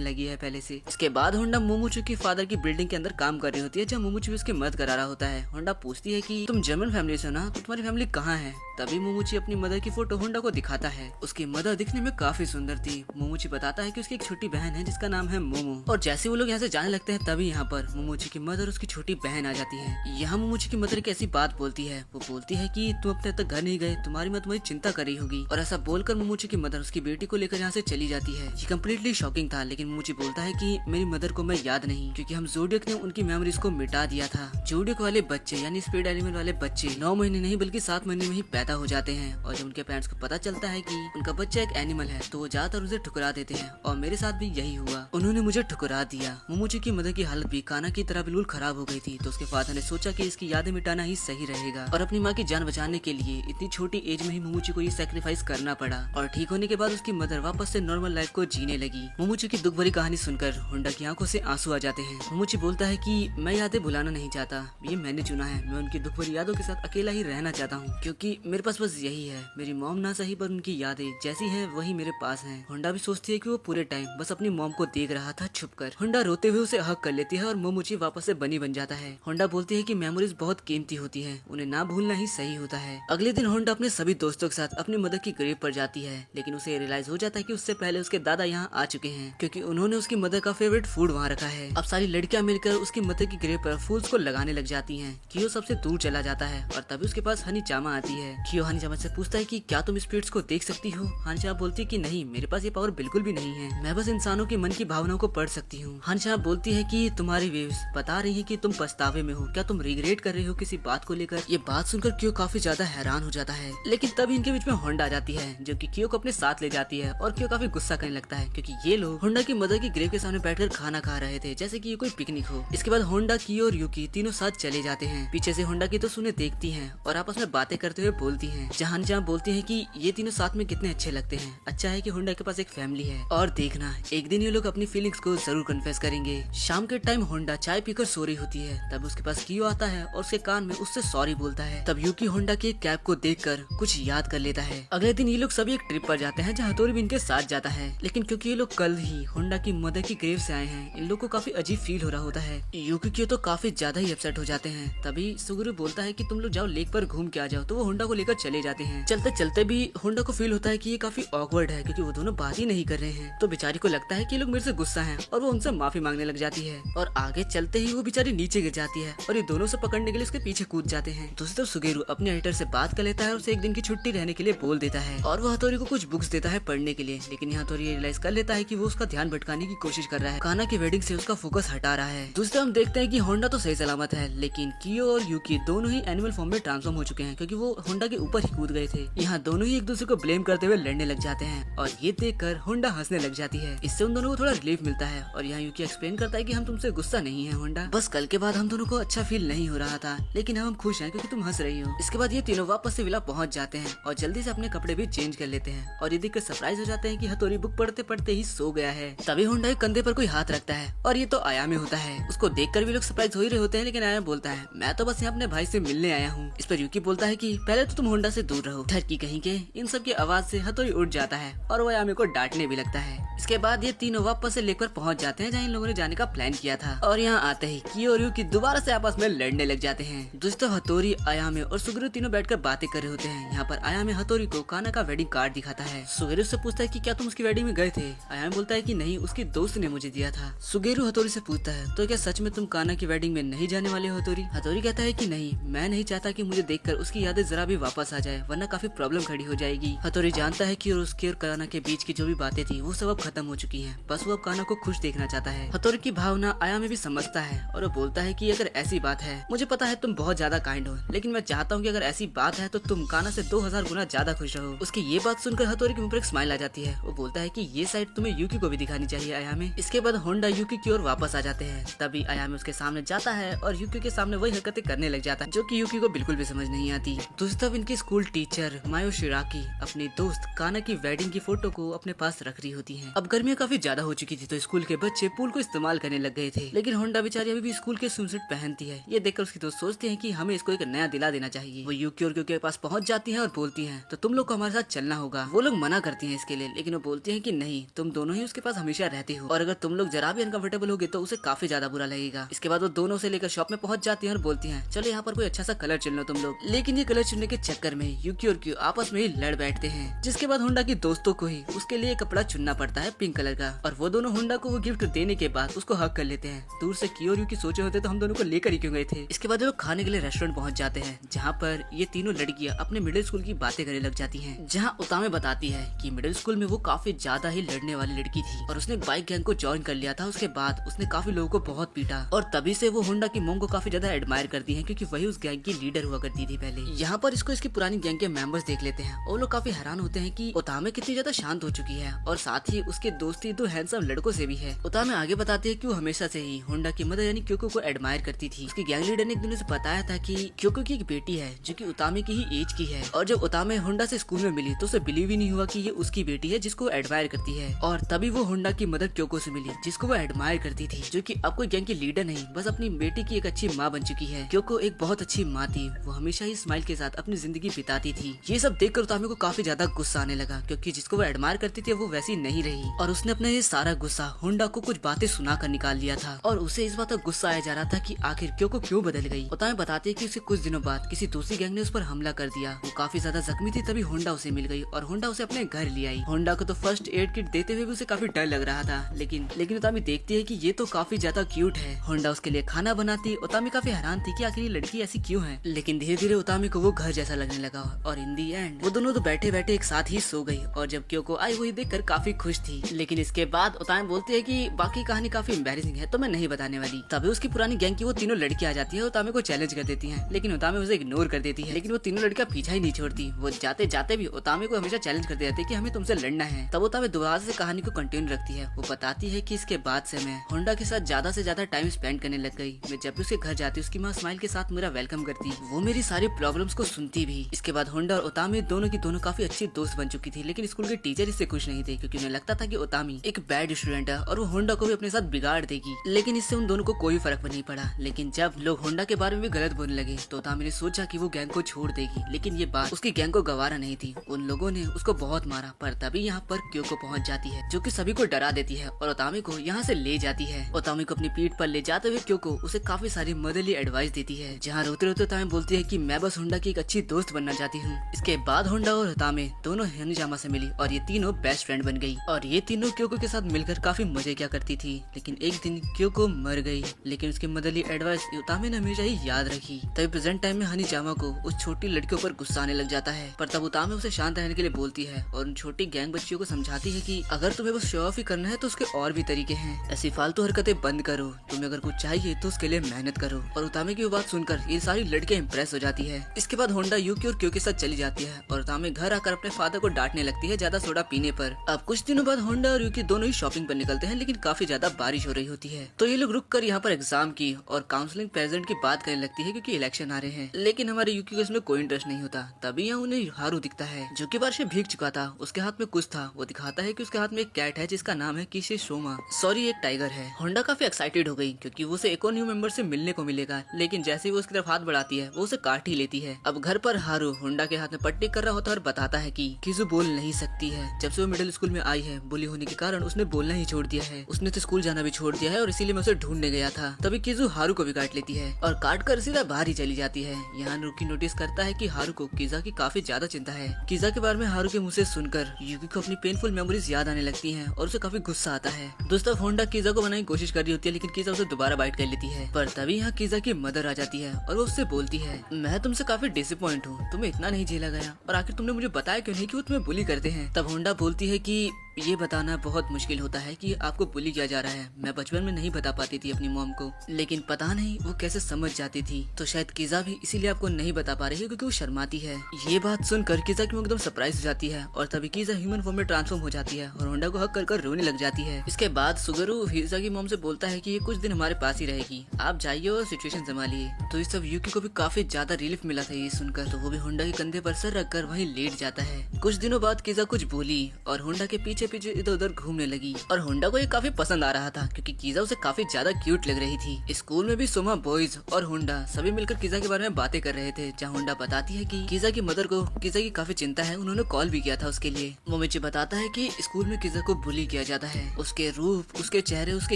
लगी है पहले से। इसके बाद होंडा मोमोची की फादर की बिल्डिंग के अंदर काम कर रही होती है, जब मोमोची उसकी मदद करा रहा होता है। होंडा पूछती है कि तुम जर्मन फैमिली से हो ना, तो तुम्हारी फैमिली कहाँ है। तभी मोमोची अपनी मदर की फोटो होंडा को दिखाता है। उसकी मदर दिखने में काफी सुंदर थी। मोमोची बताता है कि उसकी एक छोटी बहन है जिसका नाम है मोमो। और जैसे वो लोग यहाँ से जाने लगते हैं तभी यहाँ पर मोमोची की मदर उसकी छोटी बहन आ जाती है। यहाँ मोमोची की मदर एक ऐसी बात बोलती है, वो बोलती है कि तुम अपने तक घर नहीं गए, तुम्हारी माँ तुम्हारी चिंता कर रही होगी। और ऐसा बोलकर मोमोची की मदर उसकी बेटी को लेकर यहाँ से चली जाती है। ये कम्प्लीटली शॉकिंग था, लेकिन मोमोची बोलता है कि मेरी मदर को मैं याद नहीं, क्योंकि हम ज़ोडियक ने उनकी मेमोरीज को मिटा दिया था। ज़ोडियक वाले बच्चे यानी स्पीड एलिमेंट वाले बच्चे 9 महीने नहीं बल्कि 7 महीने में ही पैदा हो जाते हैं। और जब उनके पेरेंट्स को पता चलता है कि उनका बच्चा एक एनिमल है तो वो ज्यादातर उसे ठुकरा देते हैं, और मेरे साथ भी यही हुआ, उन्होंने मुझे ठुकरा दिया। मोमोची की मदर की हालत भी काना की तरह बिल्कुल खराब हो गई थी, तो उसके फादर ने सोचा कि इसकी यादें मिटाना ही सही रहेगा। और अपनी माँ की जान बचाने के लिए इतनी छोटी एज में ही मोमोची को ये सैक्रिफाइस करना पड़ा। और ठीक होने के बाद उसकी मदर वापस से नॉर्मल लाइफ को जीने लगी। मोमोची की दुख भरी कहानी सुनकर होंडा की आंखों से आंसू आ जाते हैं। मोमोची बोलता है कि मैं यादें भुलाना नहीं चाहता, ये मैंने चुना है। मैं उनकी दुख भरी यादों के साथ अकेला ही रहना चाहता हूँ, क्योंकि मेरे पास बस यही है। मेरी मॉम ना सही पर उनकी यादें जैसी हैं वही मेरे पास हैं। होंडा भी सोचती है कि वो पूरे टाइम बस अपनी मॉम को देख रहा था छुपकर। होंडा रोते हुए उसे हक कर लेती है और मोमोची वापस से बनी बन जाता है। होंडा बोलती है कि मेमोरीज बहुत कीमती होती हैं, उन्हें ना भूलना ही सही होता है। अगले दिन होंडा अपने सभी दोस्तों के साथ अपनी मदर की ग्रेव पर जाती है, लेकिन उसे रियलाइज हो जाता है कि उससे पहले उसके दादा यहाँ आ चुके हैं, क्योंकि उन्होंने उसकी मदर का फेवरेट फूड वहाँ रखा है। अब सारी लड़कियां मिलकर उसकी मदर की ग्रेव पर फूल्स को लगाने लग जाती हैं। कियो सबसे दूर चला जाता है और तभी उसके पास हनी चामा आती है। कियो हनी चामा से पूछता है कि क्या तुम स्पिरिट्स को देख सकती हो। हनी चामा बोलती है कि नहीं, मेरे पास ये पावर बिल्कुल भी नहीं है, मैं बस इंसानों के मन की भावनाओं को पढ़ सकती हूँ। हनी चामा बोलती है कि तुम्हारी वेव्स बता रही है कि तुम पछतावे में हो, क्या तुम रिग्रेट कर रहे हो किसी बात को लेकर। ये बात सुनकर कियो काफी ज्यादा हैरान हो जाता है, लेकिन तभी इनके बीच में होंडा आ जाती है, जो कि कियो को अपने साथ ले जाती है। और कियो काफी गुस्सा करने लगता है, क्योंकि ये लोग होंडा की मदर की ग्रेव के सामने बैठकर खाना खा रहे थे, जैसे कि ये कोई पिकनिक हो। इसके बाद होंडा, कियो और यूकी तीनों साथ चले जाते हैं। पीछे से होंडा की तो उन्हें देखती हैं और आपस में बातें करते हुए बोलती हैं, जहाँ जहाँ बोलती हैं कि ये तीनों साथ में कितने अच्छे लगते हैं। अच्छा है कि होंडा के पास एक फैमिली है, और देखना एक दिन ये लोग अपनी फीलिंग्स को जरूर कन्फेस करेंगे। शाम के टाइम होंडा चाय पीकर सो रही होती है, तब उसके पास कियो आता है और उसके कान में उससे सॉरी बोलता है। तब यूकी होंडा की कैब को देखकर कुछ याद कर लेता है। अगले दिन ये लोग सभी एक ट्रिप पर जाते हैं, जहाँ हथौरी भी इनके साथ जाता है, लेकिन क्योंकि ये लोग कल ही होंडा की मदर की ग्रेव से आए हैं, इन लोग को काफी अजीब फील हो रहा होता है। यूकी कियो तो काफी ज्यादा ही अपसेट हो जाते हैं। तभी सुगुरु बोलता है कि तुम लोग जाओ लेक पर घूम के आ जाओ, तो वो होंडा को लेकर चले जाते हैं। चलते चलते भी होंडा को फील होता है कि ये काफी ऑकवर्ड है, क्योंकि वो दोनों बात ही नहीं कर रहे हैं। तो बेचारी को लगता है कि ये लोग मेरे से गुस्सा हैं, और वो उनसे माफी मांगने लग जाती है। और आगे चलते ही वो बेचारी नीचे गिर जाती है, और ये दोनों से पकड़ने के लिए उसके पीछे कूद जाते हैं। दूसरी तरफ सुगेरू अपने एडिटर से बात कर लेता है और उसे एक दिन की छुट्टी रहने के लिए बोल देता है, और वो हथौरी को कुछ बुक्स देता है पढ़ने के लिए। लेकिन यहाँ हथौरी रियलाइज कर लेता है कि वो उसका ध्यान भटकाने की कोशिश कर रहा है, काना की वेडिंग से उसका फोकस हटा रहा है। दूसरे हम देखते हैं कि होंडा तो सही सलामत है, लेकिन कियो और यूकी दोनों ही एनिमल फॉर्म में ट्रांसफॉर्म हो चुके हैं, क्योंकि वो होंडा के ऊपर ही कूद गए थे। यहाँ दोनों ही एक दूसरे को ब्लेम करते हुए लड़ने लग जाते हैं, और ये देखकर होंडा हंसने लग जाती है। इससे उन दोनों को थोड़ा रिलीफ मिलता है। और यहाँ यूकी एक्सप्लेन करता है कि हम तुमसे गुस्सा नहीं है होंडा, बस कल के बाद हम दोनों को अच्छा फील नहीं हो रहा था, लेकिन हम खुश हैं क्योंकि तुम हंस रही हो। इसके बाद ये तीनों वापस से विला पहुंच जाते हैं और जल्दी से अपने कपड़े भी चेंज कर लेते हैं, और ये देखकर सरप्राइज हो जाते हैं कि हथौरी बुक पढ़ते पढ़ते ही सो गया है। तभी होंडा के कंधे पर कोई हाथ रखता है, और ये तो आयामे होता है। उसको देखकर भी लोग सरप्राइज हो ही रहे होते हैं, लेकिन आयामे बोलता है मैं तो बस यहाँ अपने भाई से मिलने आया हूँ। इस पर यूकी बोलता है कि पहले तो तुम होंडा से दूर रहो। ठरकी कहीं के इन सब की आवाज से हथौरी उठ जाता है, और वो आयामे को डांटने भी लगता है। इसके बाद ये तीनों वापस से लेकर पहुंच जाते हैं जहाँ इन लोगों ने जाने का प्लान किया था, और यहाँ आते ही कियो और यूकी दोबारा से आपस में लड़ने लग जाते हैं। दोस्तों हथौरी, आयामे और सुगेरू तीनों बैठकर बातें कर रहे होते हैं। यहाँ पर आयामे हथौरी को काना का वेडिंग कार्ड दिखाता है। सुगेरू से पूछता है कि क्या तुम उसकी वेडिंग में गए थे। आयामे बोलता है कि नहीं, उसकी दोस्त ने मुझे दिया था। सुगेरू हथौरी से पूछता है तो क्या सच में तुम काना की वेडिंग में नहीं जाने वाले हो हथौरी। हथौरी कहता है कि नहीं, मैं नहीं चाहता कि मुझे देखकर देखकर उसकी यादें जरा भी वापस आ जाए, वरना काफी प्रॉब्लम खड़ी हो जाएगी। हथौड़ी जानता है कि और उसके और काना के बीच की जो भी बातें थी वो सब अब खत्म हो चुकी हैं। बस वो अब काना को खुश देखना चाहता है। हथौड़ी की भावना आया में भी समझता है और वो बोलता है कि अगर ऐसी बात है, मुझे पता है तुम बहुत ज्यादा काइंड हो, लेकिन मैं चाहता हूँ कि अगर ऐसी बात है तो तुम काना से 2000 गुना ज्यादा खुश रहो। उसकी ये बात सुनकर हथौड़ी के मुंह पर एक स्माइल आ जाती है। वो बोलता है कि ये साइड तुम्हें यूकी को भी दिखानी चाहिए आया में। इसके बाद होंडा यूकी की ओर वापस आ जाते हैं। तभी आया में उसके सामने जाता है और यूकी के सामने वही हरकतें करने लग जाता है जो कि यूकी को बिल्कुल भी समझ नहीं आती। दोस्तों, इनकी स्कूल टीचर मायो शिराकी अपनी दोस्त काना की वेडिंग की फोटो को अपने पास रख रही होती हैं। अब गर्मियां काफी ज्यादा हो चुकी थी तो स्कूल के बच्चे पूल को इस्तेमाल करने लग गए थे, लेकिन होंडा बेचारी अभी भी स्कूल के स्विमसूट पहनती है। ये देखकर उसकी दोस्त सोचते हैं कि हमें इसको एक नया दिला देना चाहिए। वो यूकी और क्यों के पास पहुंच जाती है और बोलती है तो तुम लोग को हमारे साथ चलना होगा। वो लोग मना करती हैं इसके लिए, लेकिन वो बोलती हैं कि नहीं, तुम दोनों ही उसके पास हमेशा रहते हो और अगर तुम लोग जरा भी अनकंफर्टेबल होगे तो उसे काफी ज्यादा बुरा लगेगा। इसके बाद वो दोनों से लेकर शॉप में पहुंच जाती हैं और बोलती हैं चलो यहाँ पर कोई अच्छा सा कलर चुन लो तुम लोग। लेकिन ये कलर चुनने के चक्कर में यूकी और क्यू आपस में ही लड़ बैठते हैं, जिसके बाद होंडा की दोस्तों को ही उसके लिए कपड़ा चुनना पड़ता है पिंक कलर का। और वो दोनों होंडा को वो गिफ्ट देने के बाद उसको हक कर लेते हैं। दूर से क्यू और यूकी सोचे होते तो हम दोनों को लेकर ही क्यों गए थे। इसके बाद वो खाने के लिए रेस्टोरेंट पहुंच जाते हैं, जहाँ पर ये तीनों लड़कियां अपने मिडिल स्कूल की बातें करने लग जाती हैं। जहाँ उतामे बताती है कि मिडिल स्कूल में वो काफी ज्यादा ही लड़ने वाली लड़की थी और उसने बाइक गैंग को ज्वाइन कर लिया था। उसके बाद उसने काफी लोगों को बहुत पीटा और तभी से वो होंडा की मोम को काफी ज्यादा एडमायर करती है, क्योंकि वही उस गैंग की लीडर हुआ करती थी पहले। यहाँ पर इसको इसकी पुरानी गैंग के मेंबर्स देख लेते हैं और लोग काफी हैरान होते हैं कि उतामे कितनी ज्यादा शांत हो चुकी है और साथ ही उसकी दोस्ती दो हैंडसम लड़कों से भी है। उतामे आगे बताती है कि वो हमेशा से ही होंडा की मदर यानी क्योको को एडमायर करती थी। उसकी गैंग लीडर ने एक दिन उसे बताया था कि क्योको की एक बेटी है जो कि उतामे की ही एज की है, और जब उतामे होंडा से स्कूल में मिली तो उसे बिलीव ही नहीं हुआ कि ये उसकी बेटी है जिसको एडमायर करती है। और तभी वो होंडा की मदर क्योको से मिली जिसको वो एडमायर करती थी, जो कि अब कोई गैंग की लीडर नहीं बस अपनी बेटी की एक अच्छी माँ बन चुकी है। क्योको एक बहुत अच्छी माँ थी, वो हमेशा ही स्माइल के साथ अपनी जिंदगी बिताती थी। ये सब देखकर उतामे को काफी ज्यादा गुस्सा आने लगा, क्योंकि जिसको वो एडमायर करती थी वो वैसी नहीं रही और उसने अपना ये सारा गुस्सा होंडा को कुछ बातें सुना कर निकाल लिया था और उसे इस बात का गुस्सा आया जा रहा था कि आखिर क्योको क्यों बदल गई। उतामे बताती है कि उसे कुछ दिनों बाद किसी दूसरी गैंग ने उस पर हमला कर दिया। वो काफी ज्यादा जख्मी थी, तभी होंडा उसे मिल गई और होंडा उसे अपने घर ले आई। होंडा को तो फर्स्ट एड किट देते हुए भी उसे काफी डर लग रहा था, लेकिन उतामी देखती है कि ये तो काफी ज्यादा क्यूट है। होंडा उसके लिए खाना बनाती। उतामी काफी हैरान थी कि आखिर ये लड़की ऐसी क्यों है, लेकिन धीरे धीरे उतामी को वो घर जैसा लगने लगा और इन दी एंड वो दोनों तो बैठे बैठे एक साथ ही सो गई। और जब क्योको आई वही देखकर काफी खुश थी, लेकिन इसके बाद उतामी बोलती है कि बाकी कहानी काफी एम्बैरेसिंग है तो मैं नहीं बताने वाली। तभी उसकी पुरानी गैंग की वो तीनों लड़कियां आ जाती है, उतामी को चैलेंज कर देती हैं, लेकिन उतामी उसे इग्नोर कर देती है। लेकिन वो तीनों लड़कियां पीछा ही नहीं छोड़ती, वो जाते जाते भी उतामी को हमेशा चैलेंज करते रहते कि हमें तुमसे लड़ना है। तब उतामी दोबारा से कहानी को कंटिन्यू रखती है। वो बताती है कि इसके बाद से मैं होंडा के साथ ज्यादा से ज्यादा टाइम स्पेंड करने लग गई। मैं जब भी उसके घर जाती उसकी माँ स्माइल के साथ मेरा वेलकम करती, वो मेरी सारी प्रॉब्लम्स को सुनती भी। इसके बाद होंडा और उतामी दोनों की दोनों काफी अच्छी दोस्त बन चुकी थी, लेकिन स्कूल के टीचर इससे खुश नहीं थे, क्योंकि उन्हें लगता था कि उतामी एक बैड स्टूडेंट है और वो होंडा को भी अपने साथ बिगाड़ देगी। लेकिन इससे उन दोनों को कोई फर्क नहीं पड़ा। लेकिन जब लोग होंडा के बारे में भी गलत बोलने लगे तो उतामी ने सोचा कि वो गैंग को छोड़ देगी, लेकिन ये बात उसकी गैंग को गवारा नहीं थी। उन लोगों ने उसको बहुत मारा, पर तभी यहाँ पर क्योको पहुँच जाती है, जो कि सभी को डरा देती है और उतामी को यहाँ से ले जाती है। उतामी को अपनी पीठ पर ले जाते हुए क्योको उसे काफी सारी मदरली एडवाइस देती है, जहाँ रोते रोते उतामी बोलती है कि मैं बस होंडा की एक अच्छी दोस्त बनना चाहती हूँ। इसके बाद होंडा और उतामी दोनों हनीजामा से मिली और ये तीनों बेस्ट फ्रेंड बन गई और ये तीनों क्योको के साथ मिलकर काफी मजे क्या करती थी। लेकिन एक दिन क्योको मर गई, लेकिन उसकी मदरली एडवाइस उतामी ने हमेशा ही याद रखी। तभी प्रेजेंट टाइम में हनीजामा को उस छोटी लड़कियों पर गुस्सा आने लग जाता है, पर तब उतामी उसे शांत रहने के लिए बोलती है और उन छोटी गैंग बच्चियों को समझाती है कि अगर तुम्हें बस शो ऑफ ही करना है तो उसके और भी तरीके हैं। ऐसी फालतू हरकतें बंद करो, तुम्हें अगर कुछ चाहिए तो उसके लिए मेहनत करो। और उतामी की बात सुनकर ये सारी लड़कियां इंप्रेस हो जाती है। इसके बाद होंडा यूकी और क्यो के साथ चली जाती है और उतामी घर आकर अपने फादर को डांटने लगती है ज्यादा सोडा पीने पर। अब कुछ दिनों बाद होंडा और यूकी दोनों ही शॉपिंग पर निकलते हैं, लेकिन काफी ज्यादा बारिश हो रही होती है तो ये लोग रुक कर यहाँ पर एग्जाम की और काउंसलिंग प्रेजेंट की बात करने लगती है, क्योंकि इलेक्शन आ रहे हैं। लेकिन हमारे यूकी को इसमें कोई इंटरेस्ट नहीं होता। तभी यहाँ उन्हें हारू दिखता है, जो कि बारिश में भीग चुका था। उसके हाथ में कुछ था, वो दिखाता है कि उसके हाथ में एक कैट है जिसका नाम है किशे शोमा, सॉरी एक टाइगर है। होंडा काफी एक्साइटेड हो गई क्योंकि वो उसे एक और न्यू मेंबर से मिलने को मिलेगा, लेकिन जैसे ही वो उसकी तरफ हाथ बढ़ाती है वो उसे काट ही लेती है। अब घर पर हारू होंडा के हाथ में पट्टी कर रहा होता है और बताता है कि किजू बोल नहीं सकती है। जब से वो मिडिल स्कूल में आई है, बुली होने के कारण उसने बोलना ही छोड़ दिया है। उसने तो स्कूल जाना भी छोड़ दिया है और इसीलिए मैं उसे ढूंढने गया था। तभी किजू हारू को भी काट लेती है और काट कर सीधा बाहर ही चली जाती है। यहाँ रुकी नोटिस करता है कि हारू को किजा की काफी ज्यादा चिंता है। किजा के बारे में हारू के मुँह से सुनकर यूकी को अपनी पेनफुल मेमोरीज याद आने लगती है और उसे काफी गुस्सा आता है। दोस्तों होंडा किजा को बनाने की कोशिश कर रही होती है, लेकिन किजा उसे दोबारा बाइट कर लेती है। पर तभी यहाँ किजा की मदर आ जाती है और वो उससे बोलती है, मैं मैं तुमसे काफी डिसअपॉइंट हूँ, तुम्हें इतना नहीं झेला गया और आखिर तुमने मुझे बताया क्यों नहीं कि वो तुम्हें बुली करते हैं। तब होंडा बोलती है कि ये बताना बहुत मुश्किल होता है कि आपको बुली किया जा रहा है। मैं बचपन में नहीं बता पाती थी अपनी मॉम को, लेकिन पता नहीं वो कैसे समझ जाती थी। तो शायद किजा भी इसीलिए आपको नहीं बता पा रही है क्योंकि वो शर्माती है। ये बात सुनकर किजा की एकदम सरप्राइज हो जाती है और तभी किजा ह्यूमन फॉर्म में ट्रांसफॉर्म हो जाती है और होंडा को हक कर रोने लग जाती है। इसके बाद सुगरू किजा की मॉम से बोलता है कि ये कुछ दिन हमारे पास ही रहेगी, आप जाइए और सिचुएशन संभालिए। तो इस सब यूकी को भी काफी ज्यादा रिलीफ मिला था ये सुनकर, तो वो भी होंडा के कंधे पर सर रखकर वहीं लेट जाता है। कुछ दिनों बाद किजा कुछ बोली और होंडा के पीछे पीछे इधर उधर घूमने लगी और होंडा को ये काफी पसंद आ रहा था क्योंकि किजा उसे काफी ज्यादा क्यूट लग रही थी। स्कूल में भी सोमा बॉयज और होंडा सभी मिलकर किजा के बारे में बातें कर रहे थे, जहाँ होंडा बताती है कि किजा की मदर को किजा की काफी चिंता है, उन्होंने कॉल भी किया था उसके लिए। मोमिची बताता है कि स्कूल में किजा को बुली किया जाता है, उसके रूप, उसके चेहरे, उसके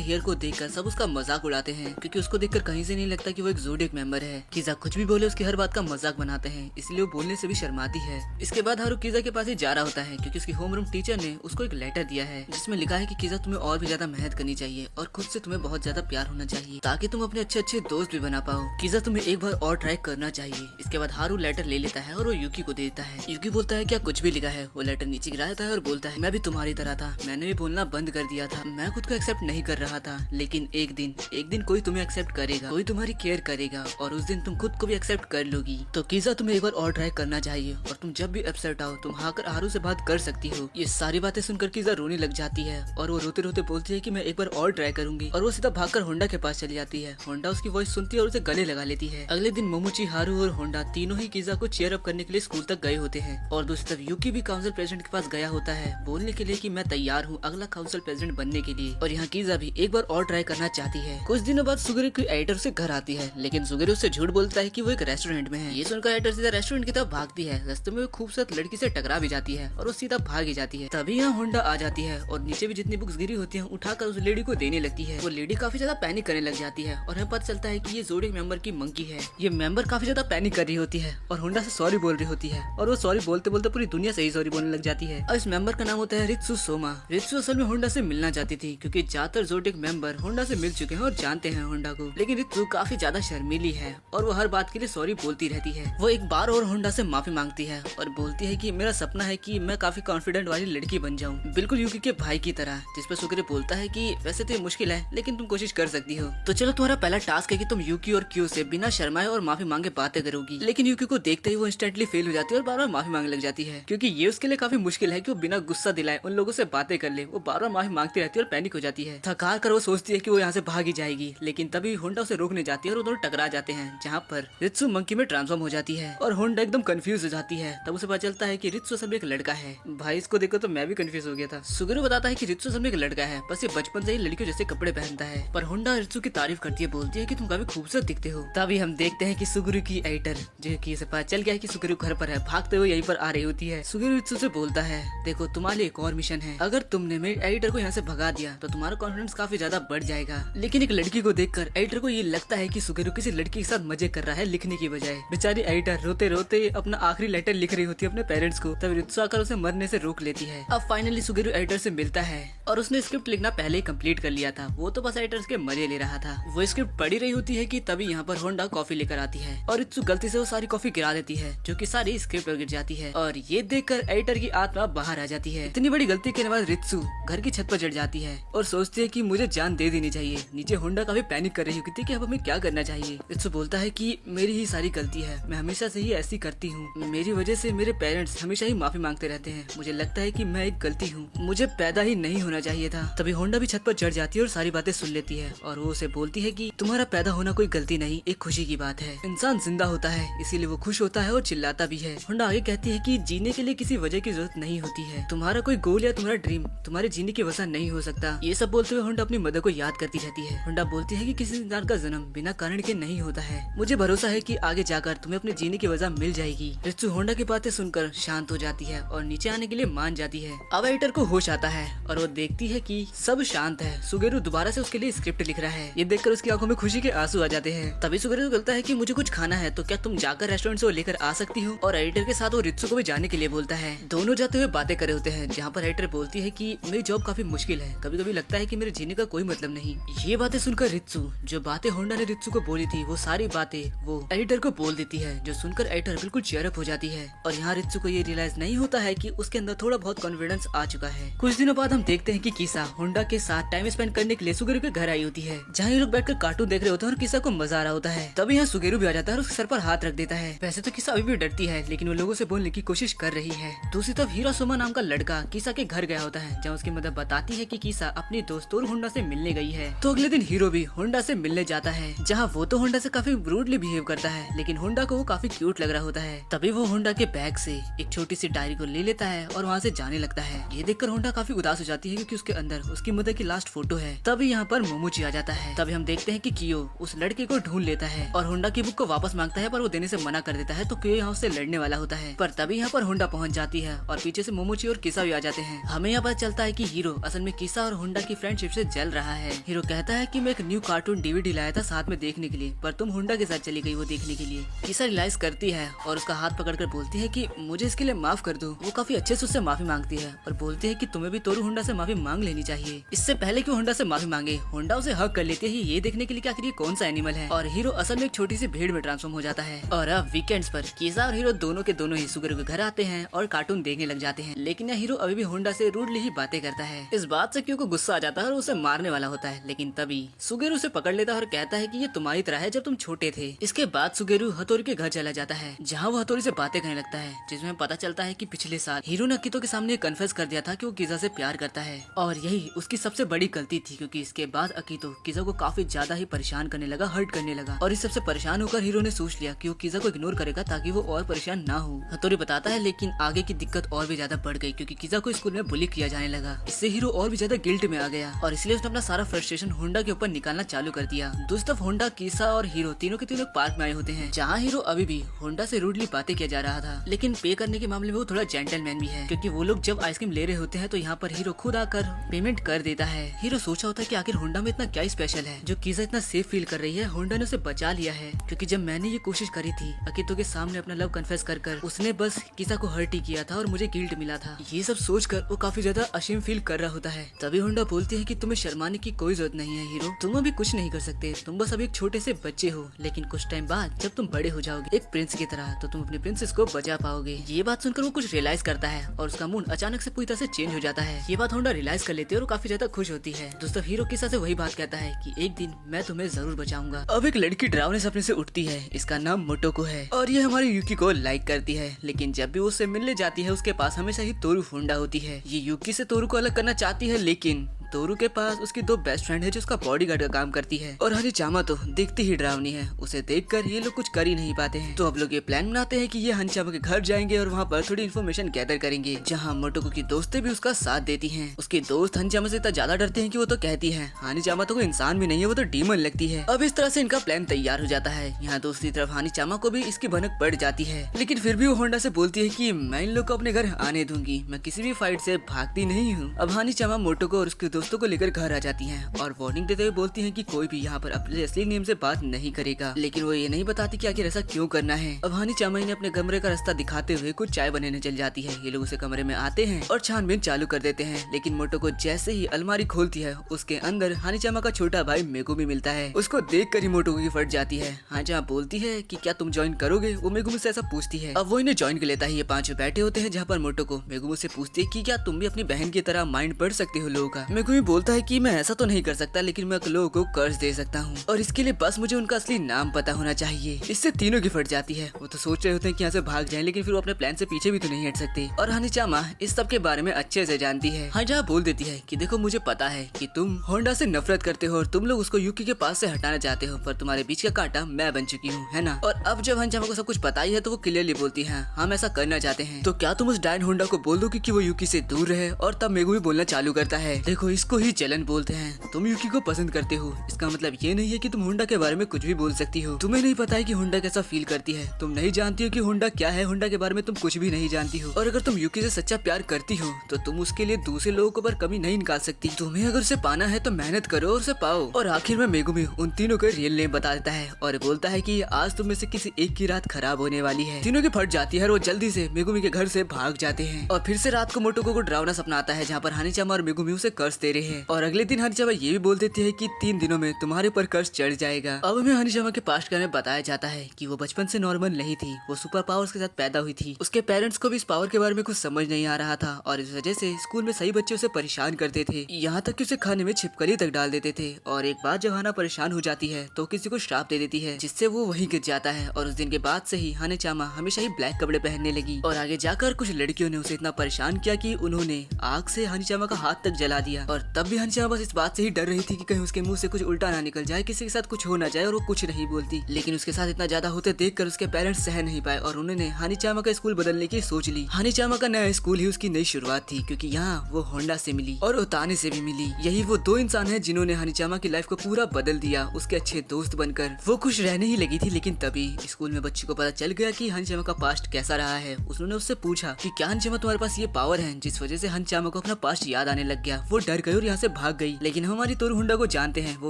हेयर को देखकर सब उसका मजाक उड़ाते हैं क्योंकि उसको देखकर कहीं से नहीं लगता कि वो एक ज़ोडिएक मेंबर है। किजा कुछ भी बोले उसकी हर बात का मजाक बनाते हैं, इसलिए वो बोलने से भी शर्माती है। इसके बाद हारू किजा के पास ही जा रहा होता है क्योंकि उसकी होमरूम टीचर ने उसको एक लेटर दिया है जिसमें लिखा है कि किजा तुम्हें और भी ज्यादा मेहनत करनी चाहिए और खुद से तुम्हें बहुत ज्यादा प्यार होना चाहिए ताकि तुम अपने अच्छे अच्छे दोस्त भी बना पाओ। किजा तुम्हें एक बार और ट्राई करना चाहिए। इसके बाद हारू लेटर ले लेता है और वो यूकी को देता है। यूकी बोलता है क्या कुछ भी लिखा है। वो लेटर नीचे गिरा देता है और बोलता है मैं भी तुम्हारी तरह था, मैंने भी बोलना बंद कर दिया था, मैं खुद को एक्सेप्ट नहीं कर रहा था, लेकिन एक दिन कोई तुम्हें एक्सेप्ट करेगा, कोई तुम्हारी केयर करेगा और उस दिन तुम खुद को भी एक्सेप्ट कर लोगी। तो किजा तुम्हें एक बार और ट्राई करना चाहिए और तुम जब भी अपसेट आओ तुम आकर हारू से बात कर सकती हो। ये सारी बातें सुनकर किजा रोने लग जाती है और वो रोते रोते बोलती है कि मैं एक बार और ट्राई करूंगी और वो सीधा भागकर होंडा के पास चली जाती है। होंडा उसकी वॉइस सुनती है और उसे गले लगा लेती है। अगले दिन मोमोची, हारू और होंडा तीनों ही किजा को चेयर अप करने के लिए स्कूल तक गए होते हैं और दूसरी तरफ यूकी भी काउंसिल प्रेसिडेंट के पास गया होता है बोलने के लिए कि मैं तैयार हूँ अगला काउंसिल प्रेसिडेंट बनने के लिए। और यहाँ किजा भी एक बार और ट्राई करना चाहती है। कुछ दिनों बाद सुगेरू की एडिटर से घर आती है, लेकिन सुगेरू उससे झूठ बोलता है कि वो एक रेस्टोरेंट में है। ये सुनकर एडिटर सीधा रेस्टोरेंट की तरफ भागती है। रास्ते में वो खूबसूरत लड़की से टकरा भी जाती है और वो सीधा भाग ही जाती है। तभी यहाँ होंडा आ जाती है और नीचे भी जितनी बुक्स गिरी होती हैं उठाकर उस लेडी को देने लगती है। वो लेडी काफी ज्यादा पैनिक करने लग जाती है और हमें पता चलता है कि ये ज़ोडिएक मेंबर की मंकी है। ये मेंबर काफी ज्यादा पैनिक कर रही होती है और होंडा से सॉरी बोल रही होती है और वो सॉरी बोलते बोलते पूरी दुनिया से ही सॉरी बोलने लग जाती है। और इस मेंबर का नाम होता है रित्सु सोमा। रित्सु असल में होंडा से मिलना चाहती थी क्योंकि ज्यादातर ज़ोडिएक मेंबर होंडा से मिल चुके हैं और जानते हैं होंडा को, लेकिन रित्सु काफी ज्यादा शर्मीली है और वो हर बात के लिए सॉरी बोलती रहती है। वो एक बार और होंडा से माफी मांगती है और बोलती है कि मेरा सपना है कि मैं काफी कॉन्फिडेंट वाली लड़की बन जाऊं, बिल्कुल यूकी के भाई की तरह। जिस पर सुगेरू बोलता है कि वैसे तो ये मुश्किल है लेकिन तुम कोशिश कर सकती हो। तो चलो तुम्हारा पहला टास्क है कि तुम यूकी और क्यू से बिना शर्माए और माफी मांगे बातें करोगी। लेकिन यूकी को देखते ही वो इंस्टेंटली फेल हो जाती है और बार बार माफी मांगने लग जाती है क्योंकि ये उसके लिए काफी मुश्किल है कि वो बिना गुस्सा दिलाए उन लोगों से बातें कर ले। वो बार बार माफी मांगती रहती है और पैनिक हो जाती है। थका कर वो सोचती है कि वो यहाँ से भागी जाएगी, लेकिन तभी होंडा उसे रोकने जाती है और वो दोनों टकरा जाते हैं, जहाँ पर रित्सु मंकी में ट्रांसफॉर्म हो जाती है और होंडा एकदम कंफ्यूज हो जाती है। तब उसे पता चलता है कि रित्सु असल में एक लड़का है। भाई इसको देखकर तो मैं भी कंफ्यूज हो गया था। सुगेरू बताता है कि रित्सु असल में एक लड़का है, बस ये बचपन से ही लड़कियों जैसे कपड़े पहनता है। पर होंडा रित्सु की तारीफ करती है, बोलती है कि तुम काफी खूबसूरत दिखते हो। तभी हम देखते हैं कि सुगेरू की एडिटर, जो कि इसे पता चल गया है कि सुगेरू घर पर है, भागते हुए यहीं पर आ रही होती है। सुगेरू रित्सु से बोलता है देखो तुम्हारे लिए एक और मिशन है, अगर तुमने मेरे एडिटर को यहाँ से भगा दिया तो तुम्हारा कॉन्फिडेंस काफी ज्यादा बढ़ जाएगा। लेकिन एक लड़की को देखकर एडिटर को ये लगता है कि सुगेरू किसी लड़की के साथ मजे कर रहा है लिखने की बजाय। बेचारी एडिटर रोते रोते अपना आखिरी लेटर लिख रही होती है अपने पेरेंट्स को। तब रित्सु आकर उसे मरने से रोक लेती है। अब फाइनली सुगेरू एडिटर से मिलता है और उसने स्क्रिप्ट लिखना पहले ही कंप्लीट कर लिया था, वो तो बस एडिटर के मजे ले रहा था। वो स्क्रिप्ट पढ़ी रही होती है कि तभी यहाँ पर होंडा कॉफी लेकर आती है और रित्सु गलती से वो सारी कॉफी गिरा देती है, जो कि सारी स्क्रिप्ट पर गिर जाती है और ये देखकर एडिटर की आत्मा बाहर आ जाती है। इतनी बड़ी गलती करने बाद रित्सु घर की छत पर चढ़ जाती है और सोचती है कि मुझे जान दे देनी चाहिए। नीचे होंडा काफी पैनिक कर रही होती है कि अब हमें क्या करना चाहिए। रित्सु बोलता है कि मेरी ही सारी गलती है, मैं हमेशा से ही ऐसी करती हूँ, मेरी वजह से मेरे पेरेंट्स हमेशा ही माफी मांगते रहते हैं, मुझे लगता है कि मैं एक गलती हूँ, मुझे पैदा ही नहीं होना चाहिए था। तभी होंडा भी छत पर चढ़ जाती है और सारी बातें सुन लेती है और वो उसे बोलती है कि तुम्हारा पैदा होना कोई गलती नहीं, एक खुशी की बात है। इंसान जिंदा होता है इसीलिए वो खुश होता है और चिल्लाता भी है। होंडा आगे कहती है कि जीने के लिए किसी वजह की जरूरत नहीं होती है, तुम्हारा कोई गोल या तुम्हारा ड्रीम तुम्हारे जीने की वजह नहीं हो सकता। ये सब बोलते हुए होंडा अपनी मदर को याद करती रहती है। होंडा बोलती है कि किसी इंसान का जन्म बिना कारण के नहीं होता है, मुझे भरोसा है कि आगे जाकर तुम्हें अपने जीने की वजह मिल जाएगी। रित्सु होंडा की बातें सुनकर शांत हो जाती है और नीचे आने के लिए मान जाती है। अब एडिटर को होश आता है और वो देखती है कि सब शांत है। सुगेरू दोबारा से उसके लिए स्क्रिप्ट लिख रहा है। ये देखकर उसकी आंखों में खुशी के आंसू आ जाते हैं। तभी सुगेरू बोलता है कि मुझे कुछ खाना है, तो क्या तुम जाकर रेस्टोरेंट से वो लेकर आ सकती हो। और एडिटर के साथ वो रित्सु को भी जाने के लिए बोलता है। दोनों जाते हुए बातें कर रहे होते हैं, जहाँ पर एडिटर बोलती है कि मेरी जॉब काफी मुश्किल है, कभी कभी लगता है कि मेरे जीने का कोई मतलब नहीं। ये बातें सुनकर रित्सु, जो बातें होंडा ने रित्सु को बोली थी, वो सारी बातें वो एडिटर को बोल देती है, जो सुनकर एडिटर बिल्कुल चेयर अप हो जाती है। और यहाँ रित्सु को ये रियलाइज नहीं होता है कि उसके अंदर थोड़ा बहुत कॉन्फिडेंस आ चुका है। कुछ दिनों बाद हम देखते हैं कि किसा होंडा के साथ टाइम स्पेंड करने के लिए सुगेरू के घर आई होती है, जहाँ ये लोग बैठकर कार्टून देख रहे होते हैं और किसा को मजा आ रहा होता है। तभी यहाँ सुगेरू भी आ जाता है और उसके सर पर हाथ रख देता है। वैसे तो किसा अभी भी डरती है, लेकिन वो लोगों से बोलने की कोशिश कर रही है। दूसरी तरफ हिरोशिमा नाम का लड़का किसा के घर गया होता है, जहाँ उसकी मदर बताती है कि किसा अपनी दोस्त और होंडा से मिलने गई है। तो अगले दिन हीरो भी होंडा से मिलने जाता है, जहाँ वो तो होंडा से काफी रूडली बिहेव करता है, लेकिन होंडा को वो काफी क्यूट लग रहा होता है। तभी वो होंडा के बैग से एक छोटी सी डायरी को ले लेता है और वहाँ से जाने लगता है। ये देखकर होंडा काफी उदास हो जाती है, क्योंकि उसके अंदर उसकी मदर की लास्ट फोटो है। तभी यहाँ पर मोमोची आ जाता है। तभी हम देखते हैं कि कियो उस लड़के को ढूंढ लेता है और होंडा की बुक को वापस मांगता है, पर वो देने से मना कर देता है। तो कियो यहाँ उससे लड़ने वाला होता है, पर तभी यहाँ पर होंडा पहुंच जाती है और पीछे से मोमोची और किसा भी आ जाते हैं। हमें यहाँ पता चलता है कि हीरो असल में किसा और होंडा की फ्रेंडशिप से जल रहा है। हीरो कहता है कि मैं एक न्यू कार्टून डीवीडी लाया था साथ में देखने के लिए, पर तुम होंडा के साथ चली गई वो देखने के लिए। किसा रियलाइज करती है और उसका हाथ पकड़कर बोलती है कि मुझे इसके लिए माफ कर दो। वो काफी अच्छे से उससे माफी मांगती है और बोलती है कि तुम्हें भी तोरू होंडा से माफी मांग लेनी चाहिए। इससे पहले कि होंडा से माफी मांगे, होंडा उसे हक कर लेती है, ये देखने के लिए कि आखिर ये कौन सा एनिमल है। और हीरो असल में एक छोटी सी भेड़ में ट्रांसफॉर्म हो जाता है। और अब वीकेंड्स पर किसा और हीरो दोनों के दोनों ही सुगेरू के घर आते हैं और कार्टून देखने लग जाते हैं। लेकिन यह हीरो अभी भी होंडा से रूडली ही बातें करता है। इस बात से क्यों को गुस्सा आ जाता है और उसे मारने वाला होता है, लेकिन तभी सुगेरू उसे पकड़ लेता है और कहता है कि ये तुम्हारी तरह है जब तुम छोटे थे। इसके बाद सुगेरू हथौड़ी के घर चला जाता है, जहाँ वो हथौड़ी से बातें करने लगता है, जिसमें पता चलता है कि पिछले साल हीरो ने अकितो के सामने कन्फेस कर दिया था कि वो किसा से प्यार करता है और यही उसकी सबसे बड़ी गलती थी, क्योंकि इसके बाद अकितो किसा को काफी ज्यादा ही परेशान करने लगा, हर्ट करने लगा। और इस सबसे परेशान होकर हीरो ने सोच लिया कि वो किसा को इग्नोर करेगा ताकि वो और परेशान ना हो। हथौड़ी बताता है, लेकिन आगे की दिक्कत और भी ज्यादा बढ़ गई, क्योंकि किसा को स्कूल में बुली किया जाने लगा। इससे हीरो और भी ज्यादा गिल्ट में आ गया और इसलिए उसने अपना सारा फ्रस्ट्रेशन होंडा के ऊपर निकालना चालू कर दिया। दोस्तों होंडा, किसा और हीरो तीनों के तीनों पार्क में आए होते हैं, जहाँ हीरो अभी भी होंडा से रूडली बातें किया जा रहा था, लेकिन पे करने के मामले में वो थोड़ा जेंटलमैन भी है, क्योंकि वो लोग जब आइसक्रीम ले रहे होते हैं तो यहाँ पर हीरो खुद आकर पेमेंट कर देता है। हीरो सोचा होता है कि आखिर होंडा में इतना क्या स्पेशल है जो किसा इतना सेफ फील कर रही है। होंडा ने उसे बचा लिया है, क्योंकि जब मैंने ये कोशिश करी थी अकितो के सामने अपना लव कन्फेस कर उसने बस किसा को हर्ट ही किया था और मुझे गिल्ट मिला था। ये सब सोचकर वो काफी ज्यादा अशेम फील कर रहा होता है। तभी होंडा बोलती है कि तुम्हें शर्माने की कोई जरूरत नहीं है हीरो, तुम अभी कुछ नहीं कर सकते, तुम बस अभी एक छोटे से बच्चे हो, लेकिन कुछ टाइम बाद जब तुम बड़े हो जाओगे एक प्रिंस की तरह, तो तुम अपनी प्रिंसेस को बचा पाओगे। ये बात सुनकर वो कुछ रियलाइज करता है और उसका मूड अचानक से पूरी तरह से चेंज हो जाता है। ये बात होंडा रियलाइज कर लेती है और काफी ज्यादा खुश होती है। दोस्तों हीरो किसा से वही बात कहता है कि एक दिन मैं तुम्हें जरूर बचाऊंगा। अब एक लड़की डरावने सपने से उठती है, इसका नाम मोटोको है और ये हमारी यूकी को लाइक करती है, लेकिन जब भी वो उससे मिलने जाती है उसके पास हमेशा ही तोरू होंडा होती है। ये यूकी से तोरू को अलग करना चाहती है, लेकिन तोरू के पास उसकी दो बेस्ट फ्रेंड है जो उसका बॉडीगार्ड का काम करती है और हनीचामा तो दिखती ही डरावनी है। उसे देखकर ये लोग कुछ कर ही नहीं पाते हैं। तो अब लोग ये प्लान बनाते हैं कि ये हनीचामा के घर जाएंगे और वहाँ पर थोड़ी इन्फॉर्मेशन गैदर करेंगे, जहाँ मोटोको की दोस्तें भी उसका साथ देती हैं। उसकी दोस्त हनीचामा से इतना ज्यादा डरती हैं कि वो तो कहती है हनीचामा तो कोई इंसान भी नहीं है, वो तो डीमन लगती है। अब इस तरह से इनका प्लान तैयार हो जाता है। यहाँ दूसरी तरफ हनीचामा को भी इसकी भनक पड़ जाती है, लेकिन फिर भी वो होंडा से बोलती है कि मैं इन लोग को अपने घर आने दूंगी, मैं किसी भी फाइट से भागती नहीं हूँ। अब हनीचामा मोटोको और उसके दोस्तों को लेकर घर जाती हैं और वार्निंग देते हुए बोलती हैं कि कोई भी यहाँ पर अपने असली नेम से बात नहीं करेगा, लेकिन वो ये नहीं बताती कि आखिर ऐसा क्यों करना है। अब हनीचामा ने अपने कमरे का रास्ता दिखाते हुए कुछ चाय बनाने चल जाती है। ये लोग उसे कमरे में आते हैं और छानबीन चालू कर देते हैं, लेकिन मोटोको जैसे ही अलमारी खोलती है उसके अंदर हनीचामा का छोटा भाई मेगुमी मिलता है। उसको देखकर ही मोटोको की फट जाती है। हनीचामा बोलती है कि क्या तुम ज्वाइन करोगे, वो मेगुमी से ऐसा पूछती है। अब वो इन्हें ज्वाइन कर लेता है। ये पांचों बैठे होते हैं, जहाँ पर मोटोको मेगुमी से पूछती है कि क्या तुम भी अपनी बहन की तरह माइंड पढ़ सकते हो लोगों का। मेगुमी बोलता है कि मैं ऐसा तो नहीं कर सकता, लेकिन मैं लोगों को कर्ज दे सकता हूँ और इसके लिए बस मुझे उनका असली नाम पता होना चाहिए। इससे तीनों की फट जाती है। वो तो सोच रहे होते हैं कि यहाँ से भाग जाएं, लेकिन फिर वो अपने प्लान से पीछे भी तो नहीं हट सकते। और हनीचामा इस सब के बारे में अच्छे से जानती है। हनीचामा बोल देती है कि देखो मुझे पता है कि तुम होंडा से नफरत करते हो और तुम लोग उसको यूकी के पास से हटाना चाहते हो, पर तुम्हारे बीच का कांटा मैं बन चुकी हूँ, है ना। और अब जब हनीचामा को सब कुछ पता ही है तो वो क्लियरली बोलती है हम ऐसा करना चाहते हैं। तो क्या तुम उस डायन होंडा को बोल दो कि वो यूकी से दूर रहे। और तब मेगुमी बोलना चालू करता है देखो इसको ही चलन बोलते हैं। तुम यूकी को पसंद करते हो, इसका मतलब ये नहीं है कि तुम होंडा के बारे में कुछ भी बोल सकती हो। तुम्हें नहीं पता है कि होंडा कैसा फील करती है, तुम नहीं जानती हो कि होंडा क्या है, होंडा के बारे में तुम कुछ भी नहीं जानती हो। और अगर तुम यूकी से सच्चा प्यार करती हो तो तुम उसके लिए दूसरे लोगों को पर कमी नहीं निकाल सकती। तुम्हें अगर उसे पाना है तो मेहनत करो और उसे पाओ। और आखिर में मेगुमी उन तीनों का रियल नेम बता देता है और बोलता है कि आज तुम में से किसी एक की रात खराब होने वाली है। तीनों की फट जाती है और वो जल्दी से मेगुमी के घर से भाग जाते हैं। और फिर से रात को मोटोको को डरावना सपना आता है जहाँ पर हानिचामा और मेगुमी उसे कर्ज दे रहे हैं। और अगले दिन हानिचामा ये भी बोल देती है कि 3 दिनों में तुम्हारे पर कर्ज चढ़ जाएगा। अब हमें हानिचामा के पास्ट के बारे में बताया जाता है कि वो बचपन से नॉर्मल नहीं थी, वो सुपर पावर्स के साथ पैदा हुई थी। उसके पेरेंट्स को भी इस पावर के बारे में कुछ समझ नहीं आ रहा था और इस वजह से स्कूल में सही बच्चे उसे परेशान करते थे, यहाँ तक कि उसे खाने में छिपकली तक डाल देते थे। और एक बार जब हाना परेशान हो जाती है तो किसी को श्राप दे देती है जिससे वो वहीं गिर जाता है। और उस दिन के बाद से ही हानिचामा हमेशा ही ब्लैक कपड़े पहनने लगी। और आगे जाकर कुछ लड़कियों ने उसे इतना परेशान किया कि उन्होंने आग से हानिचामा का हाथ तक जला दिया। और तब भी हानिचामा बस इस बात से ही डर रही थी कि कहीं उसके मुंह से कुछ उल्टा ना निकल जाए, किसी के साथ कुछ हो ना जाए, और वो कुछ नहीं बोलती। लेकिन उसके साथ इतना ज्यादा होते देखकर उसके पेरेंट्स सह नहीं पाए और उन्होंने हानिचामा का स्कूल बदलने की सोच ली। हानिचामा का नया स्कूल ही उसकी नई शुरुआत थी, क्योंकि यहाँ वो होंडा से मिली और ओताने से भी मिली। यही वो 2 इंसान हैं जिन्होंने हानिचामा की लाइफ को पूरा बदल दिया, उसके अच्छे दोस्त बनकर। वो खुश रहने ही लगी थी, लेकिन तभी स्कूल में बच्ची को पता चल गया कि हानिचामा का पास्ट कैसा रहा है। उसने उससे पूछा कि क्या हानिचामा तुम्हारे पास ये पावर है, जिस वजह से हानिचामा को अपना पास्ट याद आने लग गया। वो डर गई और यहाँ से भाग गई। लेकिन हमारी तोरू होंडा को जानते हैं, वो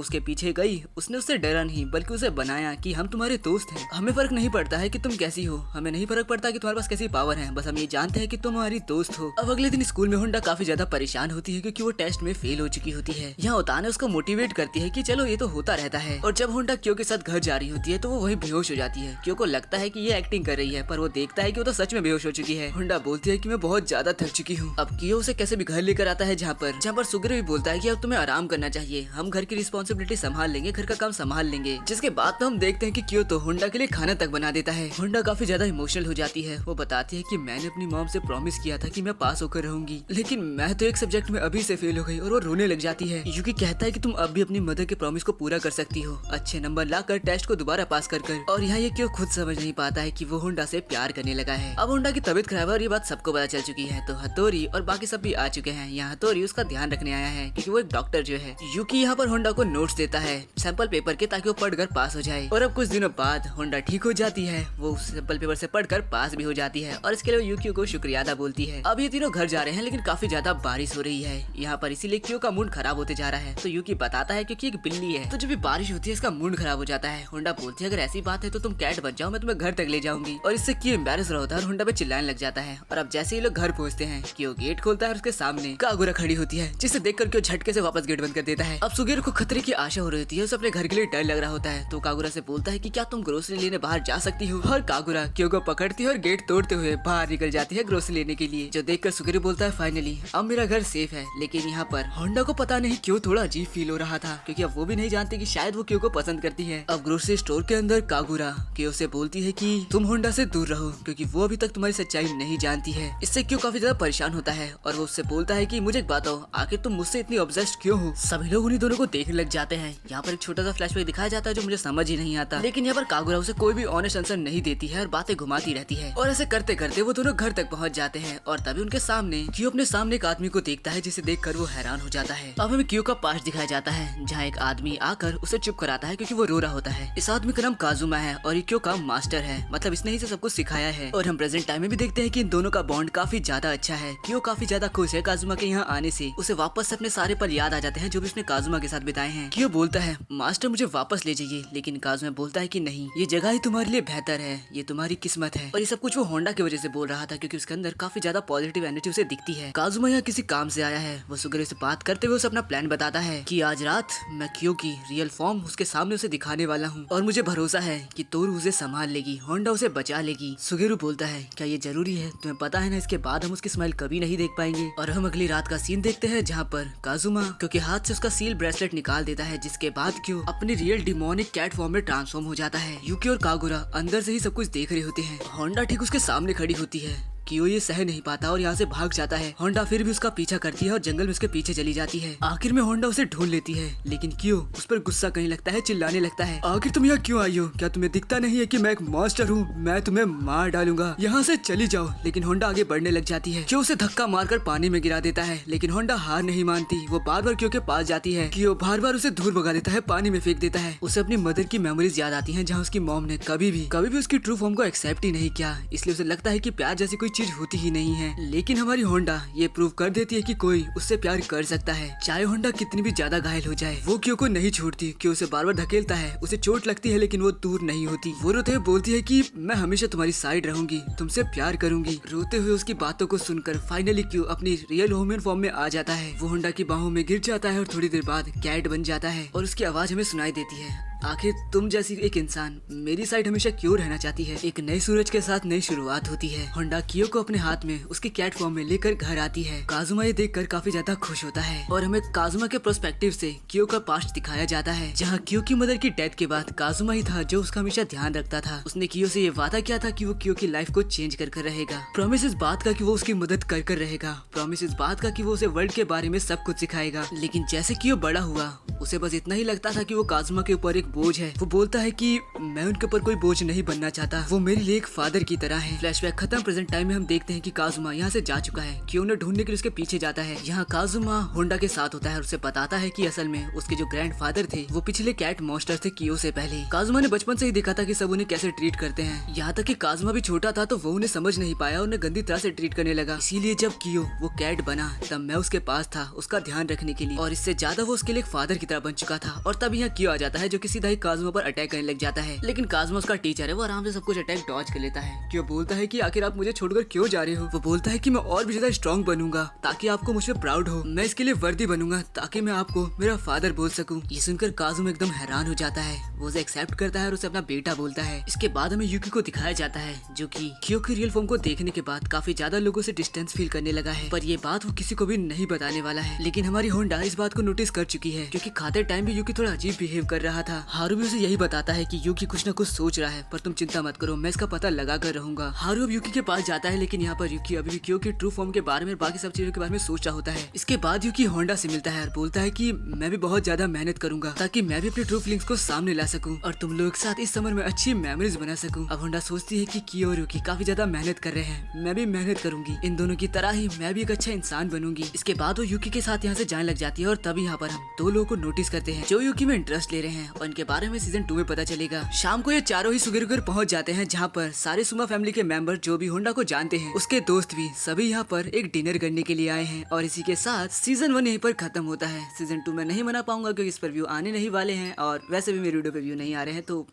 उसके पीछे गई। उसने उससे डरा नहीं बल्कि उसे बनाया कि हम तुम्हारे दोस्त हैं, हमें फर्क नहीं पड़ता है कि तुम कैसी हो, हमें नहीं फर्क पड़ता कि तुम्हारे पास कैसी पावर है, बस हम ये जानते हैं कि तुम हमारी दोस्त हो। अब अगले दिन स्कूल में होंडा काफी ज्यादा परेशान होती है क्योंकि वो टेस्ट में फेल हो चुकी होती है। यहाँ ओताने उसको मोटिवेट करती है कि चलो ये तो होता रहता है। और जब होंडा क्यो के साथ घर जा रही होती है तो वो वही बेहोश हो जाती है। क्यो को लगता है कि ये एक्टिंग कर रही है, पर वो देखता है कि वो तो सच में बेहोश हो चुकी है। होंडा बोलती है कि मैं बहुत ज्यादा थक चुकी हूँ। अब क्यो उसे कैसे भी घर लेकर आता है जहाँ पर सुगेरू भी बोलता है कि अब तुम्हें आराम करना चाहिए, हम घर की रिस्पॉन्सिबिलिटी संभाल लेंगे, घर का काम संभाल लेंगे। जिसके बाद तो हम देखते हैं कि क्यो तो होंडा के लिए खाना तक बना देता है। होंडा काफी ज्यादा इमोशनल हो जाती है। वो बताती है कि मैंने अपनी मॉम से प्रॉमिस किया था कि मैं पास होकर रहूंगी, लेकिन मैं तो एक सब्जेक्ट में अभी से फेल हो गई। और वो रोने लग जाती है। यूकी कहता है कि तुम अब भी अपनी मदर के प्रॉमिस को पूरा कर सकती हो, अच्छे नंबर लाकर टेस्ट को दोबारा पास कर। और यहाँ ये क्यों खुद समझ नहीं पाता है कि वो होंडा से प्यार करने लगा है। अब होंडा की तबीयत खराब है और ये बात सबको पता चल चुकी है, तो हतोरी और बाकी सब भी आ चुके हैं। यहाँ हतोरी उसका ध्यान रखने आया है क्योंकि वो एक डॉक्टर जो है। यूकी यहाँ पर होंडा को नोट्स देता है सैंपल पेपर के, ताकि वो पढ़कर पास हो जाए। और अब कुछ दिनों बाद होंडा ठीक हो जाती है, वो सैंपल पेपर से पढ़कर पास भी हो जाती है और इसके लिए यूकी को शुक्रिया अदा बोलती है। अब ये तीनों घर जा रहे हैं, लेकिन काफी ज्यादा बारिश हो रही है यहाँ पर, इसीलिए क्यो का मूड खराब होते जा रहा है। तो यूकी बताता है क्योंकि एक बिल्ली है, तो जब भी बारिश होती है इसका मूड खराब हो जाता है। होंडा बोलती है अगर ऐसी बात है तो तुम कैट बन जाओ, मैं तुम्हें घर तक ले जाऊंगी। और इससे क्यो एम्बैरेस होता है और होंडा पे चिल्लाने लग जाता है। और अब जैसे ही लोग घर पहुँचते हैं, क्यो गेट खोलता है और उसके सामने कागुरा खड़ी होती है, जिसे देखकर क्यो झटके से वापस गेट बंद कर देता है। अब सुगेरू को खतरे की आशा हो रही होती है, उसे अपने घर के लिए डर लग रहा होता है। तो कागुरा से बोलता है कि क्या तुम ग्रोसरी लेने बाहर जा सकती हो। और कागुरा क्यो को पकड़ती है और गेट तोड़ते हुए बाहर निकल जाती है ग्रोसरी लेने के लिए, जो देखकर सुगेरू बोलता है फाइनली अब मेरा घर सेफ है। लेकिन यहाँ पर होंडा को पता नहीं क्यों थोड़ा अजीब फील हो रहा था, क्योंकि अब वो भी नहीं जानती कि शायद वो क्यो को पसंद करती है। अब ग्रोसरी स्टोर के अंदर कागुरा क्यो से बोलती है कि तुम होंडा से दूर रहो, क्योंकि वो अभी तक तुम्हारी सच्चाई नहीं जानती है। इससे क्यो काफी ज्यादा परेशान होता है और वो उससे बोलता है कि मुझे एक बात हो, आखिर तुम मुझसे इतनी ऑब्सेस्ड क्यों हो। सभी लोग उन्हीं दोनों को देखने लग जाते हैं। यहाँ पर एक छोटा सा फ्लैशबैक दिखाया जाता है जो मुझे समझ ही नहीं आता, लेकिन यहाँ पर कागुरा उसे कोई भी ऑनेस्ट आंसर नहीं देती है और बातें घुमाती रहती है। और ऐसे करते करते वो दोनों घर तक पहुँच जाते हैं और तभी उनके सामने क्यो अपने सामने एक आदमी को देखता है, जिसे देखकर वो हैरान हो जाता है। अब हमें क्यो का पास्ट दिखाया जाता है, जहाँ एक आदमी आकर उसे चुप कराता है क्योंकि वो रो रहा होता है। इस आदमी का नाम काजुमा है और ये क्यो का मास्टर है, मतलब इसने ही से सब कुछ सिखाया है। और हम प्रेजेंट टाइम में भी देखते हैं कि इन दोनों का बॉन्ड काफी ज्यादा अच्छा है। क्यो काफी ज्यादा खुश है काजुमा के यहाँ आने से, उसे वापस से अपने सारे पल याद आ जाते हैं जो भी उसने काजुमा के साथ बिताए हैं। क्यो बोलता है मास्टर मुझे वापस ले जाइए, लेकिन काजुमा बोलता है कि नहीं, ये जगह ही तुम्हारे लिए बेहतर है, ये तुम्हारी किस्मत है। और ये सब कुछ वो होंडा की वजह से बोल रहा था, क्योंकि उसके अंदर काफी ज्यादा पॉजिटिव एनर्जी उसे दिखती है। काजुमा यहाँ किसी काम से आया है। वो सुगेरू से बात करते हुए उसे अपना प्लान बताता है कि आज रात मैं क्यो की रियल फॉर्म उसके सामने उसे दिखाने वाला हूँ और मुझे भरोसा है कि तोरू उसे संभाल लेगी, होंडा उसे बचा लेगी। सुगेरू बोलता है क्या ये जरूरी है, तुम्हें पता है ना इसके बाद हम उसकी स्माइल कभी नहीं देख पाएंगे। और हम अगली रात का सीन देखते हैं जहाँ पर काजुमा क्योंकि हाथ से उसका सील ब्रेसलेट निकाल देता है, जिसके बाद क्यो अपनी रियल डिमोनिक कैट फॉर्म में ट्रांसफॉर्म हो जाता है। यूकी और कागुरा अंदर से ही सब कुछ देख रहे होते हैं। होंडा ठीक उसके सामने खड़ी होती है। कियो ये सह नहीं पाता और यहाँ से भाग जाता है। होंडा फिर भी उसका पीछा करती है और जंगल में उसके पीछे चली जाती है। आखिर में होंडा उसे ढूंढ लेती है, लेकिन कियो उस पर गुस्सा करने लगता है, चिल्लाने लगता है, आखिर तुम यहाँ क्यों आई हो? क्या तुम्हें दिखता नहीं है कि मैं एक मॉन्स्टर हूँ? मैं तुम्हें मार डालूंगा, यहाँ से चली जाओ। लेकिन होंडा आगे बढ़ने लग जाती है। कियो उसे धक्का मारकर पानी में गिरा देता है, लेकिन होंडा हार नहीं मानती। वो बार बार कियो के पास जाती है। कियो बार बार उसे दूर भगा देता है, पानी में फेंक देता है। उसे अपनी मदर की मेमोरीज याद आती हैं, जहाँ उसकी मॉम ने कभी भी उसकी ट्रू फॉर्म को एक्सेप्ट ही नहीं किया। इसलिए उसे लगता है कि प्यार जैसी कोई चीज होती ही नहीं है। लेकिन हमारी होंडा ये प्रूव कर देती है कि कोई उससे प्यार कर सकता है, चाहे होंडा कितनी भी ज्यादा घायल हो जाए। वो कियो को नहीं छोड़ती, कियो उसे बार बार धकेलता है। उसे चोट लगती है लेकिन वो दूर नहीं होती। वो रोते हुए बोलती है कि मैं हमेशा तुम्हारी साइड रहूंगी, तुमसे प्यार करूंगी। रोते हुए उसकी बातों को सुनकर फाइनली कियो अपनी रियल ह्यूमन फॉर्म में आ जाता है। वो होंडा की बाहों में गिर जाता है और थोड़ी देर बाद कैट बन जाता है और उसकी आवाज हमें सुनाई देती है, आखिर तुम जैसी एक इंसान मेरी साइड हमेशा क्यों रहना चाहती है? एक नए सूरज के साथ नई शुरुआत होती है। होंडा कियो को अपने हाथ में उसके कैट फॉर्म में लेकर घर आती है। काजुमा ये देखकर काफी ज्यादा खुश होता है और हमें काजुमा के पर्सपेक्टिव से कियो का पास्ट दिखाया जाता है, जहाँ कियो की मदर की डेथ के बाद काजुमा ही था जो उसका हमेशा ध्यान रखता था। उसने कियो से ये वादा किया था कि वो कियो की लाइफ को चेंज कर रहेगा। प्रॉमिस इस बात का कि वो उसकी मदद कर रहेगा। प्रॉमिस इस बात का कि वो उसे वर्ल्ड के बारे में सब कुछ सिखाएगा। लेकिन जैसे कियो बड़ा हुआ उसे बस इतना ही लगता था कि वो काजुमा के ऊपर एक बोझ है। वो बोलता है कि मैं उनके ऊपर कोई बोझ नहीं बनना चाहता, वो मेरे लिए एक फादर की तरह है। फ्लैशबैक खत्म। प्रेजेंट टाइम में हम देखते हैं कि काजुमा यहाँ से जा चुका है। कियो उन्हें ढूंढने के लिए उसके पीछे जाता है। यहाँ काजुमा होंडा के साथ होता है और उसे बताता है कि असल में उसके जो ग्रैंड फादर थे वो पिछले कैट मॉन्स्टर थे कियो से पहले। काजुमा ने बचपन से ही देखा था कि सब उन्हें कैसे ट्रीट करते हैं। यहाँ तक कि काजुमा भी छोटा था तो वो उन्हें समझ नहीं पाया, उन्हें गंदी तरह से ट्रीट करने लगा। इसीलिए जब कियो वो कैट बना तब मैं उसके पास था उसका ध्यान रखने के लिए, और इससे ज्यादा वो उसके लिए एक फादर की तरह बन चुका था। और तब यहाँ कियो आ जाता है जो कि सीधा ही काजुमा पर अटैक करने लग जाता है। लेकिन काजुमा उसका टीचर है, वो आराम से सब कुछ अटैक डॉज कर लेता है। कियो बोलता है कि आखिर आप मुझे छोड़कर क्यों जा रहे हो? वो बोलता है कि मैं और भी ज्यादा स्ट्रॉन्ग बनूंगा ताकि आपको मुझ पर प्राउड हो। मैं इसके लिए वर्दी बनूंगा ताकि मैं आपको मेरा फादर बोल सकूं। ये सुनकर काजुमा एकदम हैरान हो जाता है। वो उसे एक्सेप्ट करता है और उसे अपना बेटा बोलता है। इसके बाद हमें यूकी को दिखाया जाता है जो कि कियो की रियल फॉर्म को देखने के बाद काफी ज्यादा लोगों से डिस्टेंस फील करने लगा है, पर ये बात वो किसी को भी नहीं बताने वाला है। लेकिन हमारी होंडा इस बात को नोटिस कर चुकी है, क्योंकि खाते टाइम भी यूकी थोड़ा अजीब बिहेव कर रहा था। हारू भी उसे यही बताता है कि यूकी कुछ न कुछ सोच रहा है, पर तुम चिंता मत करो, मैं इसका पता लगा कर रहूंगा। हारू अब यूकी के पास जाता है, लेकिन यहाँ पर यूकी अभी भी कियो की ट्रू फॉर्म के बारे में, बाकी सब चीजों के बारे में सोच रहा होता है। इसके बाद यूकी होंडा से मिलता है और बोलता है कि मैं भी बहुत ज्यादा मेहनत करूंगा ताकि मैं भी अपनी ट्रू फीलिंग्स को सामने ला सकूं और तुम लोग के साथ इस समर में अच्छी मेमोरीज बना सकूं। अब होंडा सोचती है कि कियो और यूकी काफी ज्यादा मेहनत कर रहे हैं, मैं भी मेहनत करूंगी, इन दोनों की तरह ही मैं भी एक अच्छा इंसान बनूंगी। इसके बाद वो यूकी के साथ यहाँ से जाने लग जाती है और तभी यहाँ पर हम दो लोगों को नोटिस करते हैं जो यूकी में इंटरेस्ट ले रहे हैं, और इनके बारे में सीजन 2 में पता चलेगा। शाम को ये चारों ही सुगेरुगर पहुंच जाते हैं, जहाँ पर सारे सुमा फैमिली के मेंबर जो भी होंडा को जानते हैं, उसके दोस्त भी सभी यहाँ पर एक डिनर करने के लिए आए हैं। और इसी के साथ सीजन 1 यहीं पर खत्म होता है। सीजन 2 में नहीं बना पाऊंगा क्योंकि इस पर व्यू आने नहीं वाले हैं, और वैसे भी मेरे वीडियो पे व्यू नहीं आ रहे हैं, तो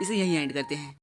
इसे यहीं एंड करते हैं।